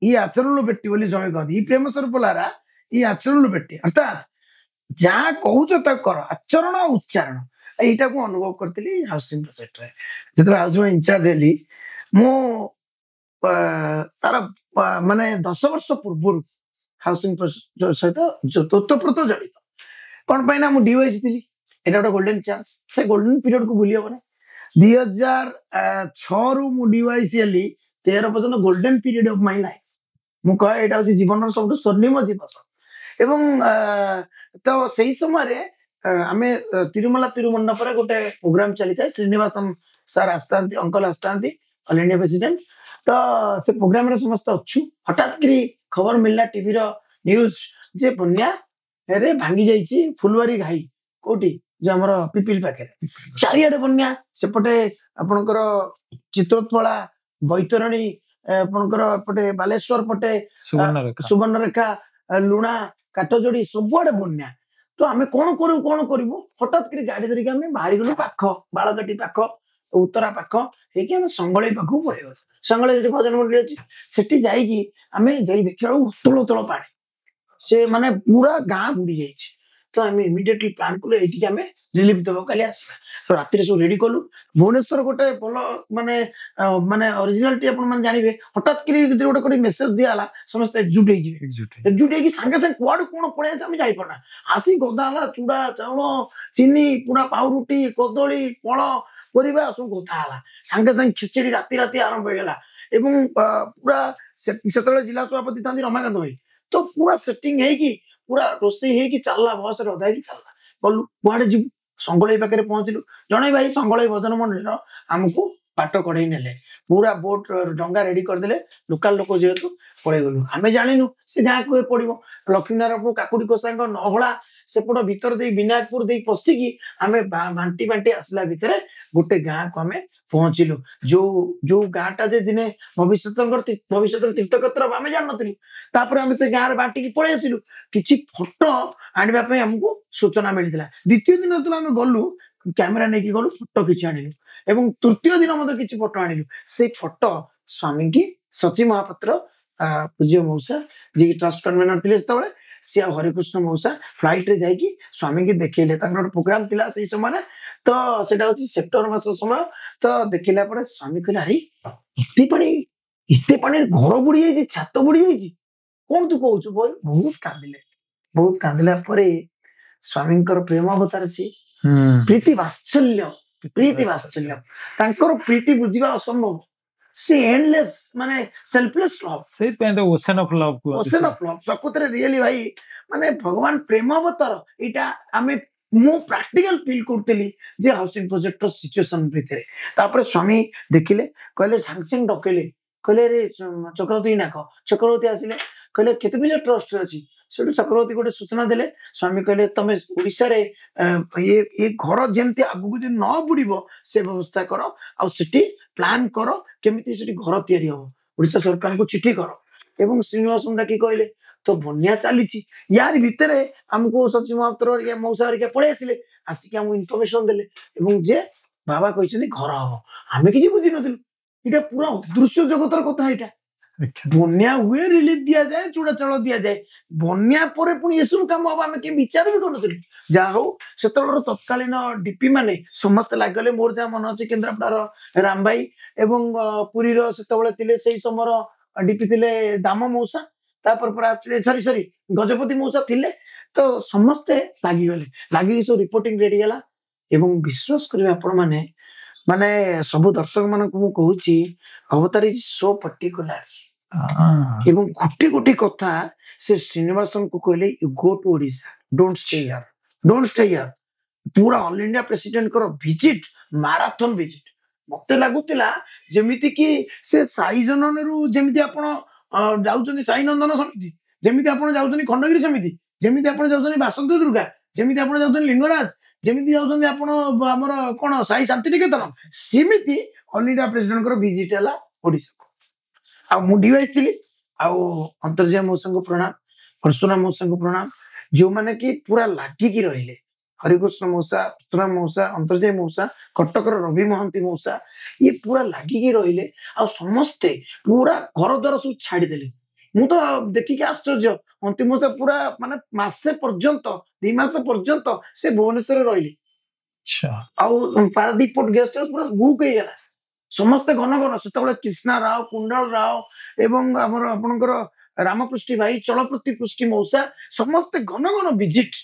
ଇ ଆଚରଣ ପେଟି ବୋଲି ସ୍ୱାମୀ କହନ୍ତି। ଇ ପ୍ରେମ ସ୍ୱରୂପଲାରା ଇ ଆଚରଣ ପେଟି, ଅର୍ଥାତ୍ ଯାହା କହୁଛ ତାକୁ କର, ଆଚରଣ ଆଉ ଉଚ୍ଚାରଣ। ଏଇଟାକୁ ଅନୁଭବ କରିଥିଲି ହାଉସିଂ ପ୍ରୋଜେକ୍ଟରେ। ଯେତେବେଳେ ହାଉସିଂ ଇନଚାର୍ଜ ହେଲି, ମୁଁ ତାର ମାନେ 10 ବର୍ଷ ପୂର୍ବରୁ ହାଉସିଂ ସହିତ ଓତପ୍ରୋତ ଜଡ଼ିତ। କ'ଣ ପାଇଁ ନା ମୁଁ ଡିଓଏସି ଥିଲି, ଏଇଟା ଗୋଟେ ଗୋଲ୍ଡେନ ଚାନ୍ସ। ସେ ଗୋଲ୍ଡେନ ପିରିୟଡକୁ ଭୁଲି ହବନି। 2006ରୁ ମୁଁ ଡିଓଆଇସି ହେଲି, 13 ପର୍ଯ୍ୟନ୍ତ golden period of my life. ମୁଁ କହେ ଏଇଟା ହଉଛି ଜୀବନର ସବୁଠୁ ସ୍ୱର୍ଣ୍ଣିମ ଦିବସ। ଏବଂ ତ ସେଇ ସମୟରେ ଆମେ ତିରୁମଲା ତିରୁମଣ୍ଡପରେ ଗୋଟେ ପ୍ରୋଗ୍ରାମ ଚାଲିଥାଏ। ଶ୍ରୀନିବାସନ ସାର୍ ଆସିଥାନ୍ତି, ଅଙ୍କଲ ଆସିଥାନ୍ତି, ଅଲ ଇଣ୍ଡିଆ ପ୍ରେସିଡେଣ୍ଟ। ତ ସେ ପ୍ରୋଗ୍ରାମରେ ସମସ୍ତେ ଅଛୁ, ହଠାତ୍ କରି ଖବର ମିଳିଲା ଟିଭିର ନ୍ୟୁଜ ଯେ ବନ୍ୟାରେ ଭାଙ୍ଗି ଯାଇଛି ଫୁଲବାରୀ ଘାଇ, କୋଉଠି ଯେ ଆମର ପିପିଲ ପାଖରେ, ଚାରିଆଡେ ବନ୍ୟା। ସେପଟେ ଆପଣଙ୍କର ଚିତ୍ରୋତ୍ପଳା, ବୈତରଣୀ, ଆପଣଙ୍କର ଏପଟେ ବାଲେଶ୍ୱର ପଟେ ସୁବର୍ଣ୍ଣରେଖା, ଲୁଣା, କାଠଯୋଡି, ସବୁଆଡେ ବନ୍ୟା। ତ ଆମେ କ'ଣ କରିବୁ, ହଠାତ୍ କରି ଗାଡି ଧରିକି ଆମେ ବାହାରିଗଲୁ ପାଖ ବାଳକାଟି ପାଖ, ଉତ୍ତରା ପାଖ ହେଇକି ଆମେ ସଙ୍ଗଳେଇ ପାଖକୁ ପଳେଇଗଲୁ। ସଙ୍ଗଳେଇ ସେଠି ଭଜନ ମଣ୍ଡଳୀ ଅଛି, ସେଠି ଯାଇକି ଆମେ ଦେଖିଲା ବେଳକୁ ଉତ୍ତଳ ପାଣି, ସେ ମାନେ ପୁରା ଗାଁ ବୁଡି ଯାଇଛି। ତ ଆମେ ଇମିଡିଏଟଲି ପ୍ଲାନ୍ କଲୁ ଏଇଠିକି ଆମେ ରିଲିଫ ଦେବାକୁ କାଲି ଆସିବା। ତ ରାତିରେ ସବୁ ରେଡି କଲୁ। ଭୁବନେଶ୍ୱର ଗୋଟେ ଭଲ ମାନେ ଅରିଜିନାଲିଟି ଆପଣ ମାନେ ଜାଣିବେ, ହଠାତ୍ କରି ଗୋଟେ ମେସେଜ ଦିଆହେଲା, ସମସ୍ତେ ଏକଜୁଟ ହେଇଯିବେ। ଏକଜୁଟ ହେଇକି ସାଙ୍ଗେ ସାଙ୍ଗେ କୁଆଡୁ କ'ଣ ପଳେଇ ଆସେ ଆମେ ଯାଇପାରୁନା। ଆସି ଗଦା ହେଲା ଚୁଡା, ଚାଉଳ, ଚିନି, ପୁରା ପାଉରୁଟି, କଦଳୀ, ଫଳ, ପରିବା ସବୁ ଗଦା ହେଲା। ସାଙ୍ଗେ ସାଙ୍ଗେ ଖିଚୁଡି ରାତି ଆରମ୍ଭ ହେଇଗଲା। ଏବଂ ପୁରା ସେତେବେଳେ ଜିଲ୍ଲା ସଭାପତି ଥାନ୍ତି ରମାକାନ୍ତ ଭାଇ। ତ ପୁରା ସେଟିଂ ହେଇକି ପୁରା ରୋଷେଇ ହେଇକି ଚାଲିଲା, ବସରେ ଅଧା ହେଇକି ଚାଲିଲା। ଗଲୁ କୁଆଡେ ଯିବୁ, ସଙ୍ଗଳେଇ ପାଖରେ ପହଞ୍ଚିଲୁ। ଜଣେ ଭାଇ ସଙ୍ଗଳେଇ ଭଜନ ମଣ୍ଡଳୀର ଆମକୁ ବାଟ କଢେଇ ନେଲେ, ପୁରା ବୋଟ ଡଙ୍ଗା ରେଡି କରିଦେଲେ। ଲୋକାଲ ଲୋକ ଯେହେତୁ ପଳେଇଗଲୁ, ଆମେ ଜାଣିନୁ ସେ ଗାଁକୁ ପଡିବ। ଲକ୍ଷ୍ମୀନାରାୟଣପୁର କାକୁଡି କୋଷାଙ୍କ ନହଳା ସେପଟ ଭିତର ଦେଇ ବିନାୟକପୁର ଦେଇ ପଶିକି ଆମେ ବାଣ୍ଟି ଆସିଲା ଭିତରେ ଗୋଟେ ଗାଁକୁ ଆମେ ପହଞ୍ଚିଲୁ। ଯୋଉ ଗାଁଟା ଯେ ଦିନେ ଭବିଷ୍ୟତରେ ତୀର୍ଥକ୍ଷେତ୍ର ଆମେ ଜାଣିନଥିଲୁ। ତାପରେ ଆମେ ସେ ଗାଁରେ ବାଣ୍ଟିକି ପଳେଇ ଆସିଲୁ। କିଛି ଫଟୋ ଆଣିବା ପାଇଁ ଆମକୁ ସୂଚନା ମିଳିଥିଲା। ଦ୍ୱିତୀୟ ଦିନ ଯେତେବେଳେ ଆମେ ଗଲୁ, କ୍ୟାମେରା ନେଇକି ଗଲୁ, ଫଟୋ କିଛି ଆଣିଲୁ। ଏବଂ ତୃତୀୟ ଦିନ ମଧ୍ୟ କିଛି ଫଟୋ ଆଣିଲୁ। ସେଇ ଫଟୋ ସ୍ୱାମୀଙ୍କି ସଚି ମହାପାତ୍ର ପୂଜ୍ୟ ମଉସା, ଯିଏକି ଟ୍ରଷ୍ଟ କନଭେନର ଥିଲେ ସେତେବେଳେ, ସିଏ ଆଉ ହରିକୃଷ୍ଣ ମଉସା ଫ୍ଲାଇଟରେ ଯାଇକି ସ୍ୱାମୀଙ୍କି ଦେଖେଇଲେ। ତାଙ୍କର ଗୋଟେ ପ୍ରୋଗ୍ରାମ ଥିଲା ସେଇ ସମୟରେ। ତ ସେଇଟା ହଉଛି ସେପ୍ଟେମ୍ବର ମାସ ସମୟ। ତ ଦେଖିଲା ପରେ ସ୍ୱାମୀ କହିଲେ, ଆରେ ଏତେ ପାଣିରେ ଘର ବୁଡି ଯାଇଛି, ଛାତ ବୁଡି ଯାଇଛି, କ'ଣ ତୁ କହୁଛୁ? ବହୁତ କାନ୍ଦିଲା ପରେ ସ୍ୱାମୀଙ୍କର ପ୍ରେମ ଅବତାର ସିଏ, ପ୍ରୀତି ବାତ୍ସଲ୍ୟ ତାଙ୍କର ପ୍ରୀତି ବୁଝିବା ଅସମ୍ଭବ। ସେ ଏଣ୍ଡଲେସ୍ ମାନେ ସେଲ୍ଫଲେସ୍ ଲଭ୍, ସେଇଥିପାଇଁ ତ ଓସେନ୍ ଅଫ୍ ଲଭ୍। ପ୍ରକୃତରେ ରିଏଲି ଭାଇ ମାନେ ଭଗବାନ ପ୍ରେମ ଅବତାର। ଏଇଟା ମୁଁ ପ୍ରାକ୍ଟିକାଲ ଫିଲ୍ କରୁଥିଲି ଯେ ହାଉସିଂ ପ୍ରୋଜେକ୍ଟର ସିଚୁଏସନ ଭିତରେ। ତାପରେ ସ୍ୱାମୀ ଦେଖିଲେ, କହିଲେ, ସାଙ୍ଗେ ସାଙ୍ଗେ ଡକେଇଲେ, कहले रे चक्रवर्ती नाक चक्रवर्ती आसिले कहले केते पैसा ट्रस्ट अच्छी से चक्रवर्ती गोटे सूचना देले स्वामी कहले तमे ओडिशा रे ये घर जेमती आगु जे न बुड़ीबो से व्यवस्था कर आ सेठी प्लान कर केमिति सेठी घर तयारी हो ओडिशा सरकार को चिट्ठी कर एवं श्रीनिवास डाकी कहले तो बन्या चली यार भितर आमको सचिव महापात्र या मौसा हरिका पलि आसिले आसिक आमको इनफर्मेशन देले एवं जे बाबा कहते घर हम आम कि बुझी नु इटा पूरा दृश्य जगतर कथा यहाँ बन्या हुए रिलीफ दि जाए चूड़ा चाउल दि जाए बन्या पर पुणी ये सब कम हम आम के विचार भी करूँ जहा हूँ से तत्कालीन डीपी माने समस्त लागले मोर जहाँ मन अच्छे केन्द्रापड़ार राम भाई एवं पुरीर से समय डीपी थे दाम मौसा तापर आसले सरी गजपति मौसा थिले तो समस्ते लगिगले लगे सब रिपोर्टिंग रेडी गला एवं विश्वास करेंगे आपण माने माने सब दर्शक मान को कहूची अवतार इज सो पर्टिकुलर एवं गोटे गोटे कथा से श्रीनिवासन को कहले you go to Odisha don't stay here पूरा ऑल इंडिया प्रेसिडेंट कर विजिट मैराथन विजिट मते लागुतिला जेमिति कि से साई जनन रु जेमिति आपण जाउचनी साई नंदन समिति जेमिति आपण जाउचनी खंडगिरी समिति जेमिति आपण जाउचनी बासंती दुर्गा जेमिति आपण जाउचनी लिंगराज जेमिति जाउचनी आपण हमर कोन Sai Shanti Niketan सेमिति all India president कर विजिट हला ओडिशा को आ मु डिवाइस थिली आ अंतर्जय मौसा को प्रणाम परशुराम मौसा को प्रणाम जो माने कि पूरा लागी की रहिले हरिकृष्ण मौसा परशुराम मौसा अंतर्जय मौसा कटक रवि महंती मौसा ये पूरा लागी की रहिले आ समस्ते पूरा घर द्वार सब छाड़ी देले मु तो देखिक आश्चर्य अंतिम मौसा पूरा माने मासे पर्यंत 2 मास पर्यंत से भुवनेश्वर रहिले पारादीप पोर्ट गेस्ट हाउस पूरा बुक हो गला समस्ते घन घन से कृष्णा राव कुंडल राव एवं आमर आपणकर रामपृष्टि भाई चलप्रति पृष्टि मौसा समस्ते घन घन विजिट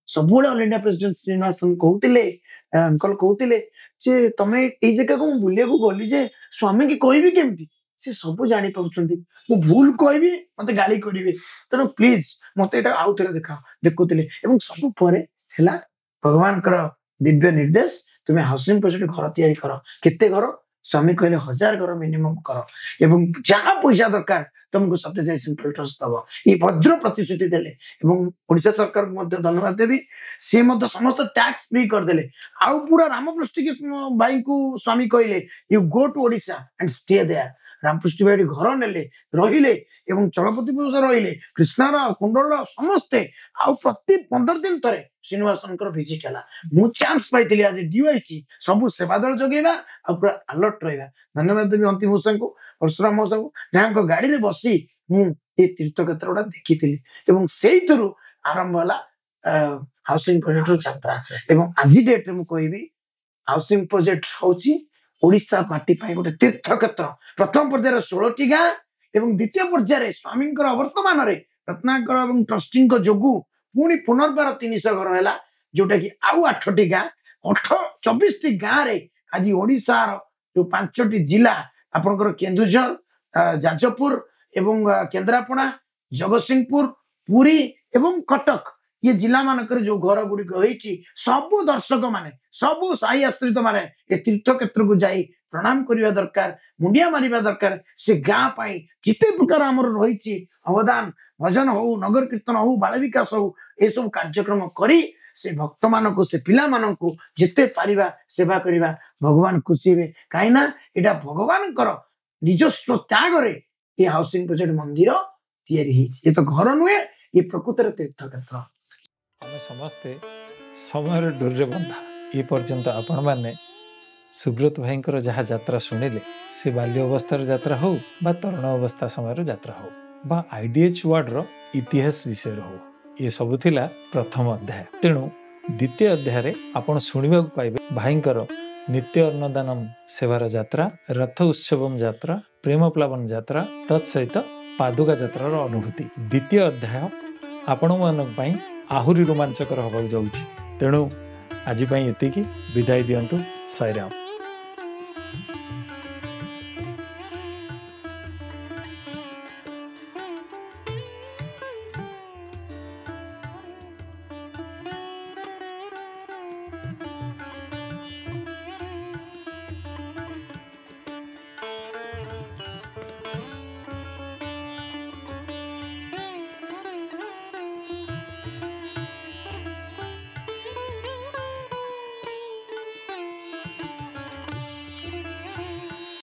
सब ऑल इंडिया प्रेसिडेंट श्रीनिवासन कहते अंकल कहते जे तमे ये जगह को बुलिया को गली जे स्वामी की कहबी केमती से सब जानी पाउछंती मु भूल कहबी मते गाली करिवे तनो प्लीज मते एटा आउ थरे देखुतिले एवं सब परे हैला भगवान कर दिव्य निर्देश तुमे हाउसिंग प्रोजेक्ट घर तैयारी कर केते घर स्वामी कहले 1000 घर मिनिमम कर एवं जहां पैसा दरकार तुमको सत्यसाई सेंट्रल ट्रस्ट दब ये भद्र प्रतिश्रुति देले एवं ओडिशा सरकार को मध्य धन्यवाद देवी से मध्य समस्त टैक्स फ्री कर देले आउ पूरा रामपृष्टि के भाई को स्वामी कहले you go to Odisha and stay there रामपृष्टि भाई घर नेले रहिले एवं चलपति रहिले कृष्णार कुंडल समस्ते आउ प्रति 15 दिन थरे श्रीनिवासन विजिट है मु चांस पाई आज डीआईसी सब सेवा दल जगेबा आ पूरा अलर्ट रहा धन्यवाद देवी अंतिम मौसा को परशुराम मौसा को जहाँ गाड़ी में बसी मुझे तीर्थ क्षेत्र गुड़ा देखी से आरंभ है हाउसिंग प्रोजेक्ट यात्रा एवं आज डेट में कहबी हाउसिंग प्रोजेक्ट हूँ ओडिशा माटी गोटे तीर्थ क्षेत्र प्रथम पर्यायर 16टी गाँ एवं द्वितीय पर्यायर स्वामी वर्तमान रत्नाकर और ट्रस्टी जोगु पुणी पुनर्बार 300 घर है जोटा कि आउ 8टी गाँ 24टी गाँव आज ओडिशार जो 5टी जिला आपनकर केन्दुझर जाजपुर एवं केन्द्रापड़ा जगतसिंहपुर पुरी एवं कटक ये जिला मानकर जो घर गुड़िक होती सब दर्शक माने सब साई आश्रित माने ये तीर्थ क्षेत्र को जाई प्रणाम करने दरकार मुंडिया मारिबा दरकार से गाँ पाई जिते प्रकार आमर रही अवदान भजन हो नगर कीर्तन हो बाल विकास हो ये सब कार्यक्रम करी से भक्त मान को से पिला मान को जिते पारिबा सेवा करिबा भगवान खुशी हे कहीं ना एटा भगवान कर निजस्व त्याग रे ये हाउसिंग प्रोजेक्ट मंदिर तैयारी ये तो घर नुहे ये प्रकृतर तीर्थ क्षेत्र आम समस्ते समय डोरे बंधा ये पर्यंत आपण मैंने सुब्रत भाई जहाँ यात्रा शुणिले से बाल्य अवस्थार यात्रा हो बा तरुण अवस्था समय यात्रा हो बा आईडीएच वार्ड रो इतिहास विषय हो ये सब थिला प्रथम अध्याय तेणु द्वितीय अध्याय आपण शुणा पाइबे भाईंकर नित्य अन्नदानम सेवार यात्रा रथ उत्सवम यात्रा प्रेम प्लावन यात्रा तत्सहित पादुका यात्रार अनुभूति द्वितीय अध्याय आपण मानक पई आहुरी रोमांचकर होबाक जाउछि तेणु आज एतिकी विदाय दियंतु साईराम।